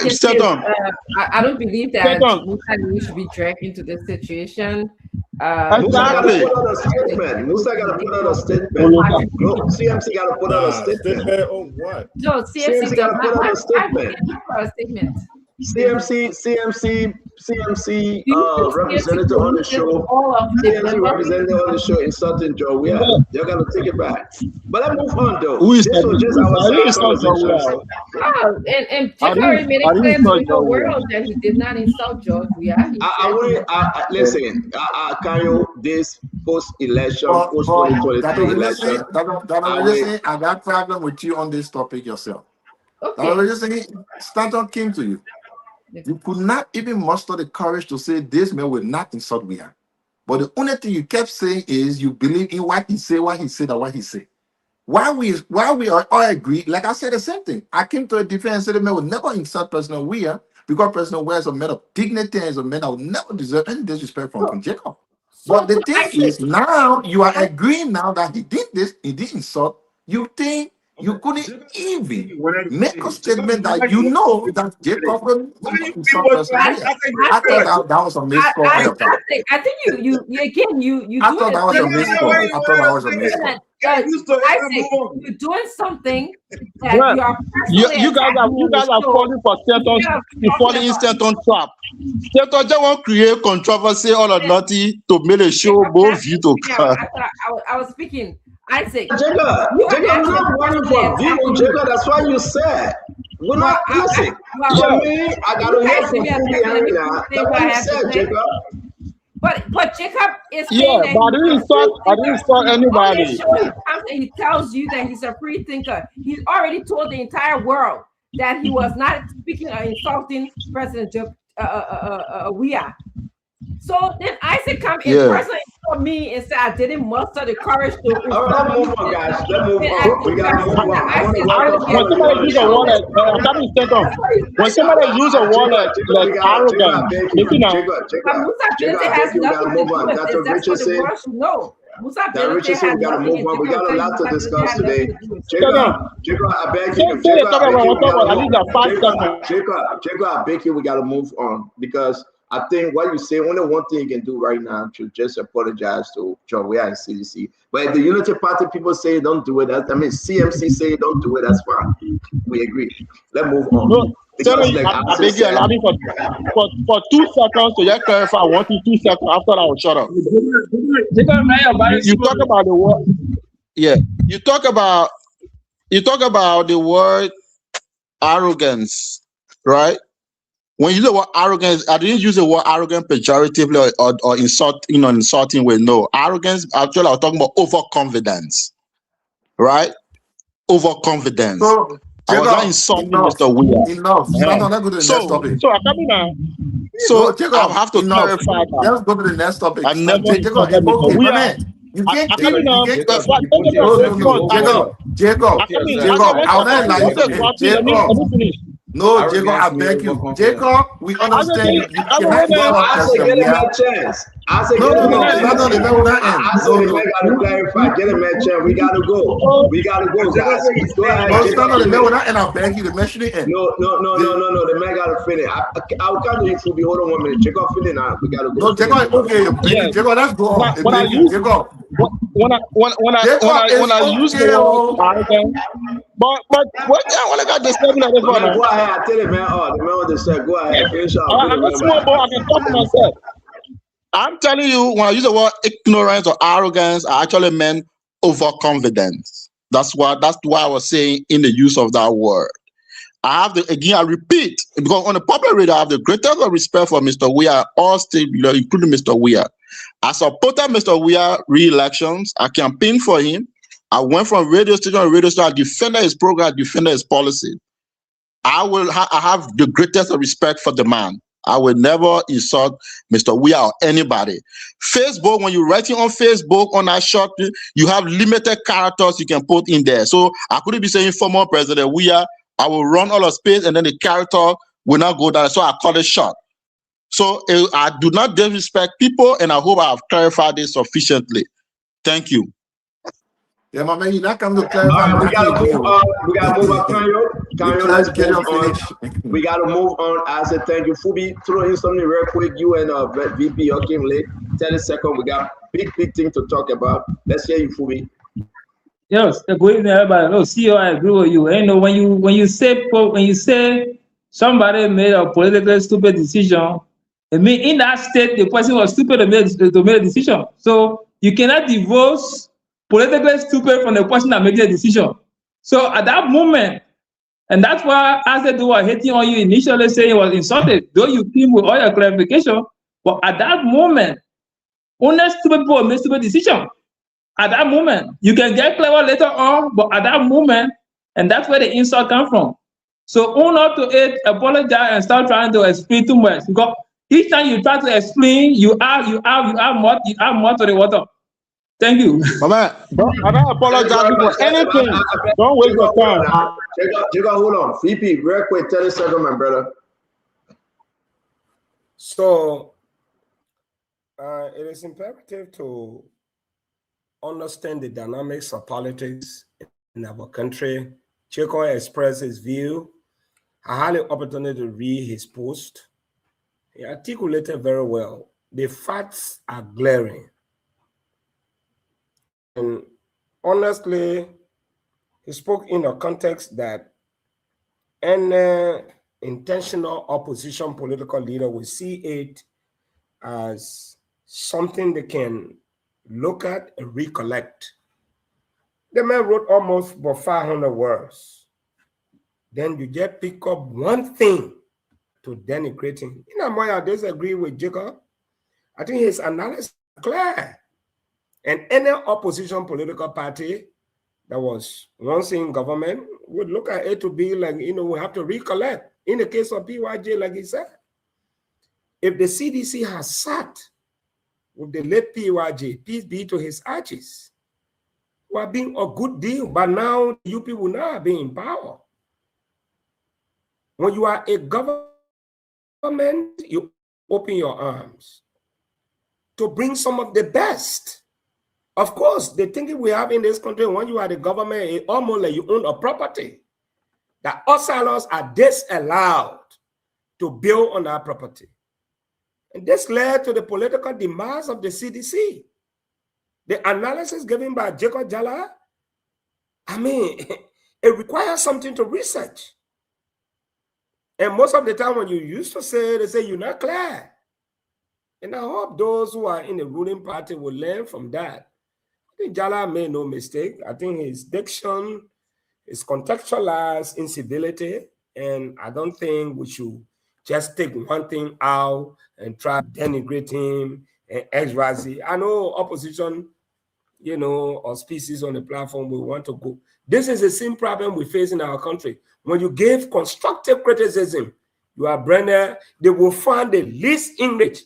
don't believe that Musa should be dragged into this situation. Musa got to put out a statement. No, CMC got to put out a statement. On what? No, CMC got to put out a statement. CMC representative on the show. CMC representative on the show insulting Joe Weah. They're gonna take it back. But let's move on though. This was just our conversation. And Jacob made it clear to the world that he did not insult Joe Weah. Listen, Kayo, this post-election, post-2023 election. I got problem with you on this topic yourself. Okay. I was just saying, Stanton came to you. You could not even muster the courage to say this man will not insult Weah. But the only thing you kept saying is you believe in what he said, and what he said. While we all agree, like I said the same thing. I came to a defense and said the man will never insult President Weah, because President Weah is a man of dignity and is a man that will never deserve any disrespect from Jacob. But the thing is, now you are agreeing now that he did this, he did insult. You think you couldn't even make a statement that you know that Jacob will not insult President Weah. I thought that was a miscall. I think you I thought that was a miscall. I thought that was a miscall. You're doing something that you guys are falling for Stanton. You're falling in Stanton trap. Stanton just want to create controversy or nothing to make a show both view to come. I was speaking. Isaac, Jacob, we're not running for view, Jacob. That's why you said we're not listen. For me, I gotta hear from you behind that. That's what you said, Jacob. But Jacob is saying that I didn't insult anybody. He tells you that he's a free thinker. He's already told the entire world that he was not speaking or insulting President Weah. So then Isaac comes and personally for me and say I didn't muster the courage to. All right, let's move on, guys. Let's move on. We gotta move on. I want to When somebody use a word like, when somebody use a word like arrogant, listen now. We gotta move on. That's what Richard said. No. That Richard said we gotta move on. We got a lot to discuss today. Jacob, I beg you. Jacob, I beg you, we gotta move on because I think what you say, only one thing you can do right now to just apologize to John Weah and CDC. But if the Unity Party people say don't do it, CMC say don't do it, that's fine. We agree. Let's move on. No, I beg you, allow me for 2 seconds to just clarify 1 to 2 seconds after I will shut up. You talk about the word, yeah. You talk about the word arrogance, right? When you use the word arrogance, I didn't use the word arrogant pejoratively or insulting way. No, arrogance. Actually, I was talking about overconfidence, right? Overconfidence. So, I was not insulting Mr. Weah. Enough. Let's go to the next topic. So I come in now. So I have to clarify that. Let's go to the next topic. I never insulted Mr. Weah. You can't Jacob. No, Jacob, I beg you. Jacob, we understand you cannot give us get him a chance. I said, get him a chance. Get him a chance. We gotta go. We gotta go, guys. Go ahead. And I beg you to mention it. No. The man gotta finish. I'll come to you, Fubi. Hold on 1 minute. Jacob, finish now. We gotta go. No, Jacob, okay. Jacob, let's go. When I use the word arrogant, but what I got this thing like this one. Go ahead. I tell you, man. Oh, the man want to say, go ahead. Finish up. I'm a small boy. I can talk to myself. I'm telling you, when I use the word ignorance or arrogance, I actually meant overconfidence. That's why I was saying in the use of that word. I repeat, because on the public radio, I have the greatest respect for Mr. Weah, all state leaders, including Mr. Weah. I supported Mr. Weah re-elections. I campaigned for him. I went from radio station to radio station. I defended his program, I defended his policy. I have the greatest respect for the man. I will never insult Mr. Weah or anybody. Facebook, when you're writing on Facebook on that short, you have limited characters you can put in there. So I couldn't be saying former President Weah. I will run all of space and then the character will not go down. So I call it short. So I do not disrespect people, and I hope I have clarified this sufficiently. Thank you. Yeah, my man, you're not coming to clarify. We gotta move on. Kanyo, let's get on. We gotta move on. I said thank you. Fubi, throw in something real quick. You and VP came late. 10 seconds. We got big thing to talk about. Let's hear you, Fubi. Yes, good evening, everybody. No, CEO, I agree with you. You know, when you say somebody made a politically stupid decision, I mean, in that state, the person was stupid to make a decision. So you cannot divorce politically stupid from the person that made the decision. So at that moment, and that's why I said they were hating on you initially, saying it was insulted, though you came with all your clarification. But at that moment, only stupid people make stupid decision. At that moment, you can get clever later on, but at that moment, and that's where the insult comes from. So own up to it, apologize, and start trying to explain too much. Because each time you try to explain, you add more to the water. Thank you. I don't apologize for anything. Don't waste your time. Jacob, hold on. VP, real quick, 30 seconds, my brother. So it is imperative to understand the dynamics of politics in our country. Jacob expressed his view. I had the opportunity to read his post. He articulated very well. The facts are glaring. And honestly, he spoke in a context that any intentional opposition political leader will see it as something they can look at and recollect. The man wrote almost about 500 words. Then you just pick up one thing to denigrate him. You know, I disagree with Jacob. I think his analysis is clear. And any opposition political party that was once in government would look at it to be like, we have to recollect. In the case of PYJ, like he said, if the CDC has sat with the late PYJ, peace be to his ashes, who have been a good deal, but now you people now are being in power. When you are a government, you open your arms to bring some of the best. Of course, the thinking we have in this country, when you are the government, it's almost like you own a property, that outsiders are disallowed to build on that property. And this led to the political demise of the CDC. The analysis given by Jacob Jala, I mean, it requires something to research. And most of the time when you used to say, they say you're not clear. And I hope those who are in the ruling party will learn from that. I think Jala made no mistake. I think his diction is contextualized incivility, and I don't think we should just take one thing out and try to denigrate him and XYZ. I know opposition, you know, or species on the platform will want to go. This is the same problem we face in our country. When you give constructive criticism, you are Brenner, they will find the least English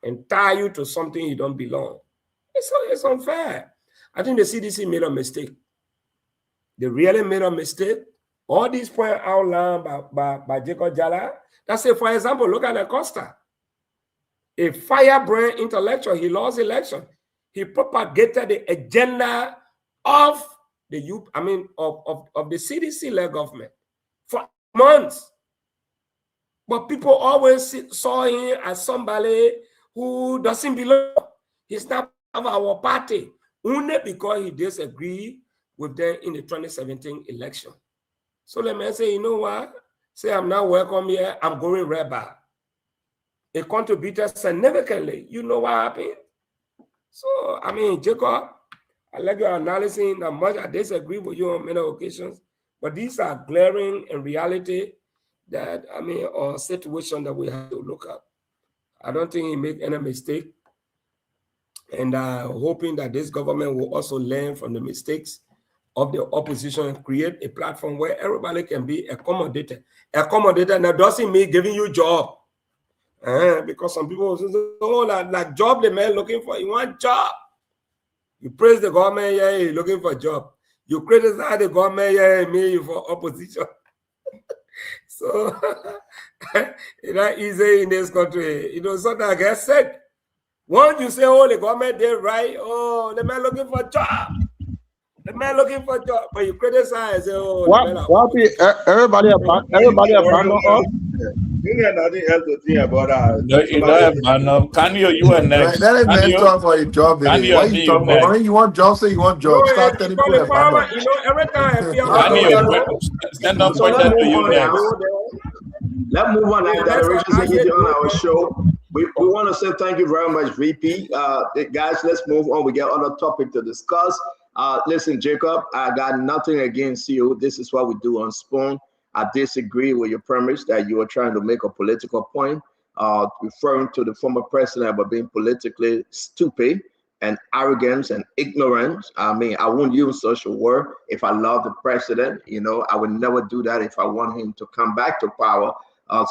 and tie you to something you don't belong. It's unfair. I think the CDC made a mistake. They really made a mistake. All these points outlined by Jacob Jala. That's it. For example, look at Acosta. A firebrand intellectual, he lost election. He propagated the agenda of the youth, I mean, of the CDC-led government for months. But people always saw him as somebody who doesn't belong. He's not of our party, only because he disagreed with them in the 2017 election. So let me say, you know what? Say I'm not welcome here, I'm going rebel. It contributed significantly. You know what happened? So, I mean, Jacob, I like your analysis that much. I disagree with you on many occasions, but these are glaring in reality that, I mean, or situation that we have to look at. I don't think he made any mistake. And hoping that this government will also learn from the mistakes of the opposition and create a platform where everybody can be accommodated. Accommodated now doesn't mean giving you a job. Because some people say, oh, like job the man looking for, you want job. You praise the government, yeah, you're looking for a job. You criticize the government, yeah, me for opposition. So it's not easy in this country. You know, sometimes I get sick. Once you say, oh, the government did right, oh, the man looking for a job. The man looking for a job, but you criticize, oh, everybody abandon us. You got nothing else to think about that. No, you don't abandon. Kanyo, you are next. That is man talk for a job. Why you talking about? When you want job, say you want job. Start telling people about it. You know, every time I feel Kanyo, stand up for that to you next. Let's move on in that direction on our show. We want to say thank you very much, VP. Guys, let's move on. We got other topic to discuss. Listen, Jacob, I got nothing against you. This is what we do on Spoon. I disagree with your premise that you are trying to make a political point, referring to the former president about being politically stupid and arrogance and ignorance. I mean, I won't use such a word if I love the president. You know, I would never do that if I want him to come back to power.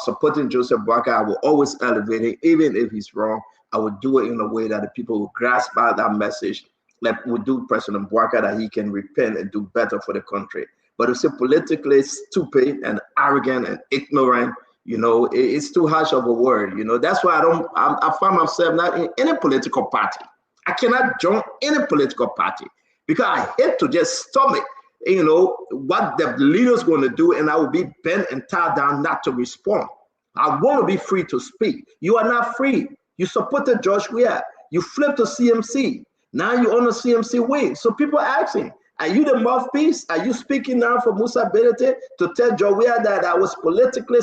Supporting Joseph Boakai, I will always elevate him, even if he's wrong. I would do it in a way that the people will grasp by that message. Like we do President Boakai, that he can repent and do better for the country. But it's politically stupid and arrogant and ignorant, you know, it's too harsh of a word. You know, that's why I find myself not in any political party. I cannot join any political party because I hate to just stomach, you know, what the leader's going to do, and I will be bent and tied down not to respond. I want to be free to speak. You are not free. You supported George Weah. You flipped to CMC. Now you're on the CMC way. So people are asking, are you the mouthpiece? Are you speaking now for Musa Bedete to tell George Weah that I was politically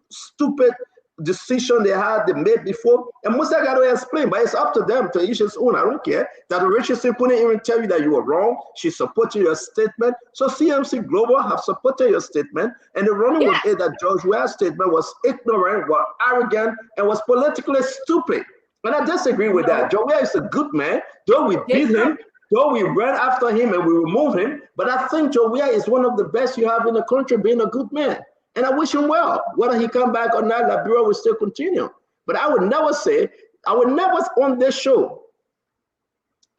stupid decision they made before? And Musa got to explain, but it's up to them to each his own. I don't care. That Richardson couldn't even tell you that you were wrong. She supported your statement. So CMC Global have supported your statement, and they're running with it that George Weah's statement was ignorant, was arrogant, and was politically stupid. And I disagree with that. George Weah is a good man. Though we beat him, though we ran after him and we removed him, but I think George Weah is one of the best you have in the country being a good man. And I wish him well. Whether he come back or not, Liberia will still continue. But I would never say, I would never on this show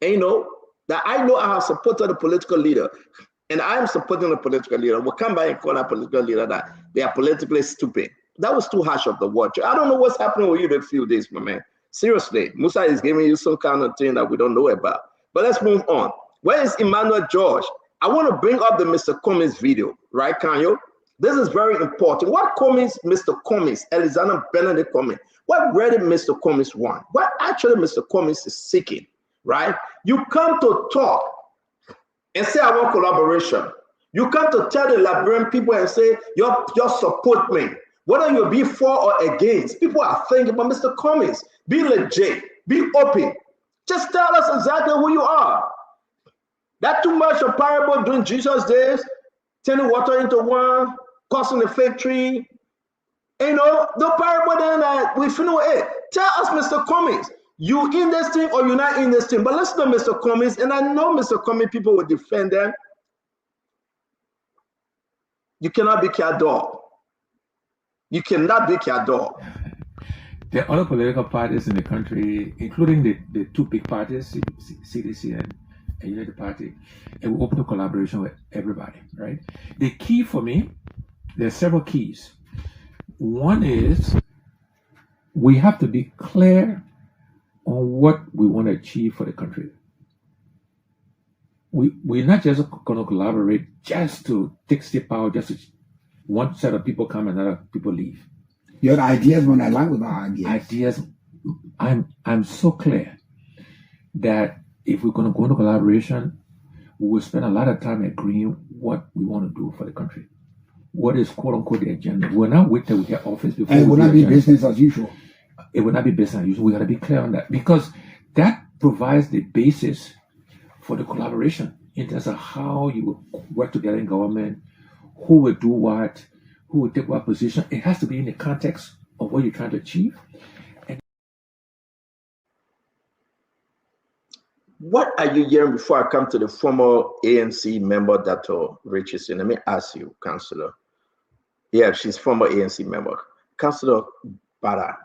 And you know, that I know I have supported a political leader, and I am supporting a political leader. We'll come back and call a political leader that they are politically stupid. That was too harsh of the word. I don't know what's happening with you in a few days, my man. Seriously, Musa is giving you some kind of thing that we don't know about. But let's move on. Where is Emmanuel George? I want to bring up the Mr. Cummings video, right, Kanyo? This is very important. What Cummings, Mr. Cummings, Alexander Benedict Cummings, what really Mr. Cummings want? What actually Mr. Cummings is seeking, right? You come to talk and say, I want collaboration. You come to tell the Liberian people and say, you support me. Whether you be for or against, people are thinking, but Mr. Cummings, be legit, be open. Just tell us exactly who you are. That too much of parable during Jesus' days, turning water into wine, causing the fig tree. You know, the parable then we finish it. Tell us, Mr. Cummings, you in this thing or you're not in this thing. But listen to Mr. Cummings, and I know Mr. Cummings, people will defend them. You cannot be your dog. You cannot be your dog. There are other political parties in the country, including the two big parties, CDC and United Party, and we open to collaboration with everybody, right? The key for me, there's several keys. One is we have to be clear on what we want to achieve for the country. We're not just going to collaborate just to take step out, just to one set of people come and other people leave. Your ideas when I like with our ideas. Ideas. I'm so clear that if we're going to go into collaboration, we will spend a lot of time agreeing what we want to do for the country. What is quote unquote the agenda? We're not wait till we get office before. And it will not be business as usual. It will not be business as usual. We got to be clear on that because that provides the basis for the collaboration in terms of how you will work together in government, who will do what, who will take what position. It has to be in the context of what you're trying to achieve. And what are you hearing before I come to the former ANC member, Dr. Richardson? Let me ask you, Councillor. Yeah, she's former ANC member. Councillor Bada,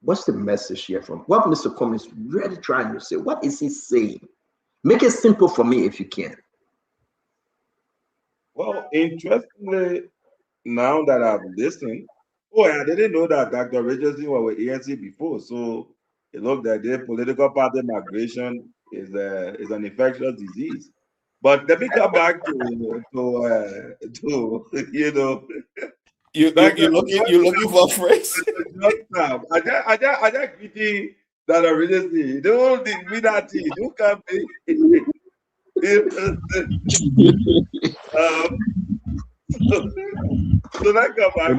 what's the message here from what Mr. Cummings really trying to say? What is he saying? Make it simple for me if you can. Well, interestingly, now that I've listened, I didn't know that Dr. Richardson was with ANC before. So it looked like their political party migration is an infectious disease. But let me come back to you know. You're looking for a phrase. I just greeting that Richardson. Don't me that thing. Don't come so that come back.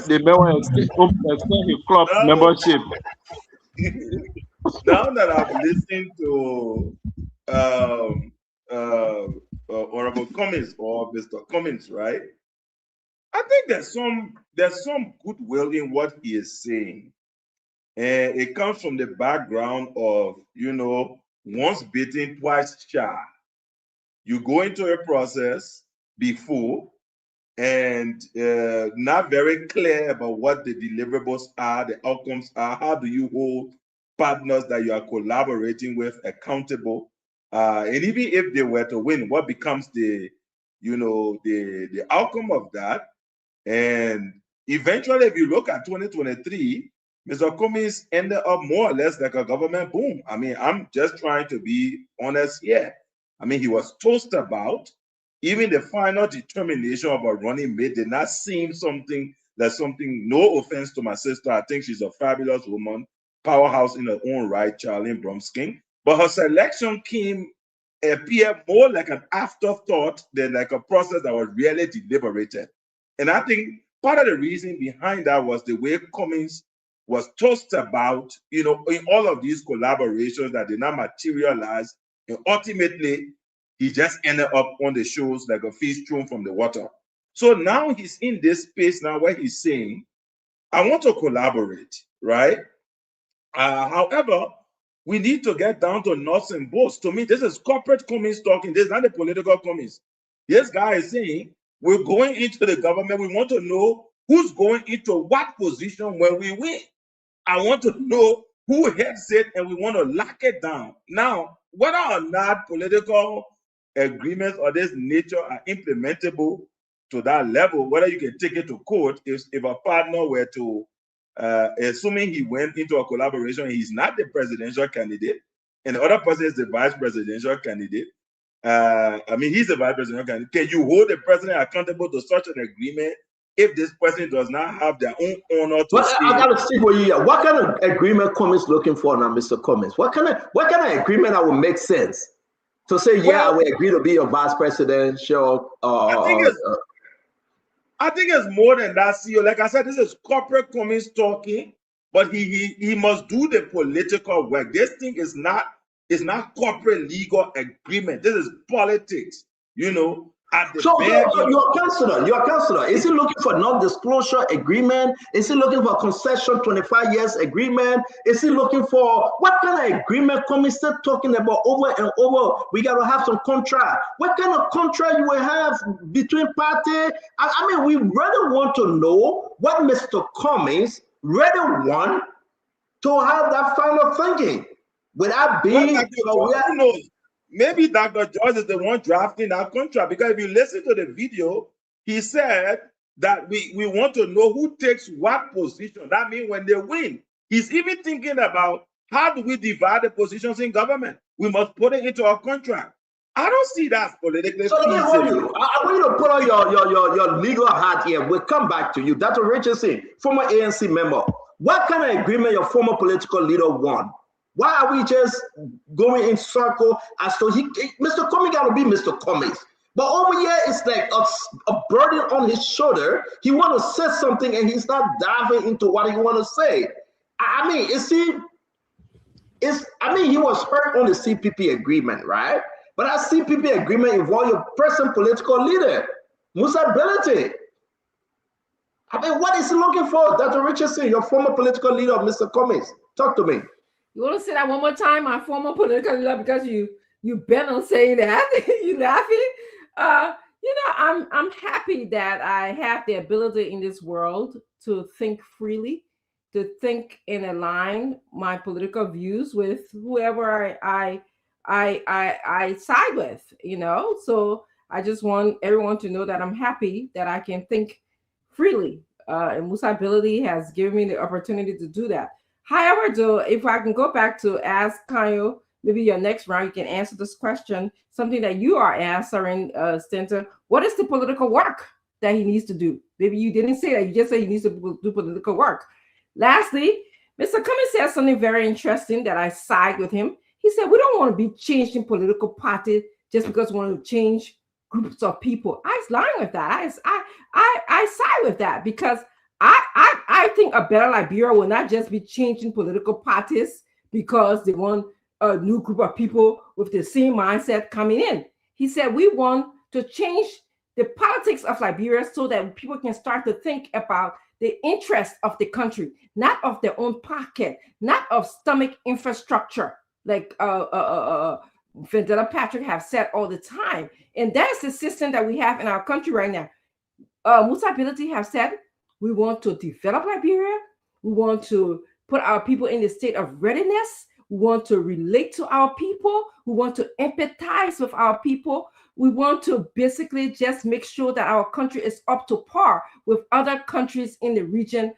The man extend his club membership. Now that I've listened to Honorable Cummings or Mr. Cummings, right? I think there's some goodwill in what he is saying. And it comes from the background of, you know, once bitten, twice shy. You go into a process before and not very clear about what the deliverables are, the outcomes are. How do you hold partners that you are collaborating with accountable? And even if they were to win, what becomes the outcome of that? And eventually, if you look at 2023, Mr. Cummings ended up more or less like a government boom. I mean, I'm just trying to be honest here. I mean, he was tossed about. Even the final determination of a running mate did not seem something, no offense to my sister. I think she's a fabulous woman, powerhouse in her own right, Charlene Bromsking. But her selection appeared more like an afterthought than like a process that was really deliberated. And I think part of the reason behind that was the way Cummings was tossed about, you know, in all of these collaborations that did not materialize. And ultimately, he just ended up on the shows like a fish thrown from the water. So now he's in this space now where he's saying, I want to collaborate, right? However, we need to get down to nuts and bolts. To me, this is corporate Cummings talking. This is not the political Cummings. This guy is saying, we're going into the government. We want to know who's going into what position when we win. I want to know who heads it, and we want to lock it down. Now, whether or not political agreements of this nature are implementable to that level, whether you can take it to court, if a partner were to, assuming he went into a collaboration, he's not the presidential candidate, and the other person is the vice presidential candidate. He's the vice presidential candidate. Can you hold the president accountable to such an agreement if this person does not have their own honor to I got to see for you here. What kind of agreement Cummings looking for now, Mr. Cummings? What kind of agreement that would make sense to say, I will agree to be your vice presidential? I think it's more than that, CEO. Like I said, this is corporate Cummings talking, but he must do the political work. This thing is not corporate legal agreement. This is politics, So your counselor, is he looking for non-disclosure agreement? Is he looking for concession 25 years agreement? Is he looking for what kind of agreement? Cummings still talking about over and over. We got to have some contract. What kind of contract you will have between parties? We really want to know what Mr. Cummings really want to have that final thinking without being. Who knows? Maybe Dr. George is the one drafting that contract, because if you listen to the video, he said that we want to know who takes what position. That means when they win, he's even thinking about how do we divide the positions in government. We must put it into our contract. I don't see that politically. So I want you to put on your legal hat here. We'll come back to you. Dr. Richardson, former ANC member. What kind of agreement your former political leader won? Why are we just going in circle as to Mr. Cummings got to be Mr. Cummings? But over here, it's like a burden on his shoulder. He want to say something and he's not diving into what he want to say. He was hurt on the CPP agreement, right? But that CPP agreement involved your present political leader, Musa Belete. What is he looking for? Dr. Richardson, your former political leader, Mr. Cummings. Talk to me. You want to say that one more time, my former political leader, because you bent on saying that. You laughing? I'm happy that I have the ability in this world to think freely, to think and align my political views with whoever I side with. So I just want everyone to know that I'm happy that I can think freely, and Musa Belete has given me the opportunity to do that. However, though, if I can go back to ask Kanyo, maybe your next round, you can answer this question, something that you are answering, Stanton. What is the political work that he needs to do? Maybe you didn't say that. You just said he needs to do political work. Lastly, Mr. Cummings said something very interesting that I side with him. He said, we don't want to be changing political party just because we want to change groups of people. I was lying with that. I side with that, because I think a better Liberia will not just be changing political parties because they want a new group of people with the same mindset coming in. He said, we want to change the politics of Liberia so that people can start to think about the interest of the country, not of their own pocket, not of stomach infrastructure, like Vendetta Patrick have said all the time. And that's the system that we have in our country right now. Musa Belete have said, we want to develop Liberia. We want to put our people in the state of readiness. We want to relate to our people. We want to empathize with our people. We want to basically just make sure that our country is up to par with other countries in the region,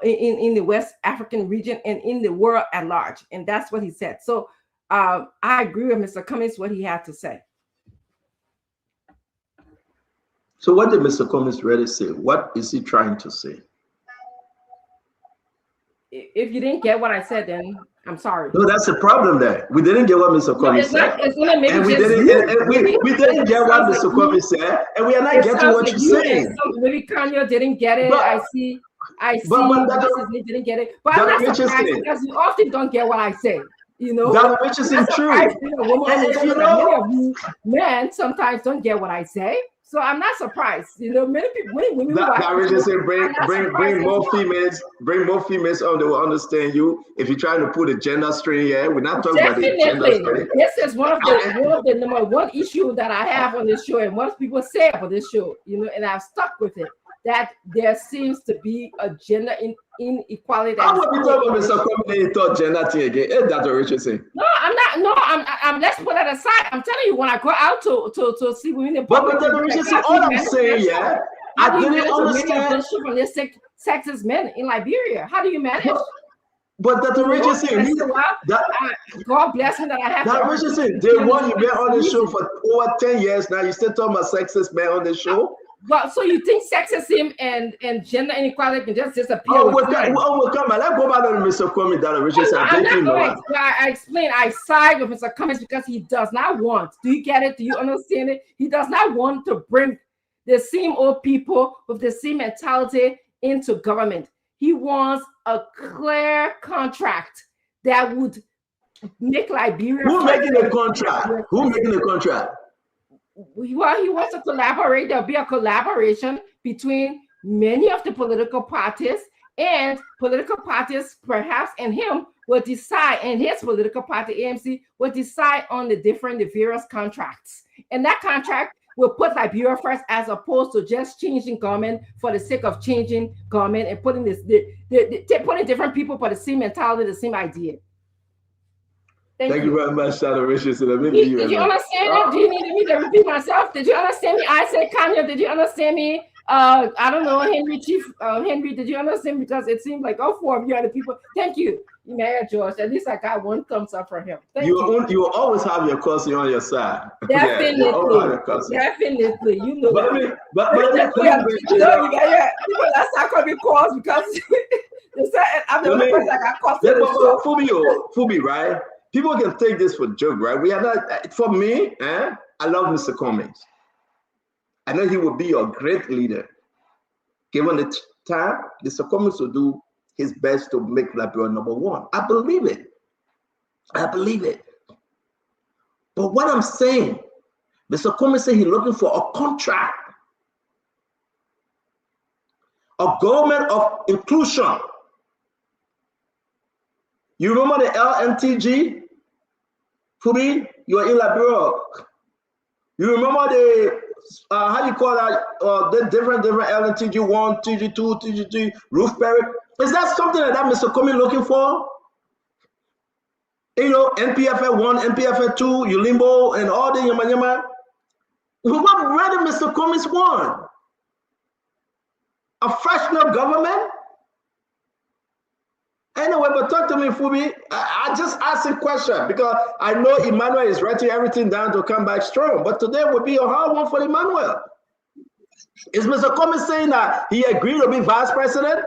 in the West African region, and in the world at large. And that's what he said. So I agree with Mr. Cummings, what he had to say. So what did Mr. Cummings really say? What is he trying to say? If you didn't get what I said, then I'm sorry. No, that's the problem there. We didn't get what Mr. Cummings said. And we didn't get what Mr. Cummings said, and we are not getting what you're saying. Maybe Kanye didn't get it. I see. He didn't get it. But I'm not surprised, because you often don't get what I say. Dr. Richardson, true. Many of you men sometimes don't get what I say. So I'm not surprised. Many people, women. That really say bring more females on. They will understand you. If you're trying to put a gender strain here, we're not talking about the gender strain. This is one of the number one issue that I have on this show, and what people say about this show. And I've stuck with it. that there seems to be a gender inequality. How would you talk about Mr. Comey thought gender thing again? Ain't that what Richard saying? No, I'm not. No, I'm. Let's put that aside. I'm telling you, when I go out to see women in public, but Richard saying, all I'm saying, yeah, I didn't understand. From this sexist men in Liberia. How do you manage? But Dr. Richard saying, God bless me that I have. That Richard saying, they want you been on the show for over 10 years now. You still talking about sexist men on the show? Well, so you think sexism and gender inequality can just disappear? We'll come. Let's go back to Mr. Comey. Dr. Richard said, I explain. I side with Mr. Cummings because he does not want. Do you get it? Do you understand it? He does not want to bring the same old people with the same mentality into government. He wants a clear contract that would make Liberia. Who making the contract? Who making the contract? Well, he wants to collaborate. There'll be a collaboration between many of the political parties, and political parties, perhaps, and him will decide, and his political party, AMC, will decide on the various contracts. And that contract will put Liberia first, as opposed to just changing government for the sake of changing government and putting putting different people for the same mentality, the same idea. Thank you very much, Shadow Richardson. Did you understand it? Do you need me to repeat myself? Did you understand me? I said Kanye. Did you understand me? I don't know, Henry, did you understand? Because it seemed like all four of you are the people. Thank you, Mayor George. At least I got one thumbs up from him. Thank you. You will always have your cousin on your side. Definitely. Definitely. You know that. But that's not going to be caused because I'm the only person that got caused. Fubi, right? People can take this for joke, right? We are not, for me, I love Mr. Cummings. I know he will be a great leader. Given the time, Mr. Cummings will do his best to make Liberia #1. I believe it. I believe it. But what I'm saying, Mr. Cummings said he's looking for a contract, a government of inclusion. You remember the LNTG? Fubi, you are in Liberia. You remember the how you call that? The different LNTG 1, TG 2, TG 3, roof parrot. Is that something that Mr. Cummings looking for? You know, NPFL 1, NPFL 2, Ulimbo, and all the yama. What really Mr. Cummings want? A fractional government? Anyway, but talk to me, Fubi. I just asked a question because I know Emmanuel is writing everything down to come back strong. But today would be a hard one for Emmanuel. Is Mr. Cummings saying that he agreed to be vice president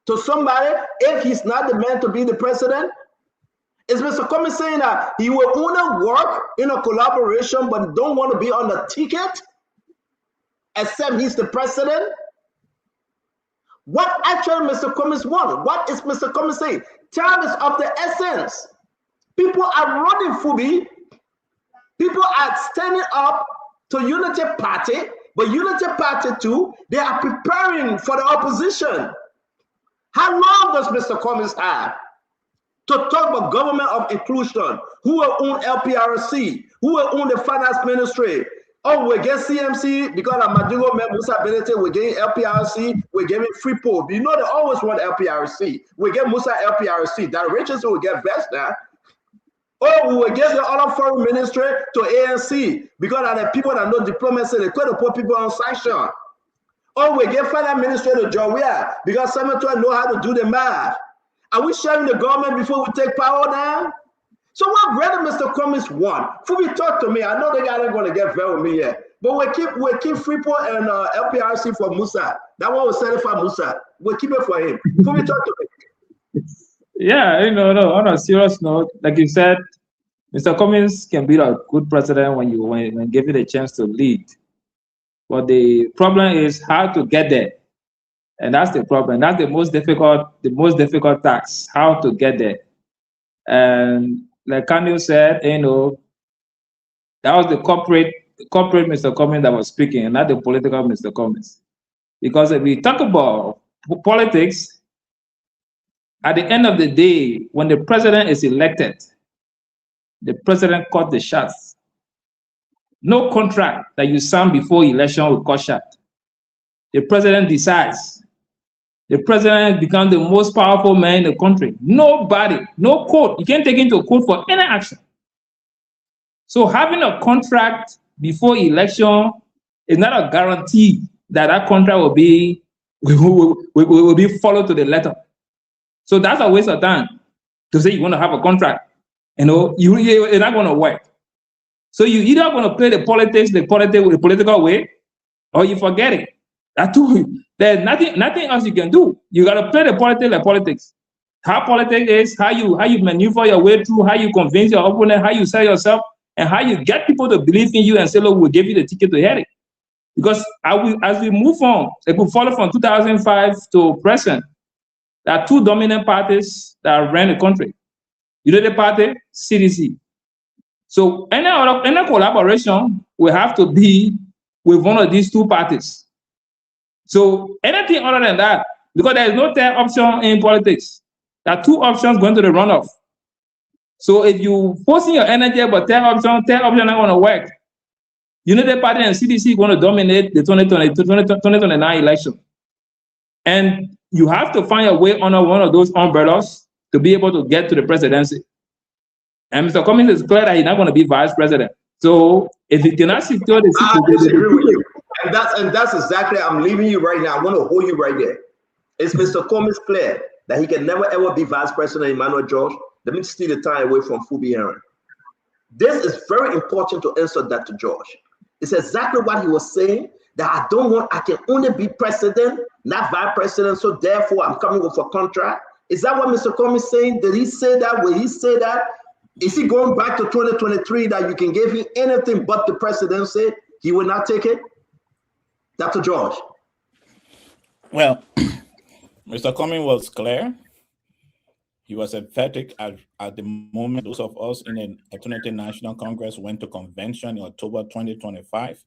to somebody if he's not the man to be the president? Is Mr. Cummings saying that he will only work in a collaboration but don't want to be on the ticket except he's the president? What actually Mr. Cummings wants? What is Mr. Cummings saying? Time is of the essence. People are running, Fubi. People are standing up to Unity Party, but Unity Party too, they are preparing for the opposition. How long does Mr. Cummings have to talk about government of inclusion? Who will own LPRC? Who will own the finance ministry? Oh, we get CMC because of Madigo Musa Benete, we get LPRC, we get Freeport. You know they always want LPRC. We get Musa LPRC. That Richardson will get Vesta. Oh, we will get the other foreign ministry to ANC because of the people that know diplomacy, they could put people on sanction. Oh, we get finance ministry to Jowea because some of them know how to do the math. Are we sharing the government before we take power now? So what really Mr. Cummings want? Fubi, talk to me. I know the guy ain't gonna get fair with me yet. But we keep Freeport and LPRC for Musa. That one was certified Musa. We'll keep it for him. Fubi, talk to me. Yeah, no, on a serious note, like you said, Mr. Cummings can be a good president when given a chance to lead. But the problem is how to get there. And that's the problem. That's the most difficult task, how to get there. And like Kanye said, that was the corporate Mr. Cummings that was speaking, and not the political Mr. Cummings. Because if we talk about politics, at the end of the day, when the president is elected, the president cut the shots. No contract that you sign before election will cut shot. the president decides. The president becomes the most powerful man in the country. Nobody, no court, you can't take him to court for any action. So having a contract before election is not a guarantee that that contract will be followed to the letter. So that's a waste of time to say you want to have a contract. You're not going to work. So you either going to play the political way, or you forget it. That's too. There's nothing else you can do. You got to play the politics. How politics is, how you maneuver your way through, how you convince your opponent, how you sell yourself, and how you get people to believe in you and say, look, we'll give you the ticket to head it. Because as we move on, if we follow from 2005 to present, there are two dominant parties that ran the country. United Party, CDC. So any collaboration will have to be with one of these two parties. So anything other than that, because there is no third option in politics, there are two options going to the runoff. So if you forcing your energy about third option not going to work. United Party and CDC going to dominate the 2029 election. And you have to find a way under one of those umbrellas to be able to get to the presidency. And Mr. Cummings is clear that he's not going to be vice president. So if he cannot secure the seat, I disagree with you. And that's exactly, I'm leaving you right now. I want to hold you right there. Is Mr. Cummings clear that he can never ever be vice president Emmanuel George? Let me steal the time away from Phoebe Heron. This is very important to answer that to George. It's exactly what he was saying, that I can only be president, not vice president, so therefore I'm coming with a contract. Is that what Mr. Cummings is saying? Did he say that? Will he say that? Is he going back to 2023 that you can give him anything but the presidency? He will not take it? Dr. George. Well, Mr. Cummings was clear. He was emphatic at the moment. Those of us in the Alternative National Congress went to convention in October 2025,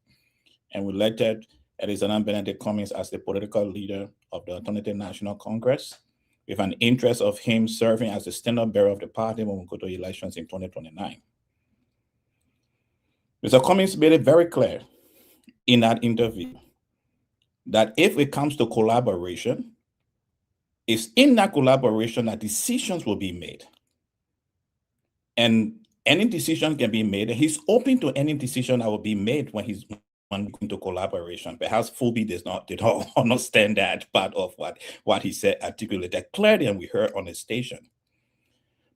and we elected Alexander Benedict Cummings as the political leader of the Alternative National Congress, with an interest of him serving as the standard bearer of the party when we go to elections in 2029. Mr. Cummings made it very clear in that interview that if it comes to collaboration, it's in that collaboration that decisions will be made. And any decision can be made, and he's open to any decision that will be made when he's into collaboration. Perhaps Phoebe did not understand that part of what he said articulated clearly, and we heard on the station.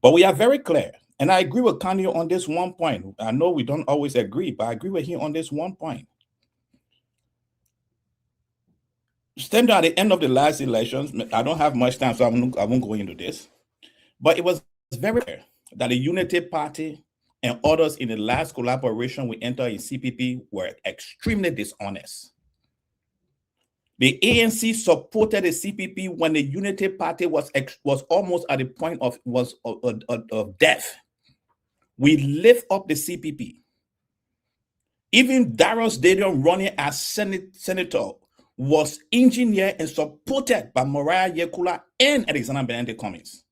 But we are very clear, and I agree with Kanye on this one point. I know we don't always agree, but I agree with him on this one point. Standing at the end of the last elections, I don't have much time, so I won't go into this. But it was very clear that the Unity Party and others in the last collaboration we entered in CPP were extremely dishonest. The ANC supported the CPP when the Unity Party was almost at the point of death. We lift up the CPP. Even Darius Dayton running as senator was engineered and supported by Mariah Yekula and Alexander Benedict Cummings.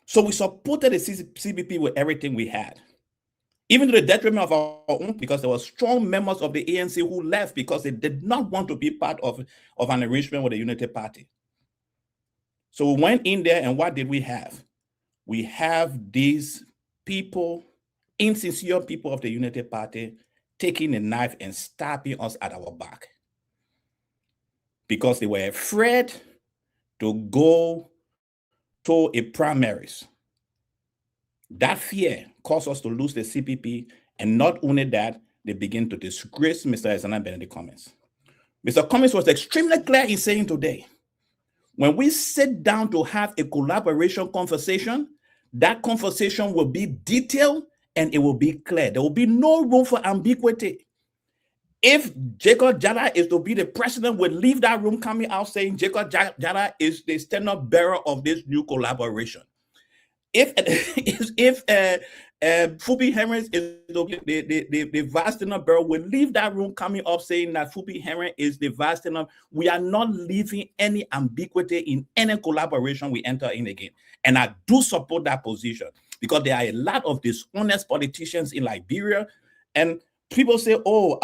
So we supported the CPP with everything we had, even to the detriment of our own, because there were strong members of the ANC who left because they did not want to be part of an arrangement with the Unity Party. So we went in there, and what did we have? We have these people, insincere people of the Unity Party, taking a knife and stabbing us at our back because they were afraid to go to a primaries. That fear caused us to lose the CPP, and not only that, they begin to disgrace Mr. Alexander Benedict Cummings. Mr. Cummings was extremely clear in saying today, when we sit down to have a collaboration conversation, that conversation will be detailed and it will be clear. There will be no room for ambiguity. If Jacob Jada is to be the president, we'll leave that room coming out saying Jacob Jada is the standard bearer of this new collaboration. If Phoebe Heron is the vice standard bearer, we'll leave that room coming up saying that Phoebe Heron is the vice standard. We are not leaving any ambiguity in any collaboration we enter in again. And I do support that position, because there are a lot of dishonest politicians in Liberia, and People say, oh,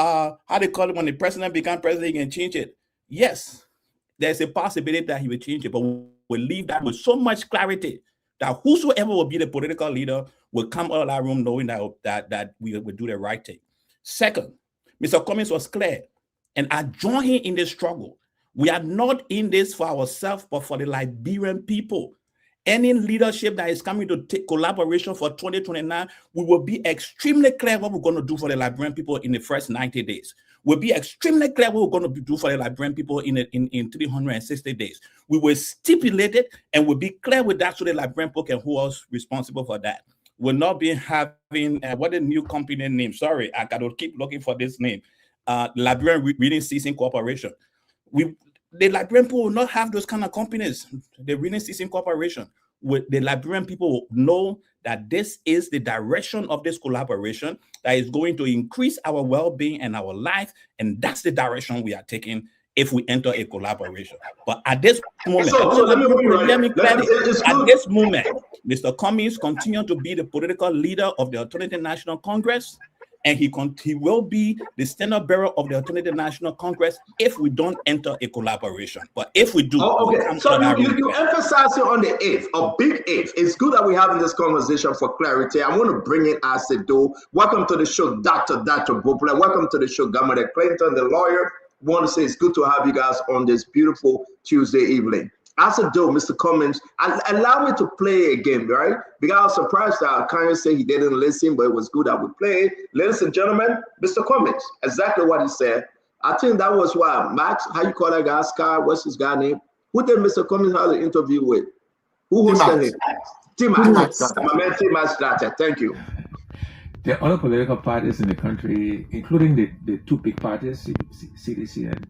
how they call it when the president become president, he can change it. Yes, there's a possibility that he will change it, but we'll leave that with so much clarity that whosoever will be the political leader will come out of that room knowing that we will do the right thing. Second, Mr. Cummings was clear, and I join him in this struggle. We are not in this for ourselves, but for the Liberian people. Any leadership that is coming to take collaboration for 2029, we will be extremely clear what we're going to do for the Liberian people in the first 90 days. We'll be extremely clear what we're going to do for the Liberian people in 360 days. We will stipulate it, and we'll be clear with that so the Liberian people can hold us responsible for that. We'll not be having, what a new company name, sorry, I got to keep looking for this name, Liberian Reading Season Corporation. The Liberian people will not have those kind of companies. The Reading Season Corporation, the Liberian people will know that this is the direction of this collaboration that is going to increase our well-being and our life, and that's the direction we are taking if we enter a collaboration. But at this moment, at this moment, Mr. Cummings continues to be the political leader of the Alternative National Congress, and he will be the standard bearer of the Alternative National Congress if we don't enter a collaboration. But if we do, so you emphasize it on the if, a big if. It's good that we're having this conversation for clarity. I want to bring in Asido. Welcome to the show, Dr. Bopula. Welcome to the show, Gamade Clinton, the lawyer. I want to say it's good to have you guys on this beautiful Tuesday evening. Asido, Mr. Cummings, allow me to play a game, right? Because I was surprised that Kanye said he didn't listen, but it was good that we played. Ladies and gentlemen, Mr. Cummings, exactly what he said. I think that was why Max, how you call that guy, Sky, what's his guy name? Who did Mr. Cummings have an interview with? Who hosted him? T-Max. My man T-Max Data. Thank you. There are other political parties in the country, including the two big parties, CDC and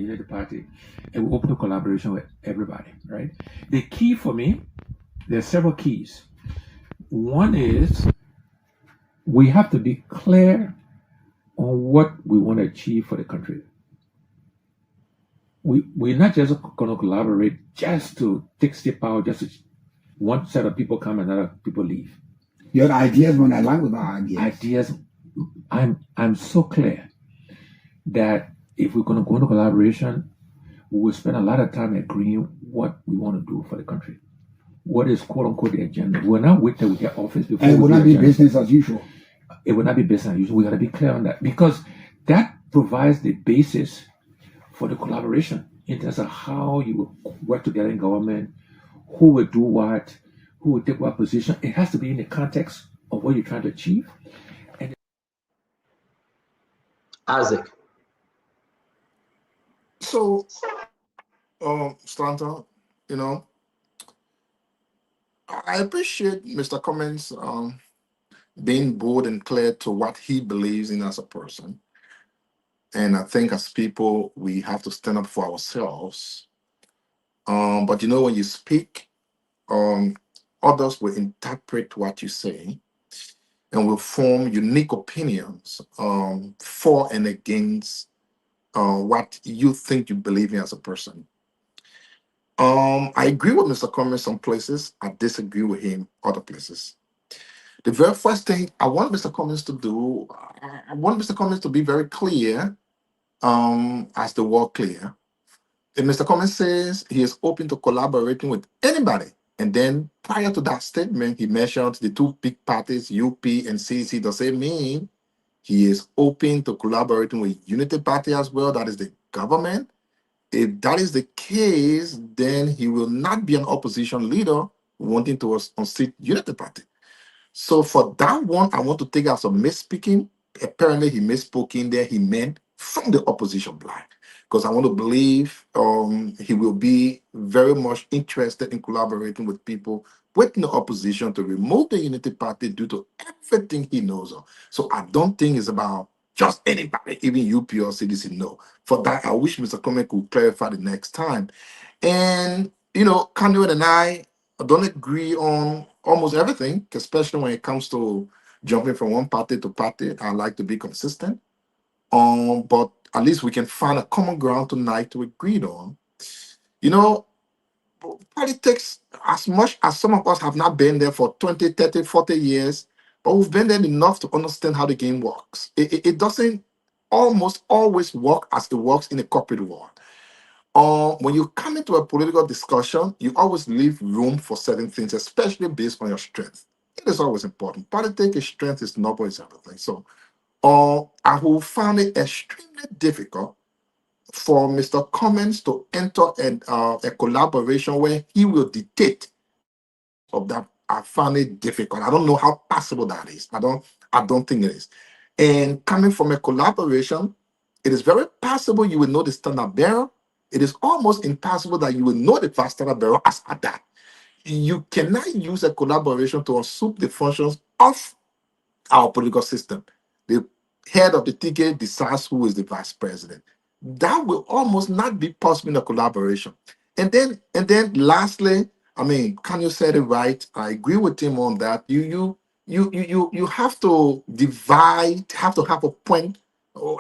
United Party, and we open to collaboration with everybody, right? The key for me, there are several keys. One is we have to be clear on what we want to achieve for the country. We're not just going to collaborate just to take step out, just to one set of people come and other people leave. Your ideas when I like with our ideas. I'm so clear that if we're going to go into collaboration, we will spend a lot of time agreeing what we want to do for the country. What is quote unquote the agenda? We're not wait till we get office before. And it will not be business as usual. It will not be business as usual. We got to be clear on that because that provides the basis for the collaboration in terms of how you will work together in government, who will do what, who will take what position. It has to be in the context of what you're trying to achieve. And Isaac. So, Stanton, I appreciate Mr. Cummings being bold and clear to what he believes in as a person. And I think as people, we have to stand up for ourselves. But when you speak, others will interpret what you say and will form unique opinions for and against what you think you believe in as a person. I agree with Mr. Cummings some places. I disagree with him other places. The very first thing I want Mr. Cummings to do, I want Mr. Cummings to be very clear, as the word clear. If Mr. Cummings says he is open to collaborating with anybody, and then prior to that statement, he mentioned the two big parties, UP and CC, does it mean he is open to collaborating with Unity Party as well? That is the government. If that is the case, then he will not be an opposition leader wanting to unseat Unity Party. So for that one, I want to take as a misspeaking. Apparently, he misspoke in there. He meant from the opposition block. Because I want to believe he will be very much interested in collaborating with people with no opposition to remove the Unity Party due to everything he knows of. So I don't think it's about just anybody, even UP or CDC. No. For that, I wish Mr. Cummings could clarify the next time. And, Conduit and I don't agree on almost everything, especially when it comes to jumping from one party to party. I like to be consistent. But at least we can find a common ground tonight to agree on. Politics, as much as some of us have not been there for 20, 30, 40 years, but we've been there enough to understand how the game works. It doesn't almost always work as it works in a corporate world. When you come into a political discussion, you always leave room for certain things, especially based on your strength. It is always important. Politics' strength is not always everything. So, I will find it extremely difficult for Mr. Cummins to enter a collaboration where he will dictate of that. I find it difficult. I don't know how possible that is. I don't think it is. And coming from a collaboration, it is very possible you will know the standard bearer. It is almost impossible that you will know the vice standard bearer as at that. You cannot use a collaboration to usurp the functions of our political system. The head of the TK decides who is the vice president. That will almost not be possible in a collaboration. And then lastly, I mean, Kanye said it right. I agree with him on that. You have to divide, have to have a point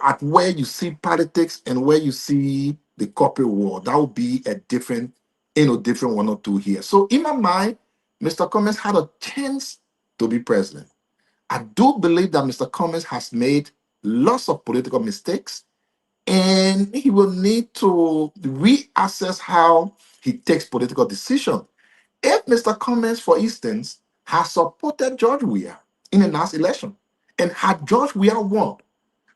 at where you see politics and where you see the corporate world. That would be a different one or two here. So in my mind, Mr. Cummins had a chance to be president. I do believe that Mr. Cummins has made lots of political mistakes, and he will need to reassess how he takes political decisions. If Mr. Cummins, for instance, has supported George Weah in the last election, and had George Weah won,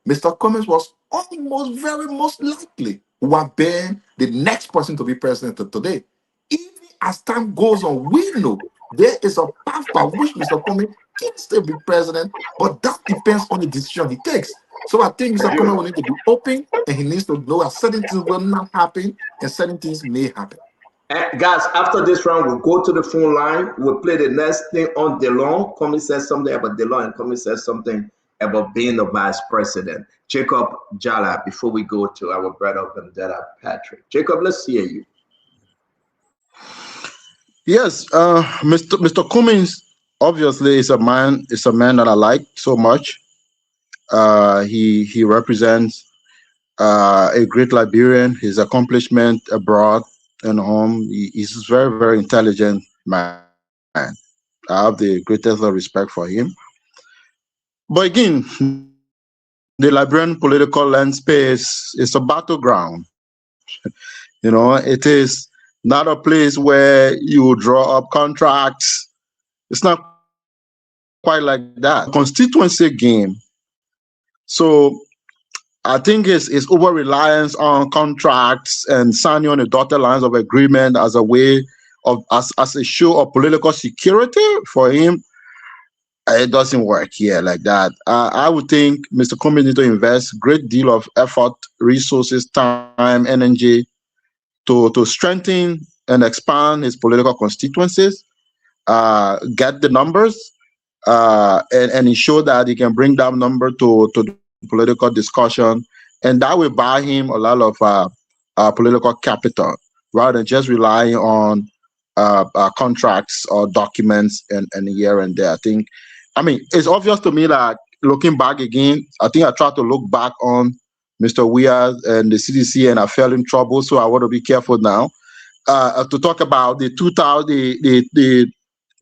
Mr. Cummins was almost very most likely would have been the next person to be president today. Even as time goes on, we know there is a path by which Mr. Cummins can still be president, but that depends on the decision he takes. So I think Mr. Cummins will need to be open, and he needs to know that certain things will not happen and certain things may happen. Guys, after this round, we'll go to the phone line. We'll play the next thing on DeLong. Cummins says something about DeLong, and Cummins says something about being the vice president. Jacob Jala, before we go to our brother Vendetta Patrick. Jacob, let's hear you. Yes, Mr. Cummins obviously is a man that I like so much. He represents a great Liberian. His accomplishment abroad and home. He's a very, very intelligent man. I have the greatest respect for him. But again, the Liberian political landscape is a battleground. It is not a place where you draw up contracts. It's not quite like that. Constituency game. So I think it's over reliance on contracts and signing on the dotted lines of agreement as a way of as a show of political security for him. It doesn't work here like that. I would think Mr. Cummins needs to invest a great deal of effort, resources, time, energy to strengthen and expand his political constituencies, get the numbers, and ensure that he can bring that number to the political discussion, and that will buy him a lot of political capital rather than just relying on contracts or documents and here and there. I mean, it's obvious to me that looking back again, I think I tried to look back on Mr. Weah and the CDC, and I fell in trouble. So I want to be careful now to talk about the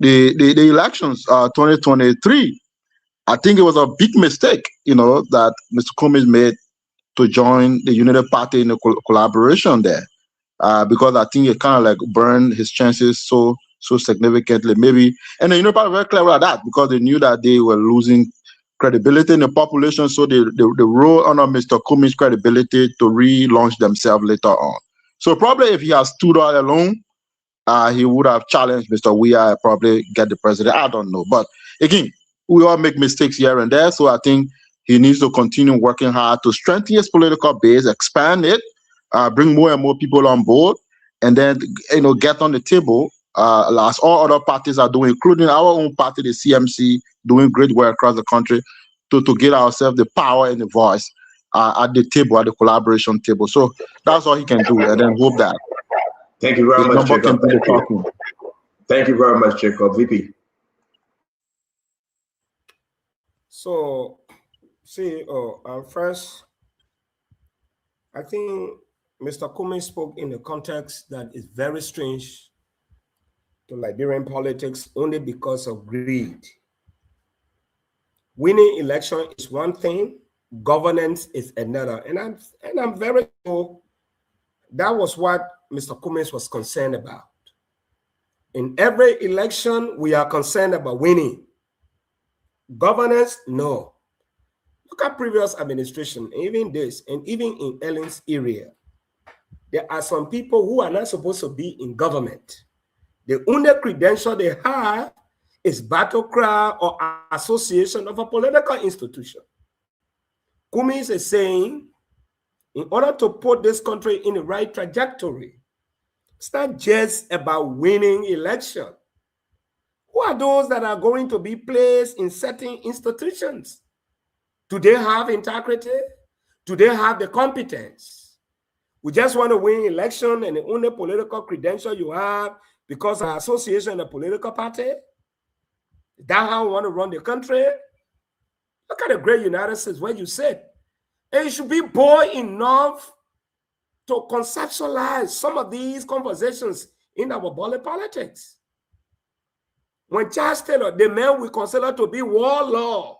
elections, 2023. I think it was a big mistake, that Mr. Cummins made to join the United Party in a collaboration there, because I think it kind of like burned his chances so significantly. Maybe, and the United Party were very clever at that because they knew that they were losing credibility in the population, so they rolled under Mr. Cummins' credibility to relaunch themselves later on. So probably if he had stood out alone, he would have challenged Mr. Weah and probably get the president. I don't know. But again, we all make mistakes here and there. So I think he needs to continue working hard to strengthen his political base, expand it, bring more and more people on board, and then get on the table, as all other parties are doing, including our own party, the CMC, doing great work across the country to get ourselves the power and the voice at the table, at the collaboration table. So that's all he can do, and then hope that. Thank you very much, Jacob. Thank you very much, Jacob. VP. So, first, I think Mr. Cummins spoke in a context that is very strange to Liberian politics only because of greed. Winning election is one thing, governance is another. And I'm very sure that was what Mr. Cummings was concerned about. In every election, we are concerned about winning. Governance, no. Look at previous administration, even this, and even in Ellen's area. There are some people who are not supposed to be in government. The only credential they have is battle cry or association of a political institution. Cummings is saying, in order to put this country in the right trajectory, it's not just about winning election. Who are those that are going to be placed in certain institutions? Do they have integrity? Do they have the competence? We just want to win election and the only political credential you have because of association in a political party? Is that how we want to run the country? Look at the great United States where you said, and you should be bold enough to conceptualize some of these conversations in our body politics. When Charles Taylor, the man we consider to be warlord,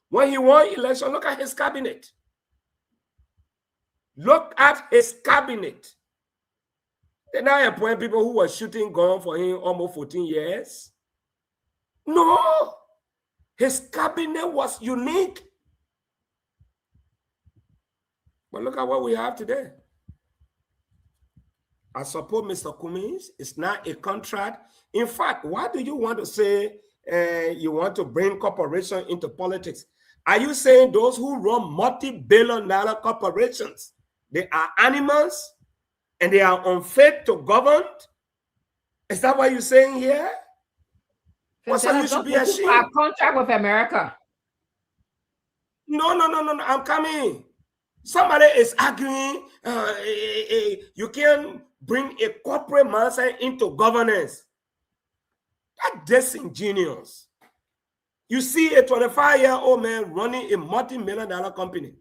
when he won election, look at his cabinet. Look at his cabinet. They now appoint people who were shooting gun for him almost 14 years. No, his cabinet was unique. But look at what we have today. I support Mr. Cummings. It's not a contract. In fact, why do you want to say you want to bring corporation into politics? Are you saying those who run multi-billion-dollar corporations, they are animals and they are unfit to govern? Is that what you're saying here? What's you should be ashamed? A contract with America. No. I'm coming. Somebody is arguing you can bring a corporate mindset into governance. That's disingenuous. You see a 25-year-old man running a multi-million-dollar company.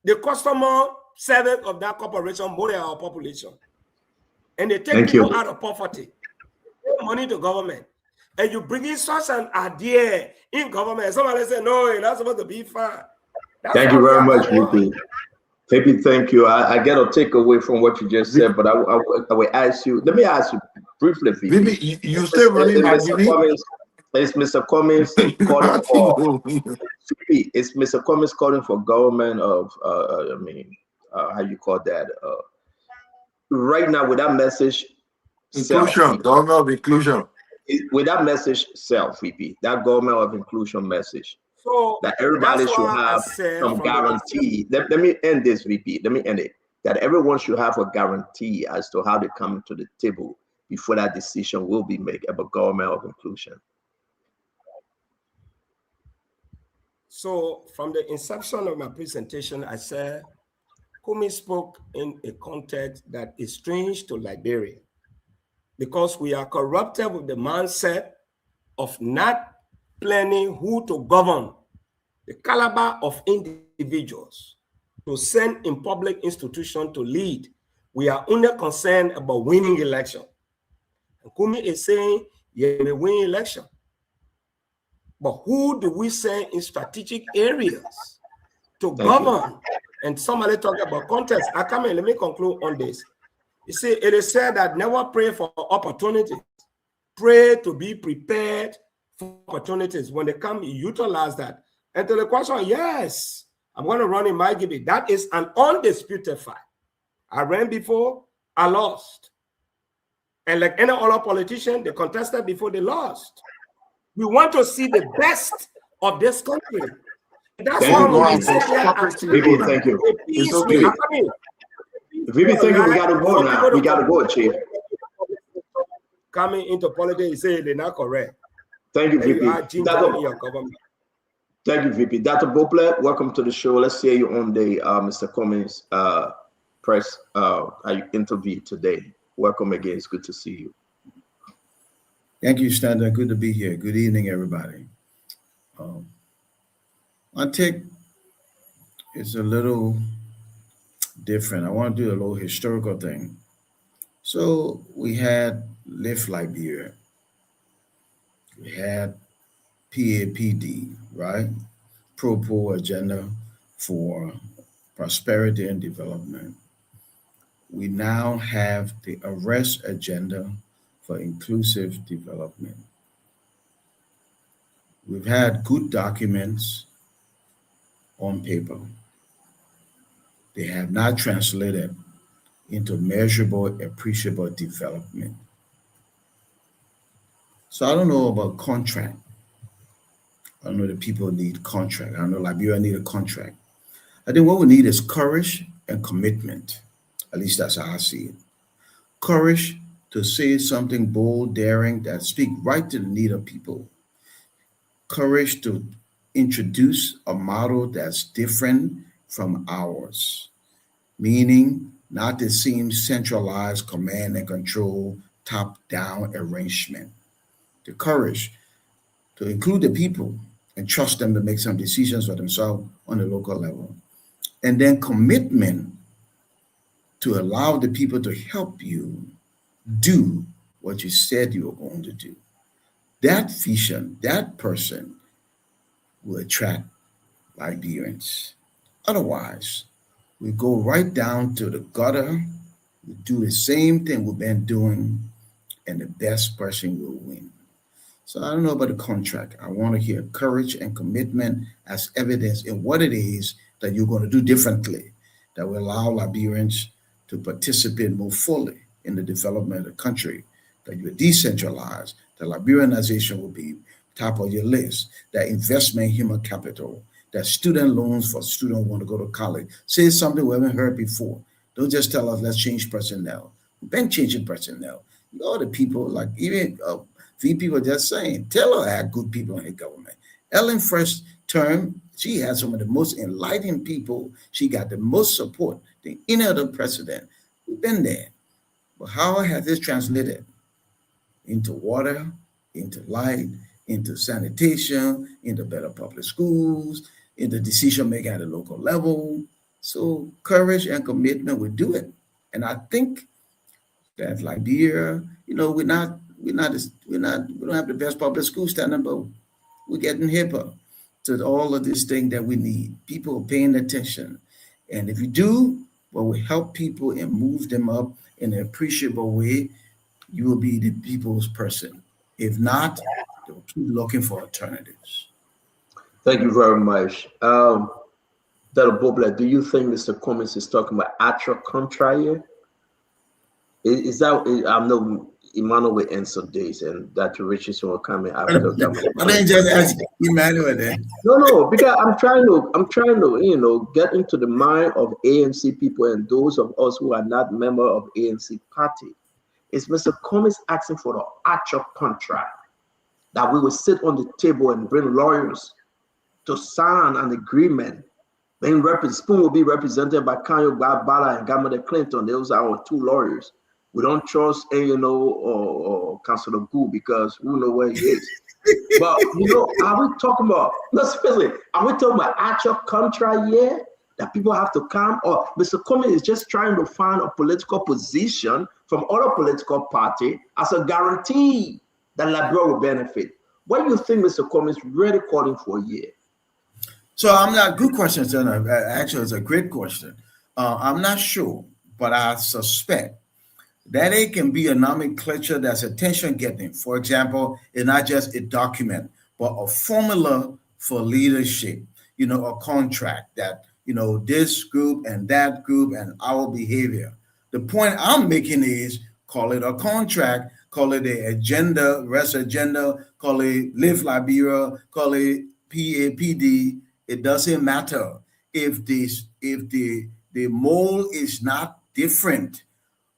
The customer service of that corporation more than our population. And they take people out of poverty. Pay money to government. And you bring in such an idea in government. Somebody say, no, you're not supposed to be fine. Thank you very much, VP. VP, thank you. I get a takeaway from what you just said, but I will ask you. Let me ask you briefly, VP. VP, you still running my VP? Is Mr. Cummings calling for VP? Is Mr. Cummings calling for government of how you call that? Right now, with that message, inclusion, government of inclusion. With that message, VP, that government of inclusion message. So that everybody should have some guarantee. Let me end this, VP. Let me end it. That everyone should have a guarantee as to how they come to the table before that decision will be made about government of inclusion. So from the inception of my presentation, I said, Cummings spoke in a context that is strange to Liberia because we are corrupted with the mindset of not planning who to govern, the caliber of individuals to send in public institutions to lead. We are only concerned about winning election. And Cummings is saying, you may win election. But who do we send in strategic areas to govern? And somebody talked about context. I come in, let me conclude on this. You see, it is said that never pray for opportunities. Pray to be prepared for opportunities. When they come, you utilize that. And to the question, yes, I'm going to run in my giving. That is an undisputed fact. I ran before, I lost. And like any other politician, they contested before they lost. We want to see the best of this country. That's why we say VP, thank you. It's okay. VP, thank you. We got to go now. We got to go, Chief. Coming into politics, you say they're not correct. Thank you, VP. Thank you, VP. Dr. Bopler, welcome to the show. Let's hear you on the Mr. Cummings press interview today. Welcome again. It's good to see you. Thank you, Standa. Good to be here. Good evening, everybody. My take is a little different. I want to do a little historical thing. So we had Live Liberia. We had PAPD, right? Pro Agenda for Prosperity and Development. We now have the Arrest Agenda for Inclusive Development. We've had good documents on paper. They have not translated into measurable, appreciable development. So I don't know about contract. I know that people need contract. I know Liberia need a contract. I think what we need is courage and commitment. At least that's how I see it. Courage to say something bold, daring, that speak right to the need of people. Courage to introduce a model that's different from ours, meaning not the same centralized command and control, top-down arrangement. The courage to include the people and trust them to make some decisions for themselves on the local level. And then commitment to allow the people to help you do what you said you were going to do. That vision, that person will attract Liberians. Otherwise, we go right down to the gutter, we do the same thing we've been doing, and the best person will win. So I don't know about the contract. I want to hear courage and commitment as evidence in what it is that you're going to do differently that will allow Liberians to participate more fully in the development of the country, that you're decentralized, that Liberianization will be top of your list, that investment in human capital, that student loans for students who want to go to college. Say something we haven't heard before. Don't just tell us, let's change personnel. We've been changing personnel. All the people, like even VP were just saying, Taylor had good people in the government. Ellen first term, she had some of the most enlightened people. She got the most support than any other president. We've been there. But how has this translated into water, into light, into sanitation, into better public schools, into decision making at a local level? So courage and commitment will do it. And I think that Liberia, we don't have the best public school standard, but we're getting hipper to all of this thing that we need. People are paying attention. And if you do, well, we help people and move them up in an appreciable way, you will be the people's person. If not, they'll keep looking for alternatives. Thank you very much. Dr. Bobla, do you think Mr. Cummings is talking about actual contract here? Is that, I know Emmanuel will answer this, and Dr. Richardson will come in after. I didn't just ask Emmanuel then. No, because I'm trying to, get into the mind of ANC people and those of us who are not member of ANC party. Is Mr. Cummings asking for the actual contract that we will sit on the table and bring lawyers to sign an agreement? Then Spoon will be represented by Kanye Bala and Gamma Clinton. Those are our two lawyers. We don't trust, or Councilor Gu because we know where he is. But, are we talking about, are we talking about actual contract here that people have to come? Or Mr. Cummings is just trying to find a political position from other political party as a guarantee that Liberia will benefit? What do you think Mr. Cummings really calling for here? So I'm not, good question, Senator. Actually, it's a great question. I'm not sure, but I suspect that it can be a nomenclature that's attention-getting. For example, it's not just a document, but a formula for leadership, a contract that, this group and that group and our behavior. The point I'm making is call it a contract, call it the agenda, rest agenda, call it Live Liberia, call it PAPD. It doesn't matter if the mold is not different.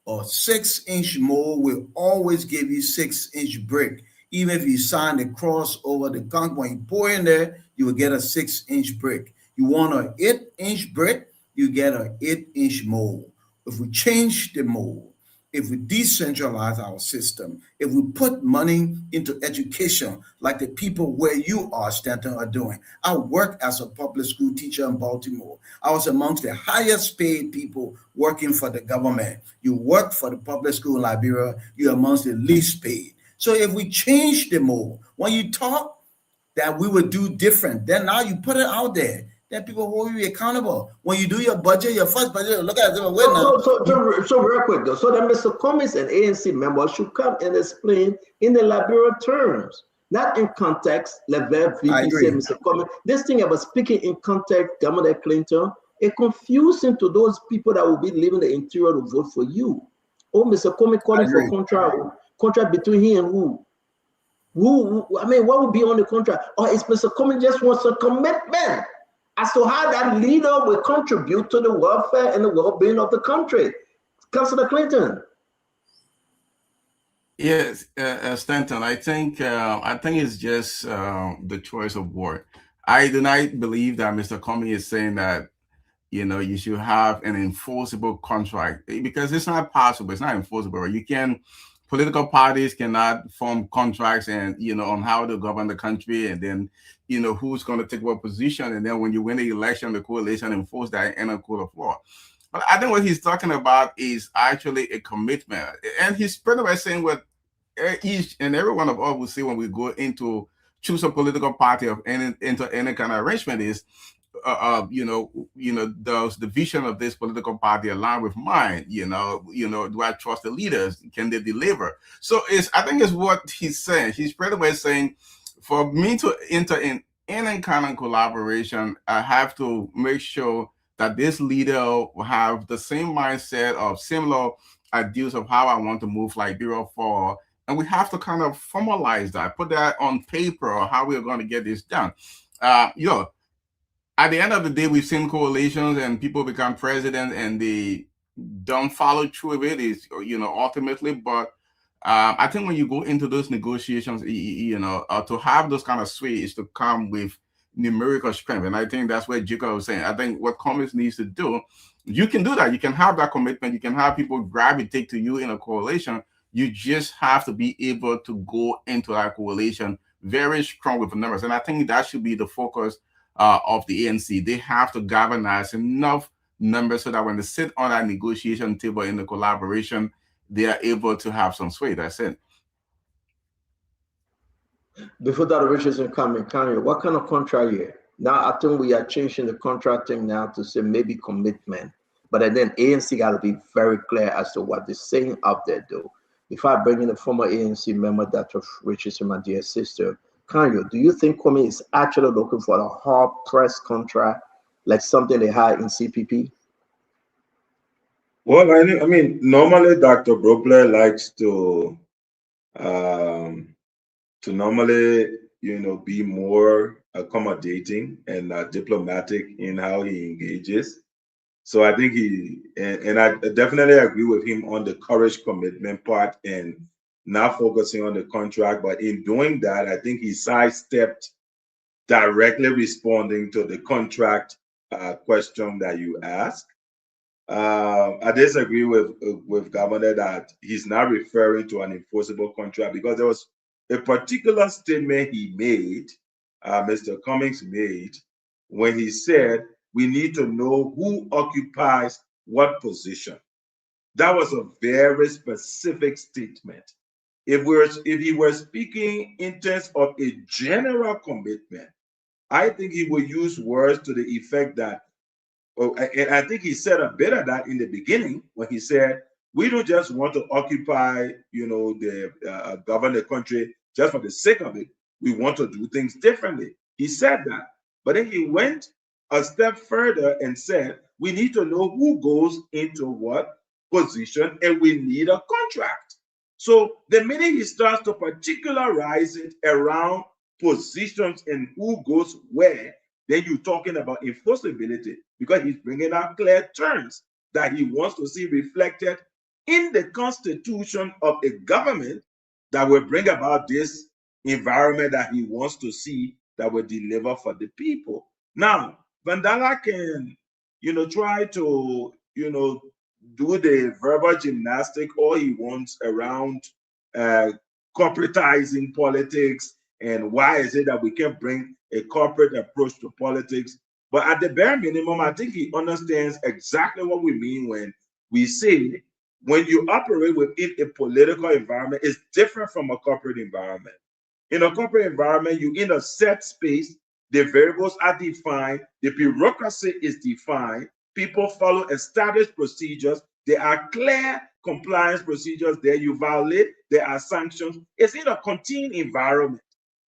A 6-inch mold will always give you 6-inch brick. Even if you sign the cross over the concrete, when you pour in there, you will get a 6-inch brick. You want an 8-inch brick, you get an 8-inch mold. If we change the mold, if we decentralize our system, if we put money into education like the people where you are, Stanton, are doing. I worked as a public school teacher in Baltimore. I was amongst the highest paid people working for the government. You work for the public school in Liberia, you're amongst the least paid. So if we change the mold, when you talk, that we would do different. Then now you put it out there. Then people hold you accountable. When you do your budget, your first budget, look at it. So real quick though. So then Mr. Cummings and ANC members should come and explain in the Liberal terms, not in context. VP said, Mr. Cummings, this thing about speaking in context, Governor Clinton, it confusing to those people that will be living the interior to vote for you. Oh, Mr. Cummings calling for contract between him and who? I mean, what would be on the contract? Or is Mr. Cummings just wants a commitment as to how that leader will contribute to the welfare and the well-being of the country? Councilor Clinton. Yes, Stanton. I think it's just the choice of word. I do not believe that Mr. Cummings is saying that you should have an enforceable contract, because it's not possible. It's not enforceable. Political parties cannot form contracts and on how to govern the country, and then who's going to take what position, and then when you win the election, the coalition enforce that in a court of law. But I think what he's talking about is actually a commitment, and he's pretty much saying what each and every one of us will see when we go into choose a political party of into any kind of arrangement is, does the vision of this political party align with mine? Do I trust the leaders? Can they deliver? So I think it's what he's saying. He's pretty much saying, for me to enter in any kind of collaboration, I have to make sure that this leader will have the same mindset of similar ideals of how I want to move Liberia forward. And we have to kind of formalize that, put that on paper, or how we're going to get this done. At the end of the day, we've seen coalitions and people become president and they don't follow through with it, ultimately. But I think when you go into those negotiations, to have those kind of sway is to come with numerical strength. And I think that's what Jacob was saying. I think what Cummings needs to do, you can do that. You can have that commitment. You can have people gravitate to you in a coalition. You just have to be able to go into that coalition very strong with the numbers. And I think that should be the focus of the ANC. They have to galvanize enough numbers so that when they sit on that negotiation table in the collaboration, they are able to have some sway. That's it. Before that, Richardson coming, what kind of contract here? Now, I think we are changing the contracting now to say maybe commitment, but then ANC got to be very clear as to what they're saying up there, though. If I bring in a former ANC member, Dr. Richardson, my dear sister, Kanyo, do you think Cummings is actually looking for a hard press contract, like something they had in CPP? Well, I mean, normally Dr. Brokler likes to normally, be more accommodating and diplomatic in how he engages. So I think and I definitely agree with him on the courage commitment part and not focusing on the contract. But in doing that, I think he sidestepped directly responding to the contract question that you asked. I disagree with Governor that he's not referring to an enforceable contract, because there was a particular statement he made, Mr. Cummings made, when he said, we need to know who occupies what position. That was a very specific statement. If he were speaking in terms of a general commitment, I think he would use words to the effect that, and I think he said a bit of that in the beginning when he said, we don't just want to occupy, govern the country just for the sake of it. We want to do things differently. He said that, but then he went a step further and said, we need to know who goes into what position, and we need a contract. So the minute he starts to particularize it around positions and who goes where, then you're talking about enforceability, because he's bringing out clear terms that he wants to see reflected in the constitution of a government that will bring about this environment that he wants to see that will deliver for the people. Now, Vandana can, try to, do the verbal gymnastic all he wants around corporatizing politics and why is it that we can bring a corporate approach to politics. But at the bare minimum, I think he understands exactly what we mean when we say when you operate within a political environment, it's different from a corporate environment. In a corporate environment, you're in a set space, the variables are defined, the bureaucracy is defined, people follow established procedures, there are clear compliance procedures there, you violate, there are sanctions. It's in a contained environment.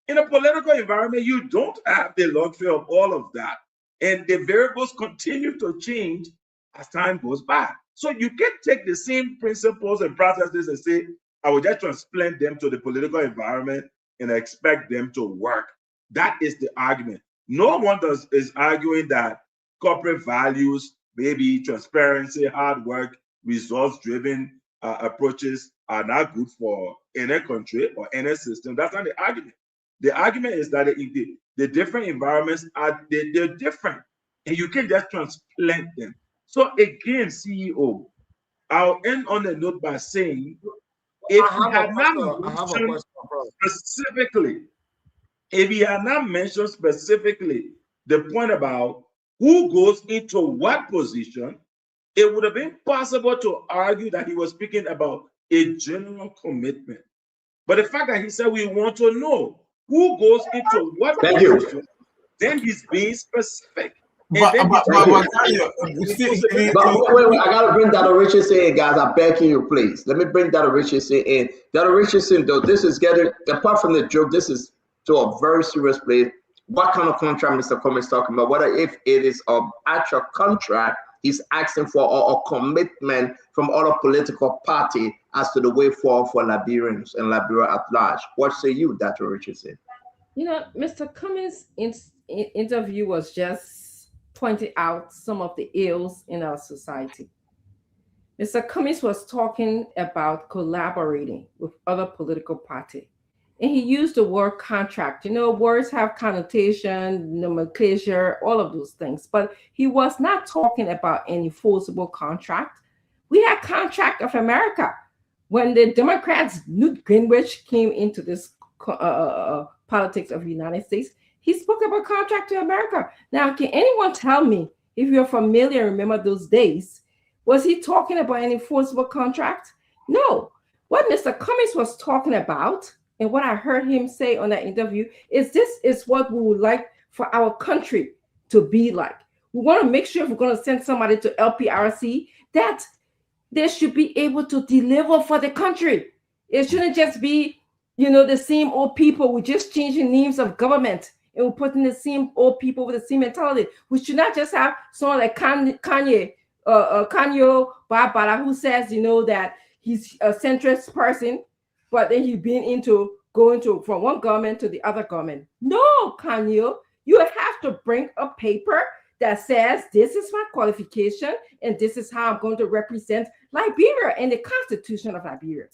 In a political environment, you don't have the luxury of all of that. And the variables continue to change as time goes by. So you can take the same principles and processes and say, I will just transplant them to the political environment and expect them to work. That is the argument. No one is arguing that corporate values, maybe transparency, hard work, results-driven approaches are not good for any country or any system. That's not the argument. The argument is that the different environments they're different, and you can just transplant them. So again, CEO, I'll end on a note by saying, if you had not mentioned specifically, the point about who goes into what position, it would have been possible to argue that he was speaking about a general commitment. But the fact that he said we want to know who goes into what position, then he's being specific. Wait, I gotta bring Dr. Richardson in, guys. I'm begging you, please. Let me bring Dr. Richardson in. Dr. Richardson, though, this is getting, apart from the joke, this is to a very serious place. What kind of contract Mr. Cummings talking about? Whether if it is an actual contract, he's asking for a commitment from other political party as to the way forward for Liberians and Liberia at large. What say you, Dr. Richardson? You know, Mr. Cummings' interview was just pointing out some of the ills in our society. Mr. Cummings was talking about collaborating with other political parties. And he used the word contract. You know, words have connotation, nomenclature, all of those things. But he was not talking about any forcible contract. We had Contract of America. When the Democrats, Newt Gingrich, came into this politics of the United States, he spoke about Contract to America. Now, can anyone tell me, if you're familiar, remember those days, was he talking about any forcible contract? No. What Mr. Cummings was talking about, and what I heard him say on that interview, is this is what we would like for our country to be like. We want to make sure if we're going to send somebody to LPRC, that they should be able to deliver for the country. It shouldn't just be, you know, the same old people. We're just changing names of government. And we're putting the same old people with the same mentality. We should not just have someone like Kanye Barbara, who says, you know, that he's a centrist person, but then he's been going from one government to the other government. No, Kanye, you have to bring a paper that says this is my qualification and this is how I'm going to represent Liberia and the Constitution of Liberia.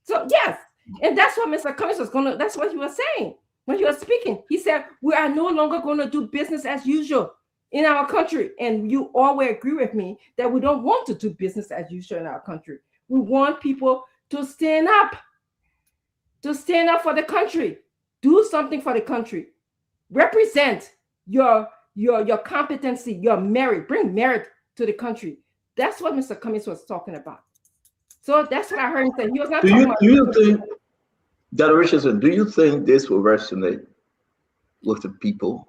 So yes, and that's what Mr. Cummings that's what he was saying. When he was speaking, he said, we are no longer going to do business as usual in our country. And you all will agree with me that we don't want to do business as usual in our country. We want people to stand up for the country, do something for the country, represent your competency, your merit, bring merit to the country. That's what Mr. Cummings was talking about. So that's what I heard him say. He was not talking about. Do you think, Dr. Richardson, do you think this will resonate with the people?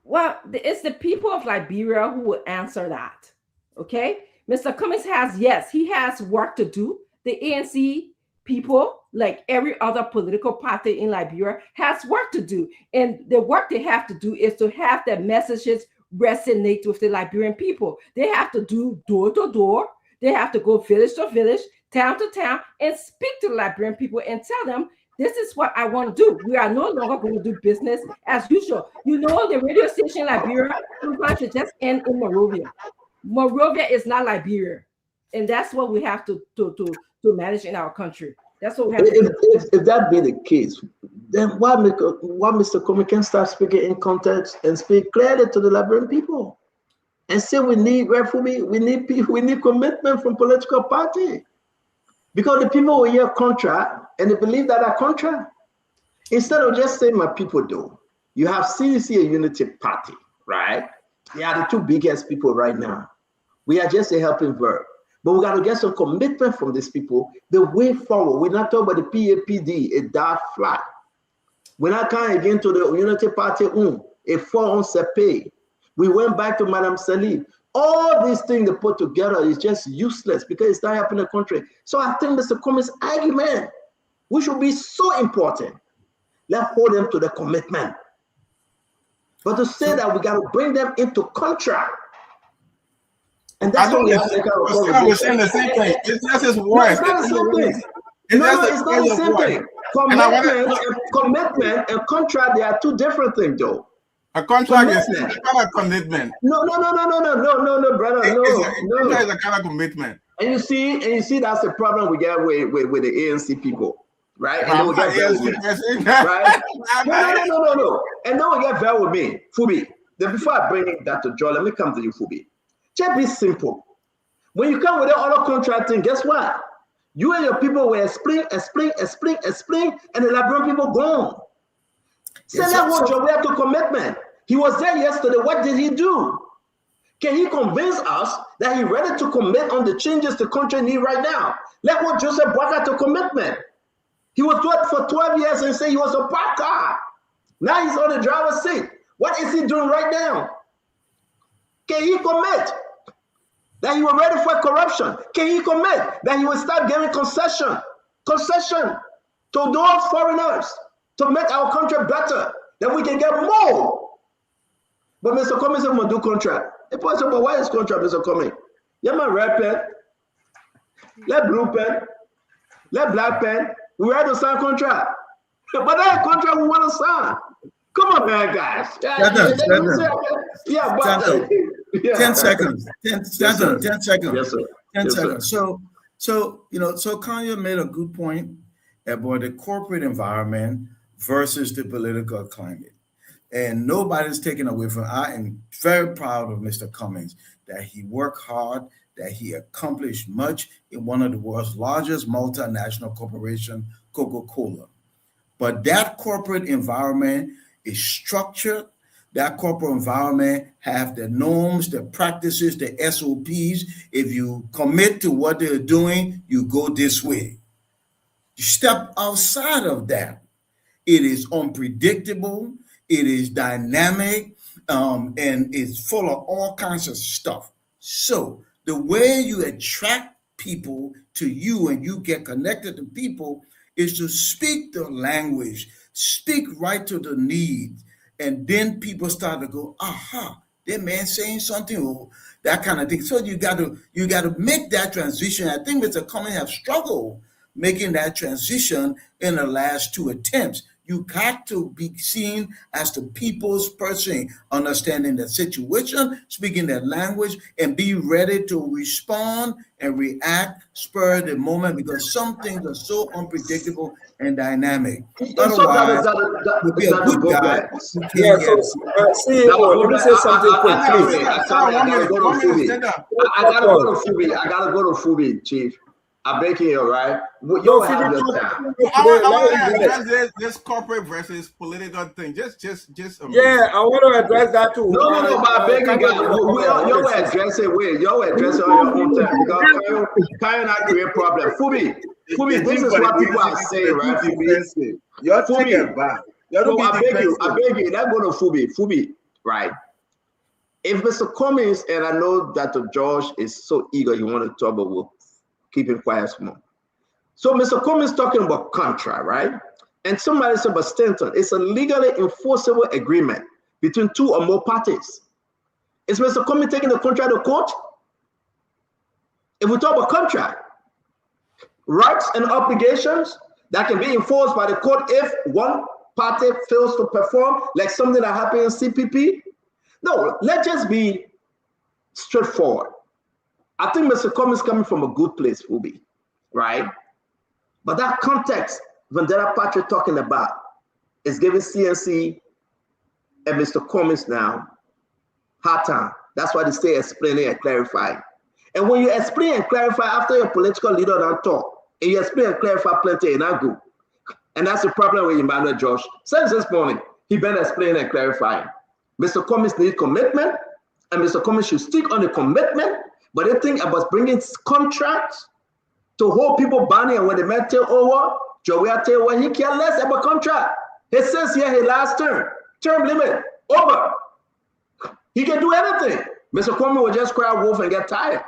Well, it's the people of Liberia who will answer that. Okay? Mr. Cummings he has work to do. The ANC people, like every other political party in Liberia, has work to do. And the work they have to do is to have their messages resonate with the Liberian people. They have to do door to door. They have to go village to village, town to town, and speak to the Liberian people and tell them, this is what I want to do. We are no longer going to do business as usual. You know, the radio station in Liberia sometimes should just end in Monrovia. Monrovia is not Liberia. And that's what we have to manage in our country. That's what we have to do. If that be the case, then why Mr. Cummings can start speaking in context and speak clearly to the Liberian people? And say we need people, we need commitment from political party. Because the people will hear contract and they believe that a contract. Instead of just saying my people do, you have CDC and Unity Party, right? They are the two biggest people right now. We are just a helping verb. But we got to get some commitment from these people. The way forward, we're not talking about the PAPD, a dark flag. We're not coming again to the Unity Party, a 4 on CP. We went back to Madame Salib. All these things they put together is just useless because it's not helping the country. So I think Mr. Cummings' argument, which will be so important, let's hold them to the commitment. But to say that we got to bring them into contract, and that's what we're saying the same thing. It's just his words. No, it's not the same thing. It's not the same thing. Commitment and contract, they are two different things, though. A contract is a kind of commitment. No, brother. No. It's a kind of commitment. And you see, that's the problem we get with the ANC people, right? And then we get very with me, right? No. And then we get very with me, Fubi. Then before I bring that to Joe, let me come to you, Fubi. Just be simple. When you come with the other contracting, guess what? You and your people will explain, and the Liberian people gone. Say that what Joe, we have to commitment. He was there yesterday. What did he do? Can he convince us that he's ready to commit on the changes the country needs right now? Let what Joseph Boakai to commitment. He was doing it for 12 years and say he was a park car. Now he's on the driver's seat. What is he doing right now? Can he commit that he was ready for corruption? Can he commit that he will start giving concession to those foreigners to make our country better, that we can get more? But Mr. Cummings said, do contract. The person, but why is contract, Mr. Cummings? Yeah, my red pen, let blue pen, let black pen. We had to sign contract. But that contract we want to sign. Come on, man, guys. 10 seconds. 10 seconds. 10 seconds. Yes, sir. 10 seconds. So Kanye made a good point about the corporate environment versus the political climate. And nobody's taken away from. I am very proud of Mr. Cummings that he worked hard, that he accomplished much in one of the world's largest multinational corporation, Coca-Cola. But that corporate environment is structured. That corporate environment have the norms, the practices, the SOPs. If you commit to what they're doing, you go this way. You step outside of that, it is unpredictable, it is dynamic, and it's full of all kinds of stuff. So the way you attract people to you and you get connected to people is to speak the language, speak right to the needs. And then people start to go, aha, that man saying something, or that kind of thing. So you got to make that transition. I think Mr. Cummings have struggled making that transition in the last 2 attempts. You got to be seen as the people's person, understanding the situation, speaking their language, and be ready to respond and react spur of the moment, because some things are so unpredictable and dynamic. Otherwise, you'll be a good guy. Yeah, CEO, let me say something quick, please. I gotta go to Fubi, Chief. I beg you, right? You have your time. I want to address this corporate versus political thing. Just yeah, I want to address that too. No, but I beg you guys, you address it with, you address it on your own time, because Kyle not create problem. Fubi, this is what people are saying, right? Fubi, you're taking back. No, I beg you, let's go to Fubi, right? If Mr. Cummings, and I know that George is so eager, he want to talk about, we'll keep him quiet small. So Mr. Cummings talking about contract, right? And somebody said, but Stanton, it's a legally enforceable agreement between 2 or more parties. Is Mr. Cummings taking the contract to court? If we talk about contract, rights and obligations that can be enforced by the court if one party fails to perform, like something that happened in CPP. No, let's just be straightforward. I think Mr. Cummings coming from a good place, Fubi, right? But that context Vendetta Patrick talking about is giving CNC and Mr. Cummings now hard time. That's why they say explaining and clarifying. And when you explain and clarify after your political leader don't talk, and you explain and clarify plenty, and not good. And that's the problem with Emmanuel Josh. Since this morning, he been explaining and clarifying. Mr. Cummings needs commitment, and Mr. Cummings should stick on the commitment, But they think about bringing contracts to hold people banning, and when they met take over, Joey tell when he care less about contract. He says here his last term limit over. He can do anything. Mr. Kwame will just cry wolf and get tired.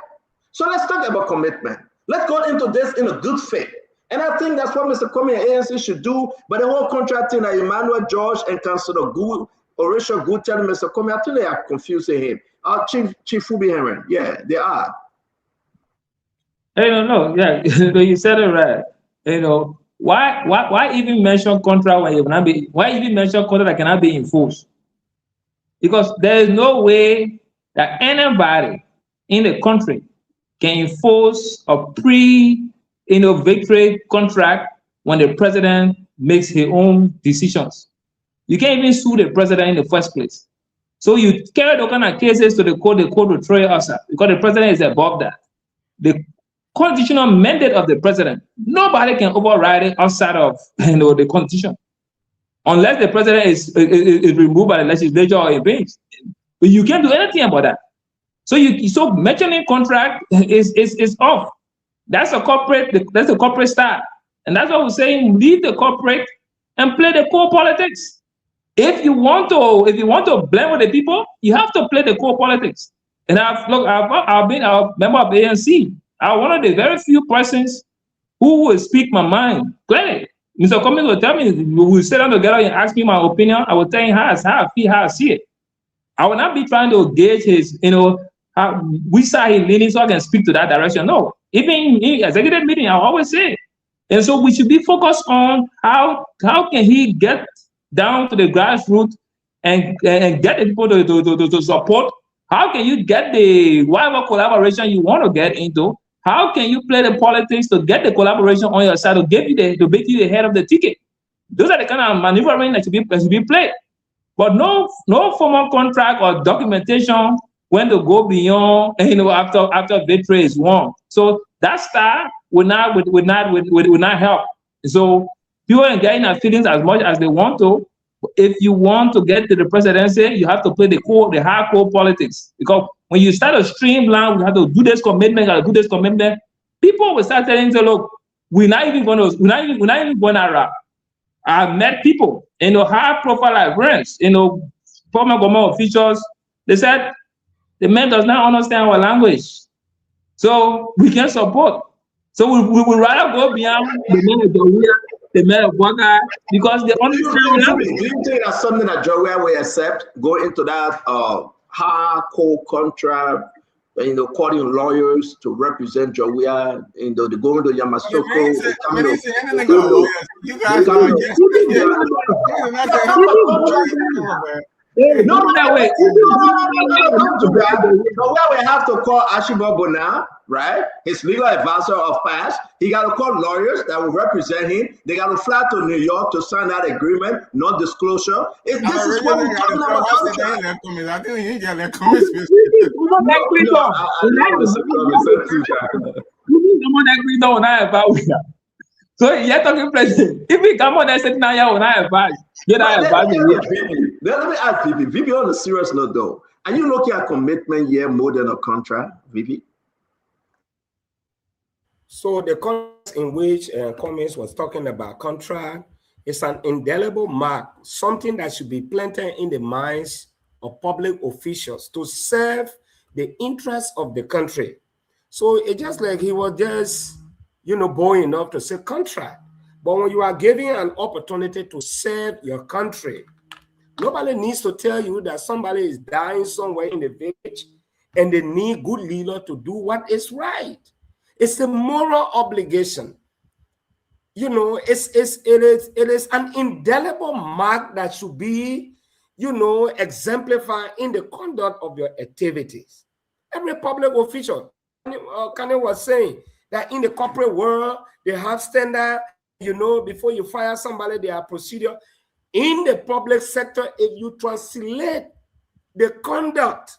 So let's talk about commitment. Let's go into this in a good faith. And I think that's what Mr. Kwame and ANC should do. But the whole contract thing that Emmanuel George and Councillor Good, Horatio Good telling Mr. Kwame, I think they are confusing him. Chief Fubi Henry, yeah, they are. Hey, no, yeah, you said it right. You know, why even mention contract when you cannot be? Why even mention contract that cannot be enforced? Because there is no way that anybody in the country can enforce a pre-victory contract when the president makes his own decisions. You can't even sue the president in the first place. So you carry those kind of cases to the court will throw you outside because the president is above that. The constitutional mandate of the president, nobody can override it outside of the constitution, unless the president is removed by the legislature or impeached. But you can't do anything about that. So mentioning contract is off. That's a corporate style, and that's what we're saying. Leave the corporate and play the core politics. If you want to blend with the people, you have to play the core politics. And I've been a member of the ANC. I'm one of the very few persons who will speak my mind clearly. Mr. Cummings will tell me, we will sit down together and ask me my opinion. I will tell him how I feel, how I see it. I will not be trying to gauge his, which side he's leaning so I can speak to that direction. No. Even in executive meeting, I always say. And so we should be focused on how can he get down to the grassroots and get the people to support. How can you get the whatever collaboration you want to get into? How can you play the politics to get the collaboration on your side to make you the head of the ticket? Those are the kind of maneuvering that should be played. But no formal contract or documentation when to go beyond after victory is won. So that style would not help. So people are getting their feelings as much as they want to. If you want to get to the presidency, you have to play the hardcore politics. Because when you start to streamline, we have to do this commitment, people will start telling you, look, we're not even going to rap. I've met people, high profile librarians, former government officials, they said the man does not understand our language. So we can support. So we would rather go beyond the man of Waka, because the only do you think that's something that Joey will accept? Go into that hardcore contract, calling lawyers to represent Joey, they go into Yamasoko. You guys No, we have to call Ashiba Bona, right? His legal advisor of past. He got to call lawyers that will represent him. They got to fly to New York to sign that agreement, non-disclosure. This is what we're talking about. I think you get that so you're talking president. If we come on and say now you're not advice, you're not advising. Let me ask VP. VP, on a serious note though, are you looking at commitment here more than a contract, VP? So the context in which Cummings was talking about contract is an indelible mark, something that should be planted in the minds of public officials to serve the interests of the country. So it's just like he was just bold enough to say contract. But when you are given an opportunity to serve your country, nobody needs to tell you that somebody is dying somewhere in the village and they need good leader to do what is right. It's a moral obligation. It is an indelible mark that should be, exemplified in the conduct of your activities. Every public official, Kanye was saying, that in the corporate world, they have standard, before you fire somebody, there are procedure. In the public sector, if you translate the conduct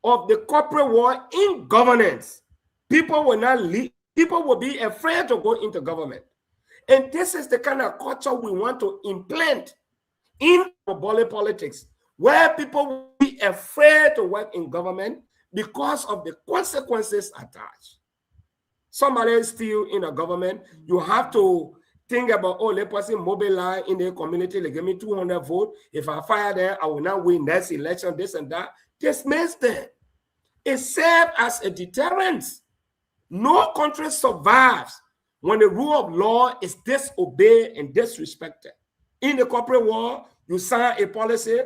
of the corporate world in governance, people will not leave, people will be afraid to go into government. And this is the kind of culture we want to implant in politics, where people will be afraid to work in government because of the consequences attached. Somebody is still in a government, you have to think about, oh, let person mobilize in the community, they give me 200 votes. If I fire them, I will not win next election, this and that. Dismiss them. It serves as a deterrent. No country survives when the rule of law is disobeyed and disrespected. In the corporate world, you sign a policy,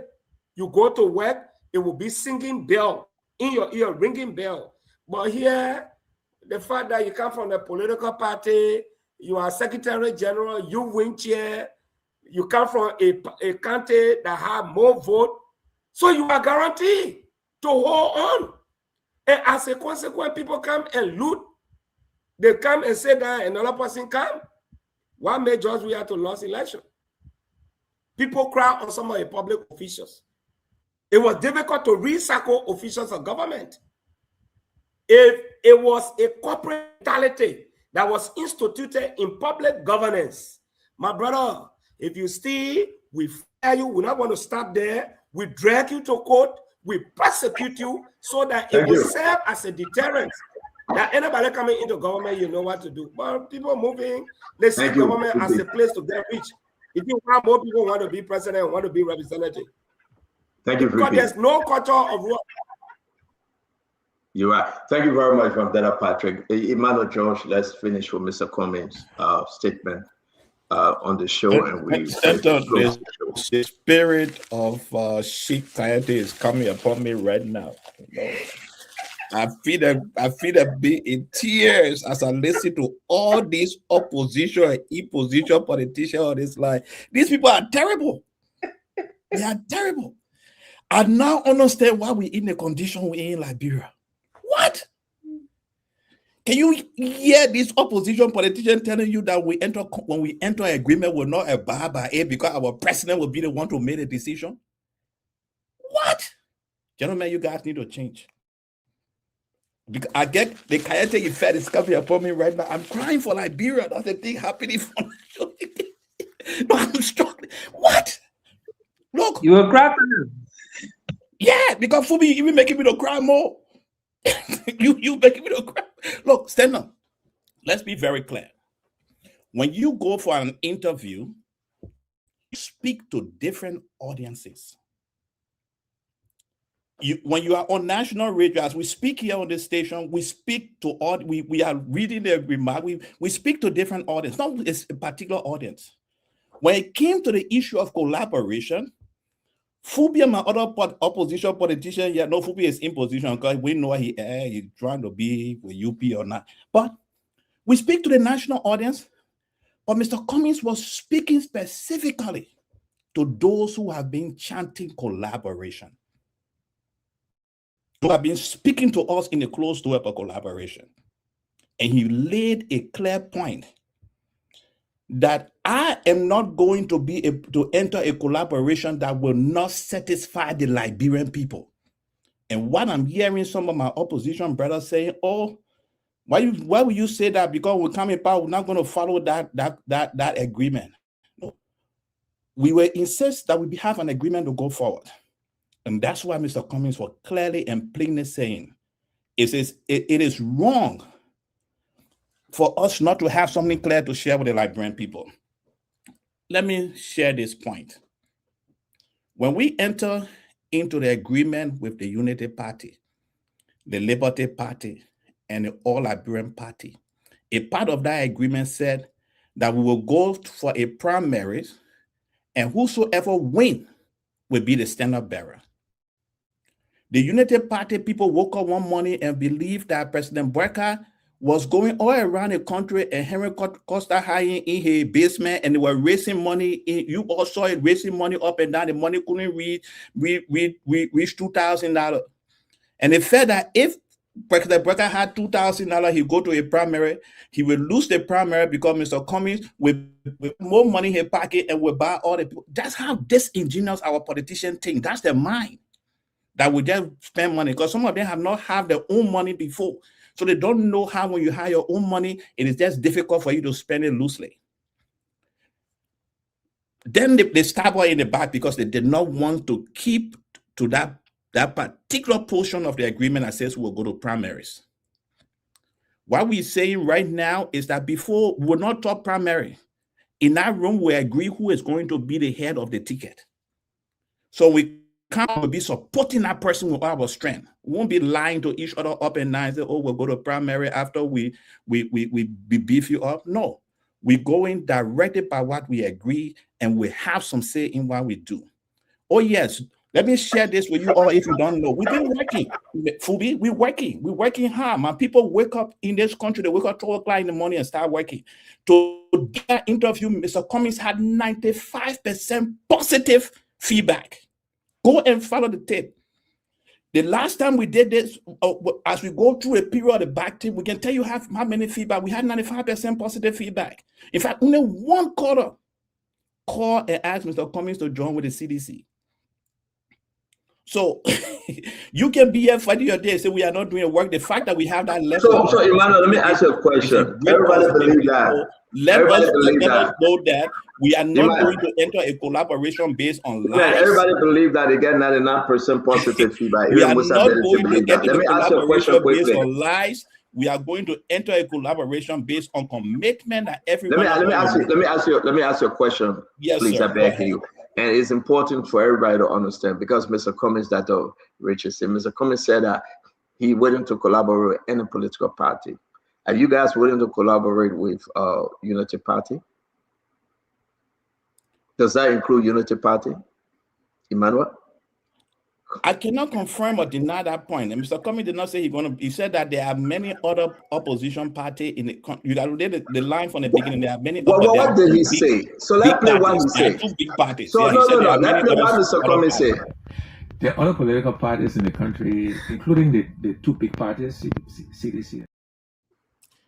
you go to work, it will be singing bell in your ear, ringing bell. But here, the fact that you come from the political party, you are Secretary General, you win chair, you come from a country that have more vote, so you are guaranteed to hold on. And as a consequence, people come and loot. They come and say that another person come. What made us we have to lose election? People cry on some of the public officials. It was difficult to recycle officials of government. If it was a corporate mentality that was instituted in public governance, my brother, if you steal, we fire you. We're not going to stop there. We drag you to court. We persecute you so that it will serve as a deterrent. That anybody coming into government, you know what to do. But people moving, they see government as a place to get rich. If you want more people want to be president, want to be representative. Thank you, because there's no culture of work. You are. Thank you very much, from Dada Patrick. Emmanuel George, let's finish with Mr. Cummings' statement on the show. And we the spirit of Sheikh Kayate is coming upon me right now. I feel a bit in tears as I listen to all these opposition and opposition politicians on this line. These people are terrible. They are terrible. I now understand why we're in the condition we're in Liberia. What? Can you hear this opposition politician telling you that when we enter an agreement, we're not abide by it because our president will be the one to make a decision? What? Gentlemen, you guys need to change. Because I get the Kayate effect is coming upon me right now. I'm crying for Liberia. That's the thing happening for me. No, I'm struggling. What? Look. You were crying. Yeah, because for me, even making me to cry more. you making me to cry. Look, stand up. Let's be very clear. When you go for an interview, you speak to different audiences. When you are on national radio, as we speak here on this station, we speak to all. We are reading the remark. We speak to different audience, not a particular audience. When it came to the issue of collaboration, Fubi and my other opposition politician, yeah, no, Fubi is in position because we know he's trying to be with UP or not. But we speak to the national audience. But Mr. Cummings was speaking specifically to those who have been chanting collaboration, who have been speaking to us in a closed door for collaboration. And he laid a clear point that I am not going to be able to enter a collaboration that will not satisfy the Liberian people. And what I'm hearing some of my opposition brothers saying, oh, why will you say that? Because we come in power, we're not going to follow that agreement. No. We will insist that we have an agreement to go forward. And that's why Mr. Cummings was clearly and plainly saying, it is wrong for us not to have something clear to share with the Liberian people. Let me share this point. When we enter into the agreement with the Unity Party, the Liberty Party, and the All Liberian Party, a part of that agreement said that we will go for a primary, and whosoever wins will be the standard bearer. The Unity Party people woke up one morning and believed that President Boyka was going all around the country and Henry Costa hiding in his basement, and they were raising money. You all saw it, raising money up and down. The money couldn't reach $2,000. And they felt that if President Boyka had $2,000, he go to a primary, he will lose the primary because Mr. Cummings with more money in his pocket and will buy all the people. That's how disingenuous our politicians think. That's their mind. That we just spend money, because some of them have not had their own money before. So they don't know how when you have your own money, it is just difficult for you to spend it loosely. Then they stab her in the back because they did not want to keep to that that particular portion of the agreement that says we'll go to primaries. What we're saying right now is that before we'll not talk primary. In that room, we agree who is going to be the head of the ticket. So we can't be supporting that person with our strength. We won't be lying to each other up and down and say, oh, we'll go to primary after we beef you up. No, we go in directed by what we agree, and we have some say in what we do. Oh, yes. Let me share this with you all if you don't know. We've been working, Fubi. We're working hard. My people wake up in this country, they wake up 12 o'clock in the morning and start working. To get that interview, Mr. Cummings had 95% positive feedback. Go and follow the tape. The last time we did this, as we go through a period of the back tape, we can tell you how many feedback. We had 95% positive feedback. In fact, only one quarter called and asked Mr. Cummings to join with the CDC. So you can be here fighting your day, say we are not doing work. The fact that we have that level. So Emmanuel, let me ask you a question. Everybody believe that. Let us know that we are not going to enter a collaboration based on lies. Everybody believe that they get 99% positive feedback. We are not going to enter a collaboration based on lies. We are going to enter a collaboration based on commitment that everyone. Let me ask you a question. Yes, please, sir. I beg you. And it's important for everybody to understand, because Mr. Cummings, that Richard said, Mr. Cummings said that he willing to collaborate with any political party. Are you guys willing to collaborate with Unity Party? Does that include Unity Party, Emmanuel? I cannot confirm or deny that point. And Mr. Cummings did not say he's going to. He said that there are many other opposition parties in the country. You got to read the line from the beginning. There are many. What did he say? So let's play what he said. Two big parties. So yeah, no. Let's play what Mr. Cummings said. There are other political parties in the country, including the two big parties, CDC.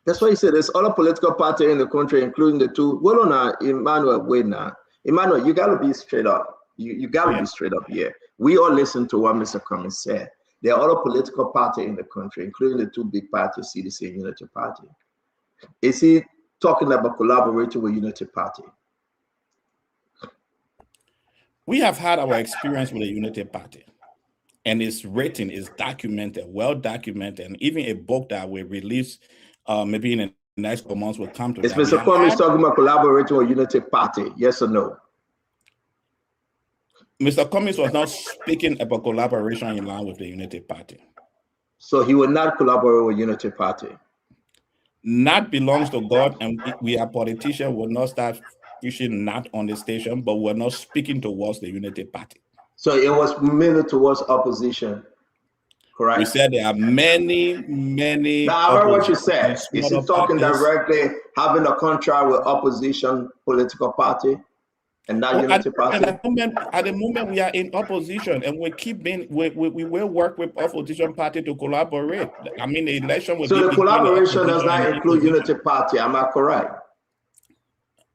That's why he said there's other political parties in the country, including the two. Well, on Emmanuel, wait now. Emmanuel, you got to be straight up. You got to be straight up here. We all listen to what Mr. Cummings said. There are other political parties in the country, including the two big parties, CDC and Unity Party. Is he talking about collaborating with Unity Party? We have had our experience with the Unity Party, and it's written, it's documented, well documented, and even a book that we release maybe in the next couple months will come to. Is Mr. Cummings talking about collaborating with Unity Party? Yes or no? Mr. Cummings was not speaking about collaboration in line with the Unity Party. So he will not collaborate with Unity Party? Not belongs to God, and we are politicians will not start pushing not on the station, but we're not speaking towards the Unity Party. So it was mainly towards opposition, correct? We said there are many. Now, I heard what you said. Is he talking directly, having a contract with opposition political party? And not Unity Party. At the moment, we are in opposition, and we keep being. We will work with opposition party to collaborate. I mean, the election will. So the collaboration does not include Unity Party. Am I correct?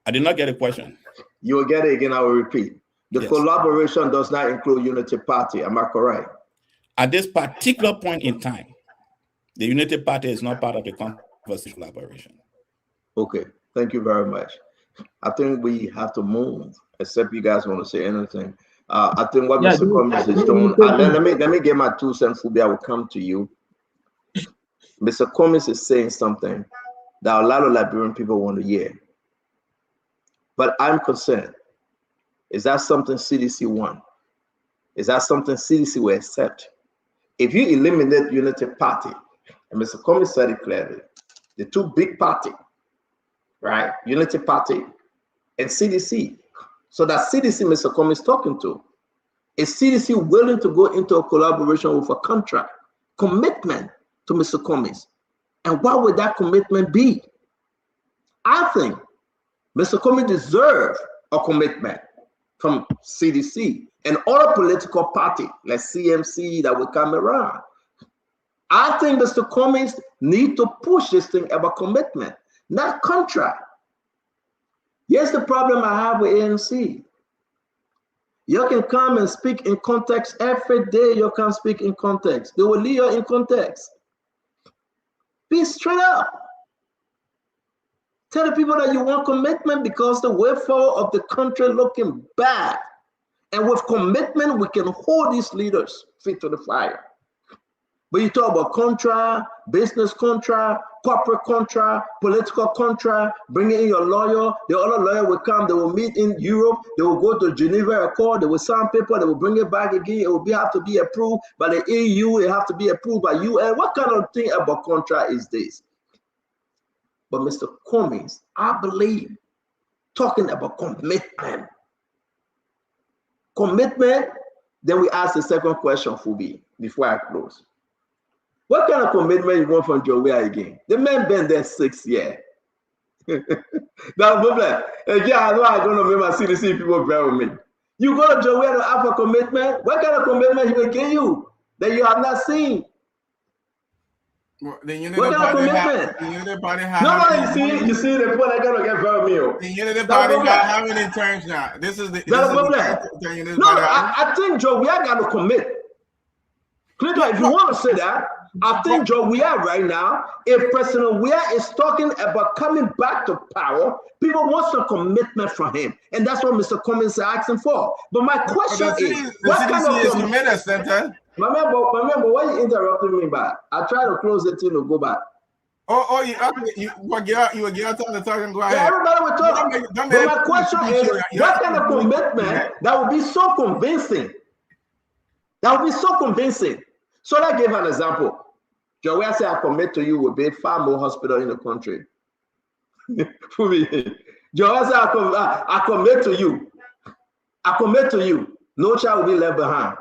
I did not get a question. You will get it again. I will repeat. The collaboration does not include Unity Party. Am I correct? At this particular point in time, the Unity Party is not part of the conversation collaboration. Okay. Thank you very much. I think we have to move, except you guys want to say anything. I think what Mr. Cummings is doing, let me get my 2 cents, Fubi. I will come to you. Mr. Cummings is saying something that a lot of Liberian people want to hear. But I'm concerned. Is that something CDC want? Is that something CDC will accept? If you eliminate Unity Party, and Mr. Cummings said it clearly, the two big parties, right? Unity Party and CDC. So that CDC Mr. Cummings is talking to. Is CDC willing to go into a collaboration with a contract, commitment to Mr. Cummings? And what would that commitment be? I think Mr. Cummings deserves a commitment from CDC and other political party like CMC that will come around. I think Mr. Cummings need to push this thing about commitment, not contract. Here's the problem I have with ANC. You can come and speak in context every day. You can speak in context. They will leave you in context. Be straight up. Tell the people that you want commitment because the way forward of the country looking bad. And with commitment, we can hold these leaders feet to the fire. But you talk about contract, business contract, corporate contract, political contract, bringing in your lawyer, the other lawyer will come, they will meet in Europe, they will go to Geneva Accord, they will sign paper, they will bring it back again, it will have to be approved by the EU, it have to be approved by UN. What kind of thing about contract is this? But Mr. Cummings, I believe, talking about commitment. Commitment, then we ask the second question, Fubi, before I close. What kind of commitment you want from Jowiah again? The man been there 6 years. That's problem. Again, I know I'm going to make my CDC people bear with me. You go to Jowiah to ask for commitment. What kind of commitment he will give you that you have not seen? What kind of commitment? The Unity Party have no, you see the point I gotta get very meal. The Unity Party got how many terms now? This is the problem. No, I think Jowiah got to commit. Clinton, if you want to say that, I think Jowiah right now, if President Weah is talking about coming back to power, people want some commitment from him. And that's what Mr. Cummings is asking for. But my question is, what kind of commitment? Remember, why you interrupting me back? I try to close the thing to go back. You will get out the talk and go ahead. Everybody will talk. But my question is, what kind of commitment that would be so convincing? That would be so convincing. So I gave an example. Jowiah said, I commit to you, will build 5 more hospitals in the country. Jowiah said, I commit to you. I commit to you. No child will be left behind.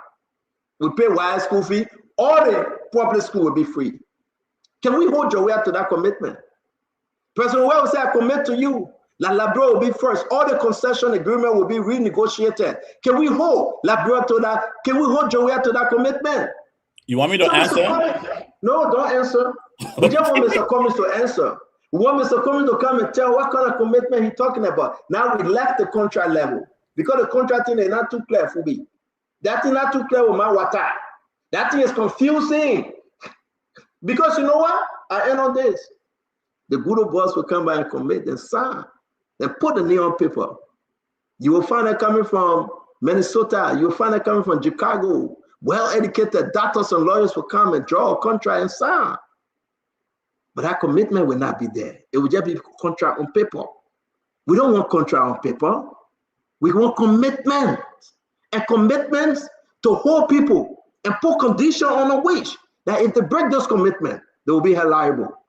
We pay wide school fee. All the public school will be free. Can we hold Jowiah to that commitment? President Weah will say, I commit to you. Labrador will be first. All the concession agreement will be renegotiated. Can we hold Labrador to that? Can we hold Jowiah to that commitment? You want me to answer? No, don't answer. We just want Mr. Cummings to answer. We want Mr. Cummings to come and tell what kind of commitment he's talking about. Now we left the contract level because the contract thing is not too clear for me. That thing not too clear with my water. That thing is confusing. Because you know what? I end on this. The good old boss will come by and commit and sign and put the name on paper. You will find it coming from Minnesota. You will find it coming from Chicago. Well-educated doctors and lawyers will come and draw a contract and sign. But that commitment will not be there. It will just be contract on paper. We don't want contract on paper. We want commitment. And commitments to hold people and put condition on a wish that if they break those commitments, they will be held liable.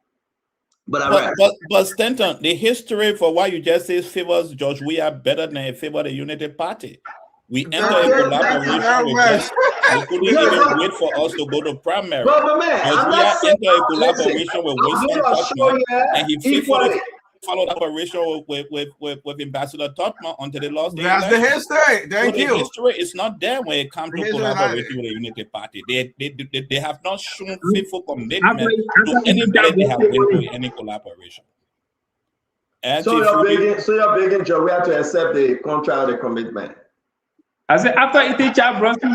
But Stanton, the history for what you just said favors George Weah better than it favors the Unity Party. We enter a collaboration with them. They couldn't even wait for us to go to primary. But man, I'm not saying a collaboration with Winston Tubman, and he faithfully followed operation with Ambassador Tubman until they lost. That's the history. Thank you. The history is not there when it comes to collaboration with the Unity Party. They have not shown faithful commitment to anybody they have went with any collaboration. So you're begging Jowiah to accept the contract or the commitment. I said after eating chap Bronson.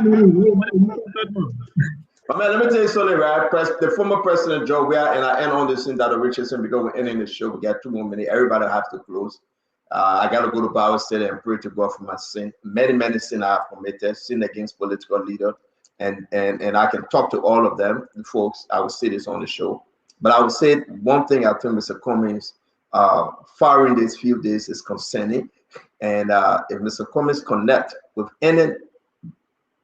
But man, let me tell you something, right? The former president Jowiah, and I end on this thing that Richardson because we're ending the show. We got 2 more minutes. Everybody have to close. I got to go to Bible study and pray to God for my sin. Many sin I have committed, sin against political leaders, and I can talk to all of them, the folks. I will say this on the show, but I would say one thing. I think Mr. Cummings firing these few days is concerning. And if Mr. Cummings connect with any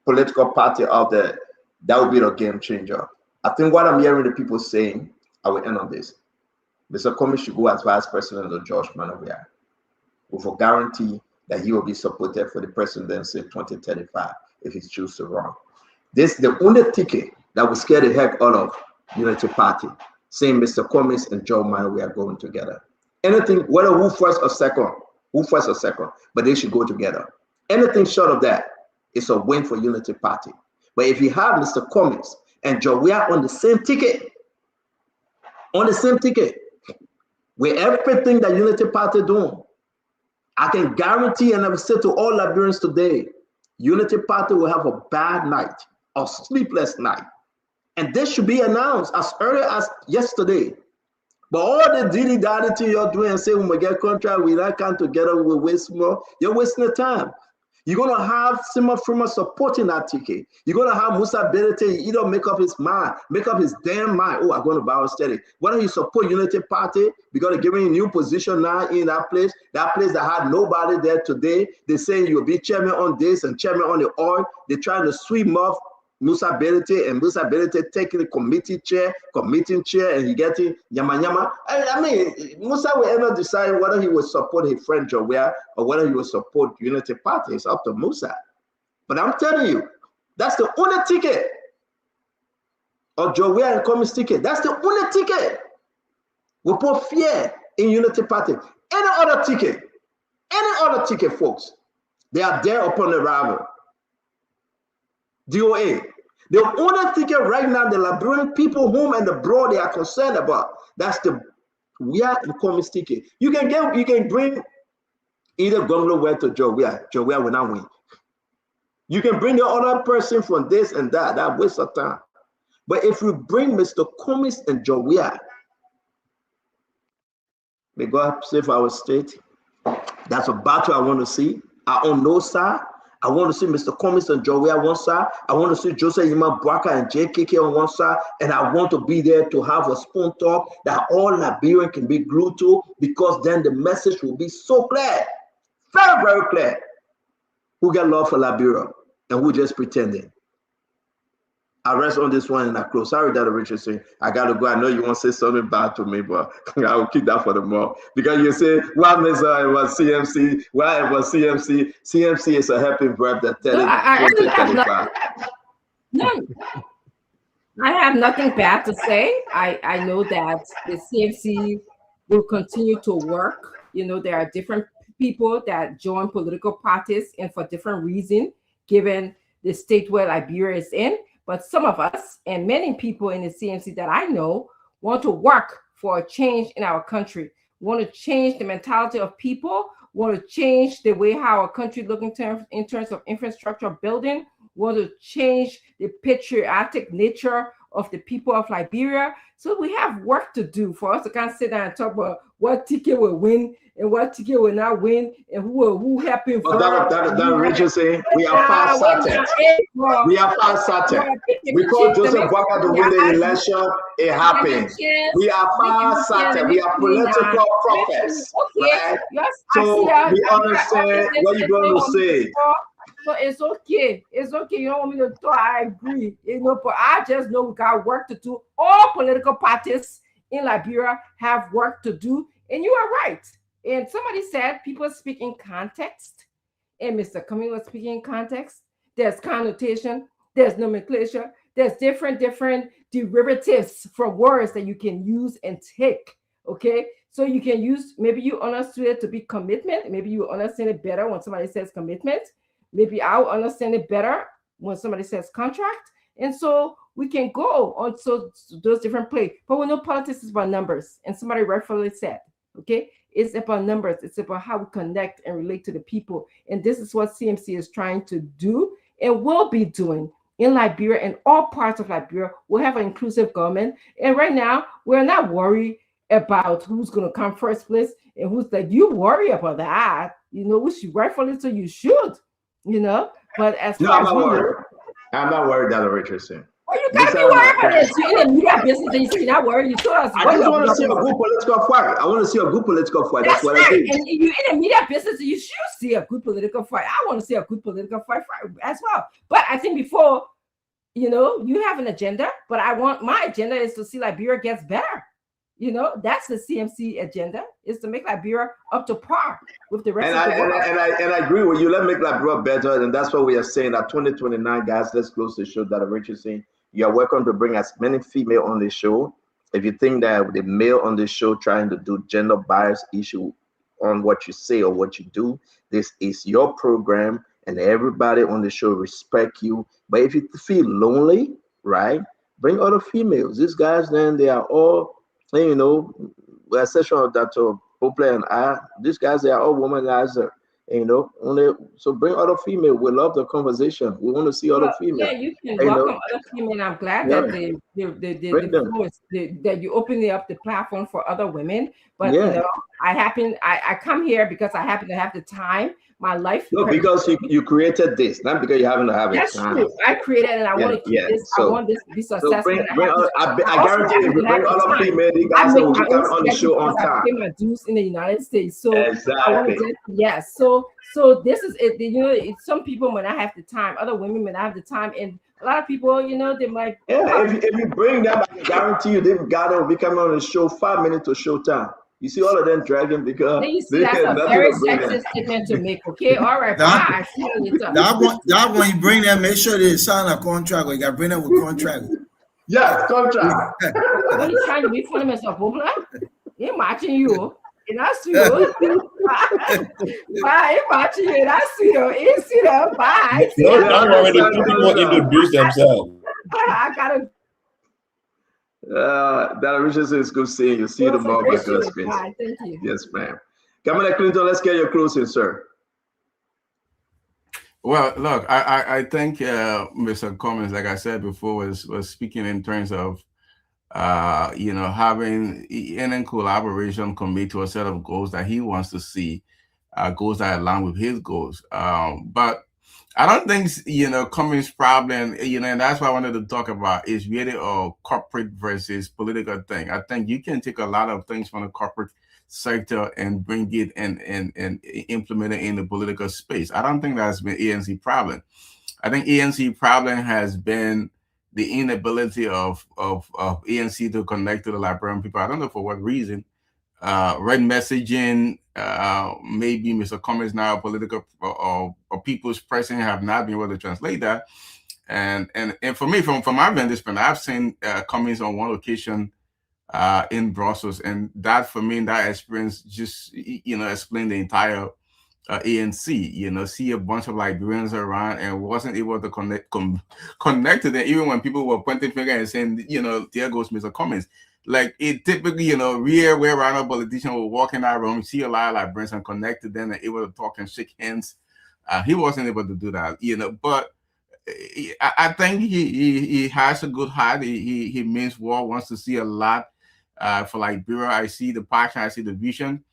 political party out there, that would be the game changer. I think what I'm hearing the people saying, I will end on this. Mr. Cummings should go as vice president of George Manawia with a guarantee that he will be supported for the presidency 2035 if he chooses to run. This is the only ticket that will scare the heck out of Unity Party, saying Mr. Cummings and Joe Manawia are going together. Anything, whether who first or second, but they should go together. Anything short of that is a win for Unity Party. But if you have Mr. Cummings and Jowiah on the same ticket, with everything that Unity Party doing, I can guarantee, and I will say to all Liberians today, Unity Party will have a bad night, a sleepless night. And this should be announced as early as yesterday. But all the dilly-dally you're doing and saying we get contract, we not come together, we waste more, you're wasting the time. You're gonna have Sima Freeman supporting that ticket. You're gonna have Musa Belete either make up his damn mind. Oh, I'm going to Biostate. Whether you support Unity Party, because they're giving you a new position now in that place that had nobody there today. They're saying you'll be chairman on this and chairman on the oil. They're trying to sweep off Musa Belete, and Musa Belete taking the committee chair, and he getting yama. I mean, Musa will ever decide whether he will support his friend Jowea or whether he will support Unity Party. It's up to Musa. But I'm telling you, that's the only ticket. Or Jowea and Communist ticket. That's the only ticket. We put fear in Unity Party. Any other ticket, folks, they are there upon arrival. DOA. The only ticket right now, the Liberian people, home and abroad, they are concerned about. That's the Jowea and Communist ticket. You can bring either Gonglo to Jowea. Jowea will not win. You can bring the other person from this and that. That waste of time. But if you bring Mr. Communist and Jowea, may God save our state. That's a battle I want to see. I on no side. I want to see Mr. Communist and Jowea on one side. I want to see Joseph Yima Bwaka and JKK on one side. And I want to be there to have a spoon talk that all Liberians can be glued to, because then the message will be so clear. Very, very clear. Who got love for Liberia and who just pretending. I rest on this one and I close. Sorry, Dr. Richardson. I got to go. I know you want to say something bad to me, but I will keep that for the more. Because you say, why Mr. It was CMC? Why it was CMC? CMC is a helping verb that tells I have nothing bad to say. I know that the CMC will continue to work. You know, there are different people that join political parties and for different reasons, given the state where Liberia is in. But some of us and many people in the CMC that I know want to work for a change in our country, want to change the mentality of people, want to change the way how our country looks in terms of infrastructure building, want to change the patriotic nature of the people of Liberia. So we have work to do for us to kind of sit down and talk about what ticket will win and what ticket will not win and who happened for. That Richardson, we are far certain. We are far certain. We call Joseph Bwaka to win the election. It happened. We are far certain. We are political prophets, right? So we understand what you're going to say. So it's okay. It's okay. You don't want me to talk. I agree. You know, but I just know we got work to do. All political parties in Liberia have work to do. And you are right. And somebody said people speak in context. And Mr. Cummings was speaking in context. There's connotation. There's nomenclature. There's different derivatives from words that you can use and take. Okay? So you can use, maybe you understood it to be commitment. Maybe you understand it better when somebody says commitment. Maybe I'll understand it better when somebody says contract. And so we can go on so those different plays. But we know politics is about numbers. And somebody rightfully said, okay, it's about numbers. It's about how we connect and relate to the people. And this is what CMC is trying to do and will be doing in Liberia and all parts of Liberia. We'll have an inclusive government. And right now, we're not worried about who's going to come first place and who's like, you worry about that. You know, which rightfully so you should. You know, but as far as I'm not worried, Dr. Richardson. Well, you can't be worried about this. You're in the media business and you say you're not worried. You told us. I just want to see a good political fight. I want to see a good political fight. That's what I think. And you're in the media business, you should see a good political fight. I want to see a good political fight as well. But I think before, you know, you have an agenda, but my agenda is to see Liberia gets better. You know, that's the CMC agenda, is to make Liberia up to par with the rest of the world. And I agree with you. Let's make Liberia better. And that's what we are saying at 2029, guys. Let's close the show. That Richardson, you are welcome to bring as many female on the show. If you think that the male on the show trying to do gender bias issue on what you say or what you do, this is your program. And everybody on the show respect you. But if you feel lonely, right, bring other females. These guys, then they are all, you know, a session of Dr. Pople and I, these guys, they are all womanizer, you know, only so bring other female. We love the conversation. We want to see other female. Yeah, you can welcome other female. I'm glad that that you open up the platform for other women. But you know, I come here because I happen to have the time. my life. No, because you created this, not because you happen to have it. That's true. I created it and I want to keep this. So, I want this to be successful. So I guarantee you, if you bring all of female, you guys will be coming on the show on time. I pay my dues in the United States. So exactly. I want to yes. So this is it. You know, some people may not have the time. Other women may not have the time, and a lot of people, you know, they might. Yeah, if you bring them, I can guarantee you, they've got to be coming on the show 5 minutes to showtime. You see all of them dragging because then you see that's a very sexist statement to make. Okay, all right, bye. That when you bring them, make sure they sign a contract, or you got to bring them with contract. Yes, contract. What are you trying to be funny, Mr. Bobla? They're matching you. And that's you. Bye, matching you. That's you. It's you. Bye. No, don't worry. The people introduce themselves. I gotta. That Richardson is good seeing you. See you tomorrow by God's grace. Thank you. Yes, ma'am. Kamala Clinton, let's get your closing, sir. Well, look, I think Mr. Cummings, like I said before, was speaking in terms of you know, having in collaboration commit to a set of goals that he wants to see, goals that align with his goals. But I don't think, you know, Cummings' problem, you know, and that's what I wanted to talk about, is really a corporate versus political thing. I think you can take a lot of things from the corporate sector and bring it and implement it in the political space. I don't think that's been ANC problem. I think ANC problem has been the inability of ANC to connect to the Liberian people. I don't know for what reason. Red messaging, maybe Mr. Cummings now political or people's president have not been able to translate that. And for me, from my vantage point, I've seen Cummings on one occasion in Brussels, and that for me, that experience just, you know, explained the entire ANC. You know, see a bunch of Liberians around and wasn't able to connect to them, even when people were pointing fingers and saying, you know, there goes Mr. Cummings. Like it typically, you know, where around a politician will walk in that room, see a lot of Liberians and connect to them and able to talk and shake hands. He wasn't able to do that, you know, but I think he has a good heart. He means well, wants to see a lot for Liberia. I see the passion, I see the vision,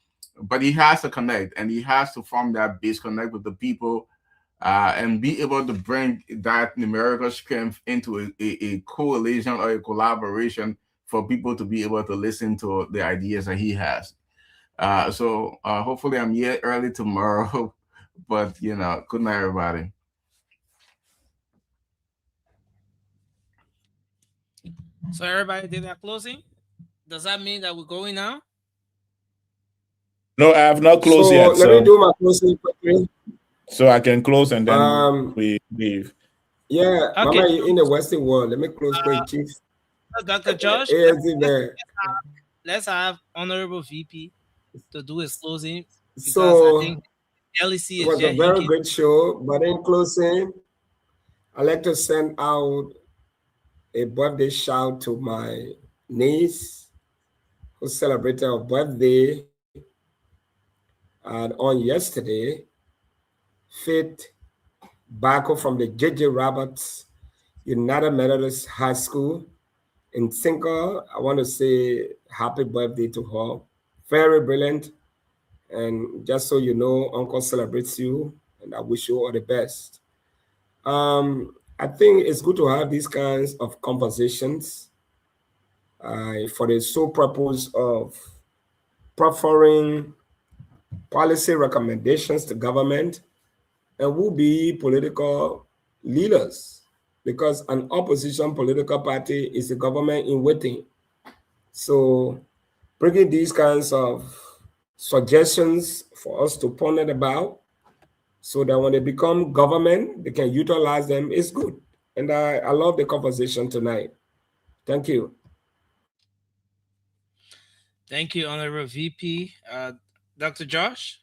but he has to connect and he has to form that base, connect with the people, and be able to bring that numerical strength into a coalition or a collaboration for people to be able to listen to the ideas that he has. So hopefully I'm here early tomorrow, but you know, good night, everybody. So everybody did that closing? Does that mean that we're going now? No, I have not closed yet. Let me do my closing quickly. So I can close and then we leave. Yeah, Okay. Mama, you're in the Western world. Let me close quick, Chief. Dr. Josh, ANC man. let's have Honorable VP to do his closing, because So I think LEC it is was a just very hinting. good show, but in closing, I'd like to send out a birthday shout to my niece who celebrated her birthday on yesterday. Faith Bako from the J.J. Roberts United Methodist High School in Tinker. I want to say happy birthday to her. Very brilliant. And just so you know, Uncle celebrates you, and I wish you all the best. I think it's good to have these kinds of conversations for the sole purpose of preferring policy recommendations to government and will be political leaders, because an opposition political party is a government in waiting. So bringing these kinds of suggestions for us to ponder about, so that when they become government, they can utilize them, is good. And I love the conversation tonight. Thank you. Thank you, Honorable VP. Dr. Josh?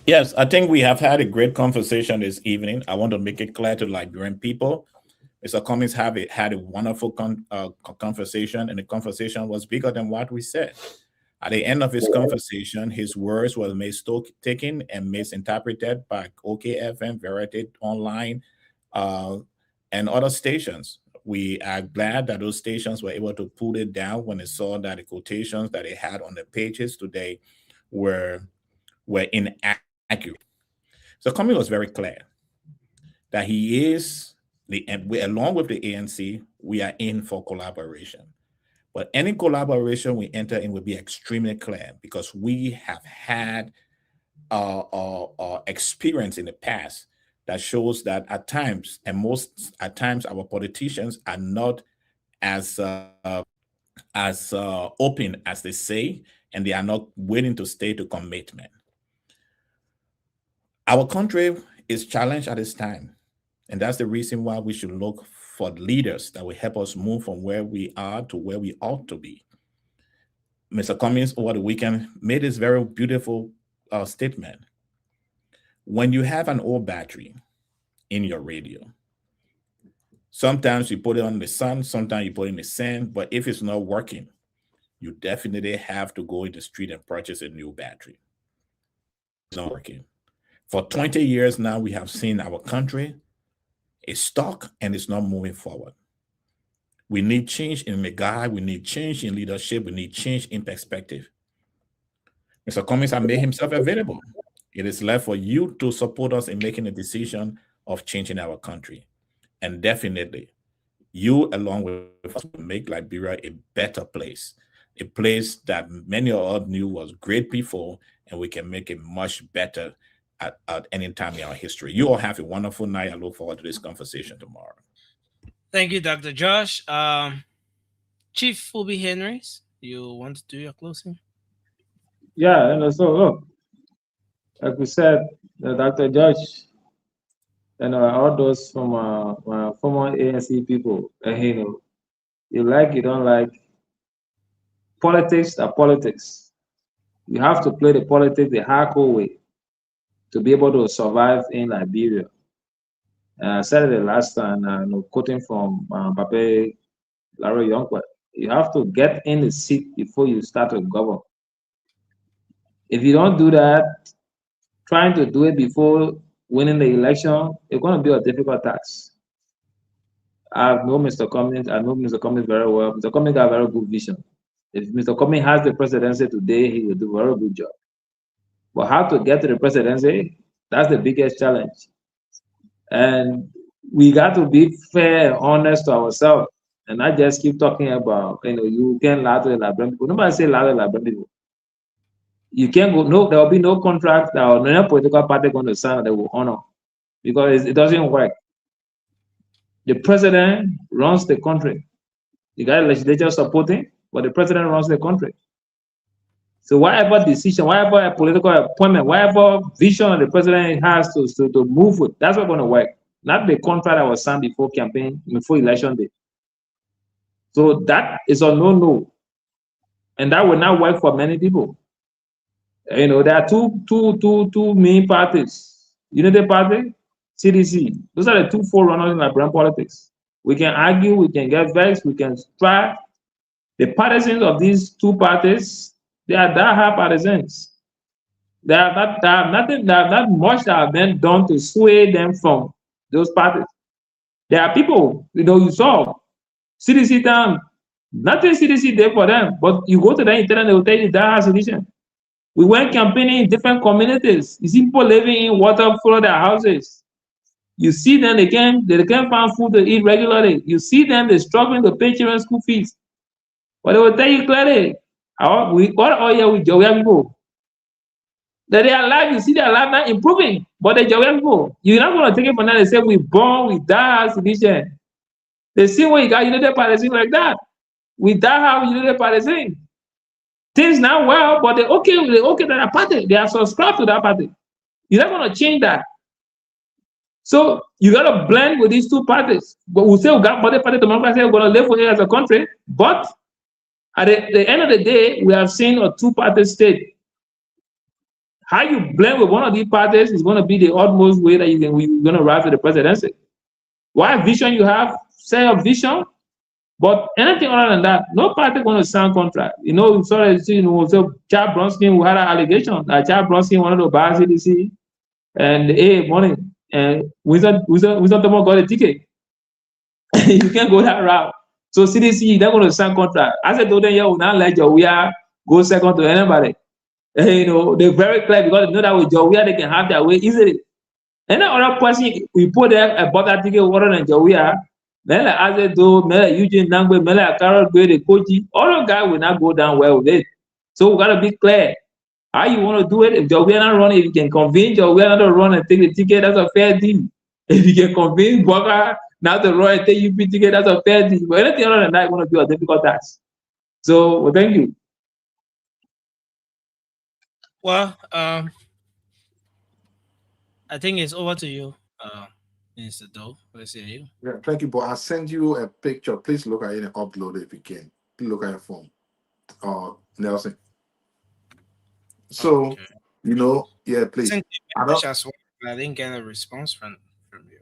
Yes, I think we have had a great conversation this evening. I want to make it clear to Liberian people, Mr. Cummings had a wonderful conversation, and the conversation was bigger than what we said. At the end of his conversation, his words were mistaken and misinterpreted by OKFM, Verity Online, and other stations. We are glad that those stations were able to pull it down when they saw that the quotations that they had on the pages today were inaccurate Thank you. So Kwame was very clear that he is along with the ANC, we are in for collaboration. But any collaboration we enter in will be extremely clear because we have had experience in the past that shows that at times, at times, our politicians are not as open as they say, and they are not willing to stay to commitment. Our country is challenged at this time, and that's the reason why we should look for leaders that will help us move from where we are to where we ought to be. Mr. Cummings over the weekend made this very beautiful statement. When you have an old battery in your radio, sometimes you put it on the sun, sometimes you put it in the sand, but if it's not working, you definitely have to go in the street and purchase a new battery. It's not working. For 20 years now, we have seen our country is stuck and it's not moving forward. We need change in McGuy, we need change in leadership, we need change in perspective. Mr. Cummings has made himself available. It is left for you to support us in making a decision of changing our country. And definitely, you along with us will make Liberia a better place, a place that many of us knew was great before, and we can make it much better at any time in our history. You all have a wonderful night. I look forward to this conversation tomorrow. Thank you, Dr. Josh. Chief Phoebe Henrys, you want to do your closing? Yeah, and so look, like we said, Dr. Josh, and all those from former ANC people, you like, you don't like, politics are politics. You have to play the politics the hardcore way to be able to survive in Liberia. I said it last time, quoting from Pape Larry Youngquet, you have to get in the seat before you start to govern. If you don't do that, trying to do it before winning the election, it's going to be a difficult task. I know Mr. Cummings. I know Mr. Cummings very well. Mr. Cummings got a very good vision. If Mr. Cummings has the presidency today, he will do a very good job. But how to get to the presidency, that's the biggest challenge. And we got to be fair and honest to ourselves. And not just keep talking about, you can't lie to the Liberian people. Nobody say lie to the Liberian people. You can't go, no, there will be no contract that no political party going to sign that they will honor because it doesn't work. The president runs the country. You got a legislature supporting, but the president runs the country. So whatever decision, whatever political appointment, whatever vision the president has to move with, that's what's going to work. Not the contract that was signed before campaign, before election day. So that is a no-no. And that will not work for many people. There are two main parties. Unity Party, CDC. Those are the two forerunners in Liberian politics. We can argue, we can get vexed, we can strive. The partisans of these two parties, they are die-hard partisans. There are not much that have been done to sway them from those parties. There are people, you saw CDC down, nothing CDC did for them, but you go to the internet, they will tell you the die-hard solution. We went campaigning in different communities. You see people living in water flow their houses. You see them, they can't find food to eat regularly. You see them, they're struggling to pay children's school fees. But they will tell you clearly, what all year with Jowian people? That they are alive, you see their life now improving, but the Jowian people, you're not going to take it from that and say, we born, we die as division. The same way you got United Party like that. We die how United Party. Things now well, but they're okay to that party. They are subscribed to that party. You're not going to change that. So you got to blend with these two parties. But we say we got party democracy, we're going to live with it as a country. But at the end of the day, we have seen a two-party state. How you blend with one of these parties is going to be the utmost way that you're going to arrive to the presidency. What vision you have, say a vision. But anything other than that, no party going to sign contract. So Chad Bronski, we had an allegation that Chad Bronski wanted to buy CDC and the money, and Winston Thomas got a ticket. You can't go that route. So CDC, they're going to sign contract. As I told them, we not let we go second to anybody. You know, they're very clear because they know that with Jawia they can have their way easily. And the other person we put there about that ticket water and Jawia, Mela Azedo, Mela Eugene Nangwe, Mela Carol Gray, the Koji, all the guys will not go down well with it. So we gotta be clear. How you want to do it? If Jawia not run, if you can convince Jawia not to run and take the ticket, that's a fair deal. If you can convince Boga not to run and take UP ticket, that's a fair deal. But anything other than that, you want to do a difficult task. So well, thank you. Well, I think it's over to you, Mr. Doe. Let's hear you. Yeah, thank you. But I'll send you a picture. Please look at it and upload it if you can. Please look at your phone. Nelson. So, Okay. you know, yeah, please. I didn't get a response from you.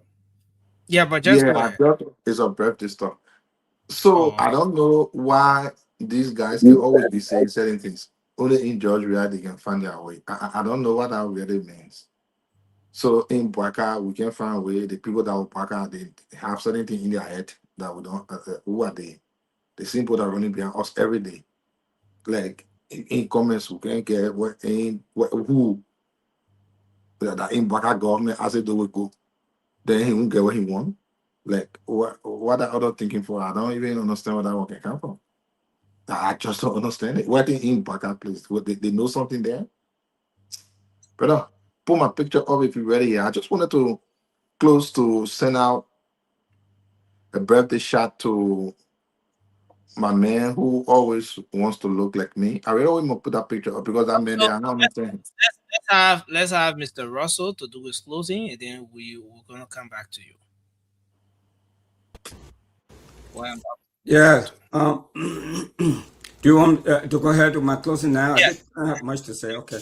Yeah, but just go ahead. It's a birthday stuff. So I don't know why these guys can always be saying certain things. Only in Georgia they can find their way. I don't know what that really means. So in Bwaka, we can find a way. The people that will Bwaka, they have certain things in their head that we don't. Who are they? The same people that are running behind us every day. Like in comments, we can get who that in Bwaka government as it do we go. Then he won't get what he want. Like what are other thinking for? I don't even understand where that one can come from. I just don't understand it. What in Baka place? What they know something there? Brother, put my picture up if you're ready. I just wanted to close to send out a birthday shot to my man who always wants to look like me. I really want to put that picture up because that man there, I know I'm saying. Let's have Mr. Russell to do his closing, and then we're gonna come back to you. Yeah. Do you want to go ahead with my closing now? Yeah. I don't have much to say. Okay.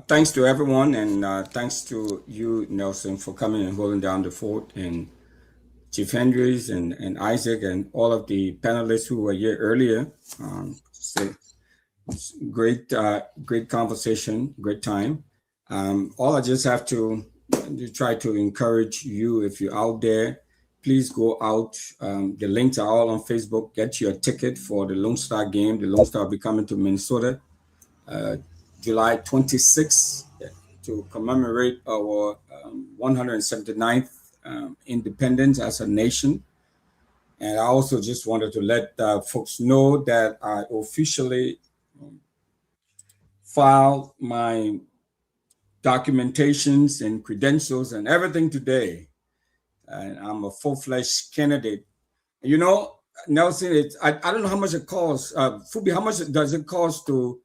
Thanks to everyone, and thanks to you, Nelson, for coming and holding down the fort, and Chief Hendricks and Isaac and all of the panelists who were here earlier. Great conversation, great time. All I just have to try to encourage you, if you're out there, please go out. The links are all on Facebook. Get your ticket for the Lone Star game. The Lone Star will be coming to Minnesota July 26th to commemorate our 179th independence as a nation. And I also just wanted to let folks know that I officially filed my documentations and credentials and everything today. And I'm a full-fledged candidate. You know, Nelson, I don't know how much it costs. Fubi, how much does it cost to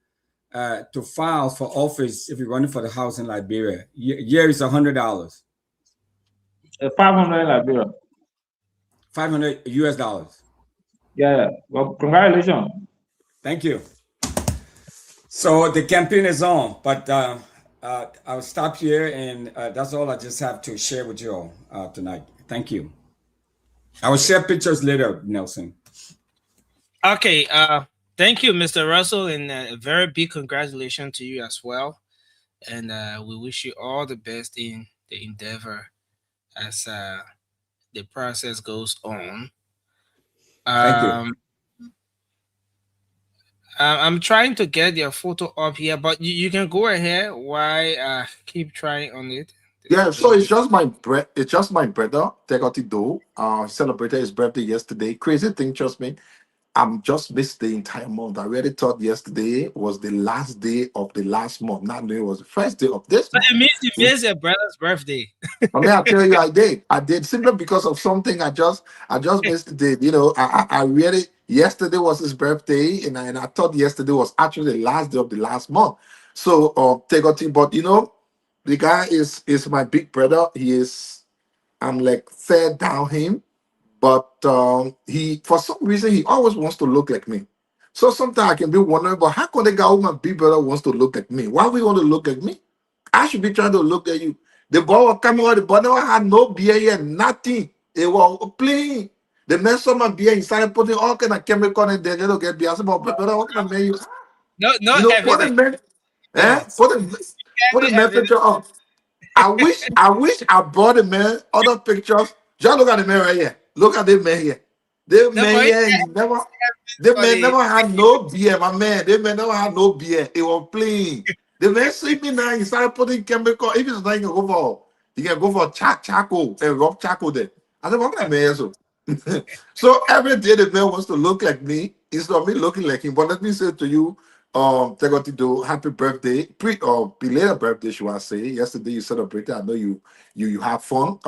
file for office if you're running for the House in Liberia? Year is $100. 500 Liberia. $500 US. Yeah. Well, congratulations. Thank you. So the campaign is on, but I'll stop here, and that's all I just have to share with you all tonight. Thank you. I will share pictures later, Nelson. Okay. Thank you, Mr. Russell, and a very big congratulations to you as well. And we wish you all the best in the endeavor as the process goes on. Thank you. I'm trying to get your photo up here, but you can go ahead while keep trying on it. Yeah, so it's just my brother, Tegoti Do. Celebrated his birthday yesterday. Crazy thing, trust me. I'm just missed the entire month. I really thought yesterday was the last day of the last month. Not knowing it was the first day of this But month. it means you missed your brother's birthday. I mean, I tell you, I did simply because of something. I just missed the date. You know, I really, yesterday was his birthday, and I thought yesterday was actually the last day of the last month. So, Tegoti, but you know, the guy is my big brother. I'm like third down him, but he, for some reason, he always wants to look like me. So sometimes I can be wondering, but how come the guy who my big brother wants to look like me? Why we want to look like me? I should be trying to look at you. The boy was coming out, the boy never had no beer here, nothing. They were playing. The man saw my beer, he started putting all kind of chemical in there. They don't get beer. I said, but brother, what kind of man you? No, You know, put the man, put the man picture up. I wish I brought the man other pictures. Just look at the man right here. Look at the man here. They may never had no beer, my man. They may never had no beer. It was plain. The man see me now. He started putting chemical. If it's not, you can go for charcoal and rub charcoal there. I said, what kind of man so? So every day the man wants to look like me. It's not me looking like him. But let me say to you, Tegotido, happy birthday. Belated birthday, should I say. Yesterday you celebrated. I know you have fun.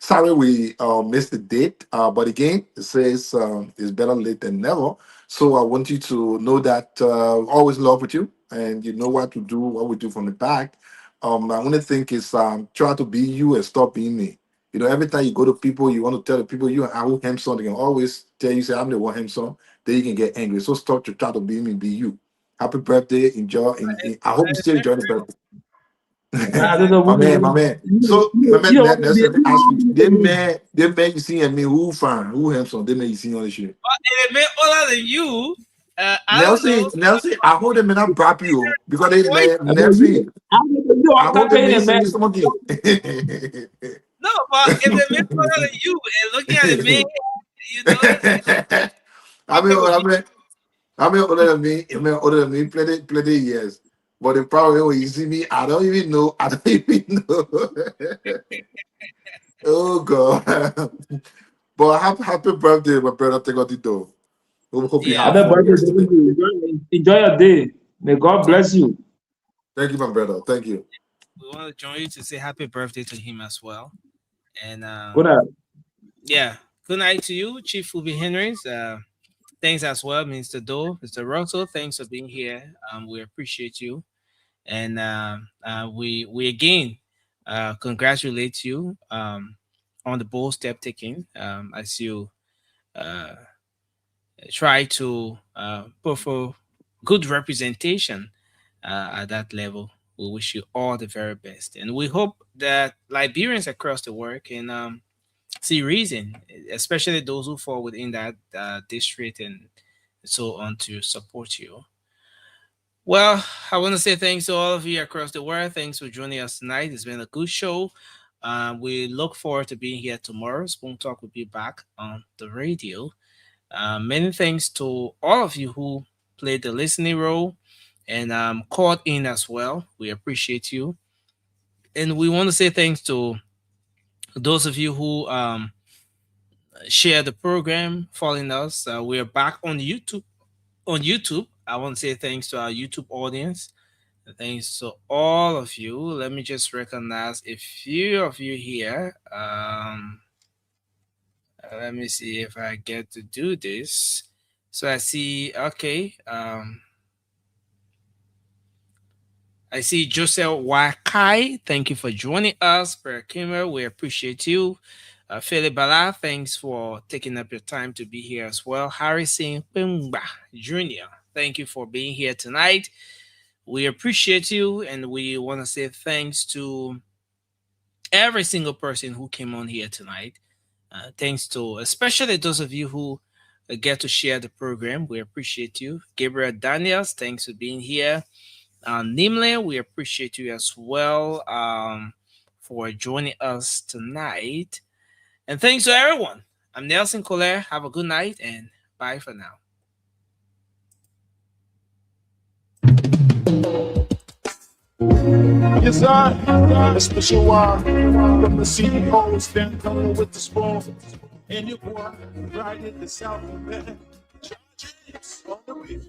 Sorry we missed the date. But again, it says it's better late than never. So I want you to know that always love with you, and you know what to do, what we do from the back. I only think is try to be you and stop being me. You know, every time you go to people, you want to tell the people you are Hemson, they can always tell you, say, I'm the one Hemson, then you can get angry. So stop to try to be me, be you. Happy birthday, enjoy. I hope you still enjoy the birthday. my man. So, my man, that's what I ask you. They man you see me who fan, who Hemson, they may you see on the show. But they may older than you. Nelson, I hold them in a brap you because they Nelson. I hold them in something. No, but if they make older than you and looking at the man, you know. I mean older than me, plenty years. But the problem when you see me, I don't even know. Oh God. But happy birthday, my brother. Tegotido. Hope you have fun yesterday. Enjoy your day. May God bless you. Thank you, my brother. Thank you. We want to join you to say happy birthday to him as well. And good night. Yeah, good night to you, Chief Fubi Henrys. Thanks as well, Mr. Doe, Mr. Russell. Thanks for being here. We appreciate you, and we again congratulate you on the bold step taken as you try to put for good representation at that level. We wish you all the very best, and we hope that Liberians across the world can see reason, especially those who fall within that district and so on, to support you. Well, I want to say thanks to all of you across the world. Thanks for joining us tonight. It's been a good show. We look forward to being here tomorrow. Spoon Talk will be back on the radio. Many thanks to all of you who played the listening role and called in as well. We appreciate you. And we want to say thanks to those of you who share the program, following us. We are back on YouTube. I want to say thanks to our YouTube audience. Thanks to all of you. Let me just recognize a few of you here. Let me see if I get to do this. So I see, okay. I see Joseph Wakai. Thank you for joining us. Per Kimmer, we appreciate you. Philip Bala, thanks for taking up your time to be here as well. Harrison Pumba Jr., thank you for being here tonight. We appreciate you, and we want to say thanks to every single person who came on here tonight. Thanks to especially those of you who get to share the program. We appreciate you. Gabriel Daniels, thanks for being here. Nimle, we appreciate you as well for joining us tonight. And thanks to everyone. I'm Nelson Collier. Have a good night and bye for now. Yes, sir. A special one from the CEO, stand coming with the spoon. And you boy, right in the South Bend. On the way.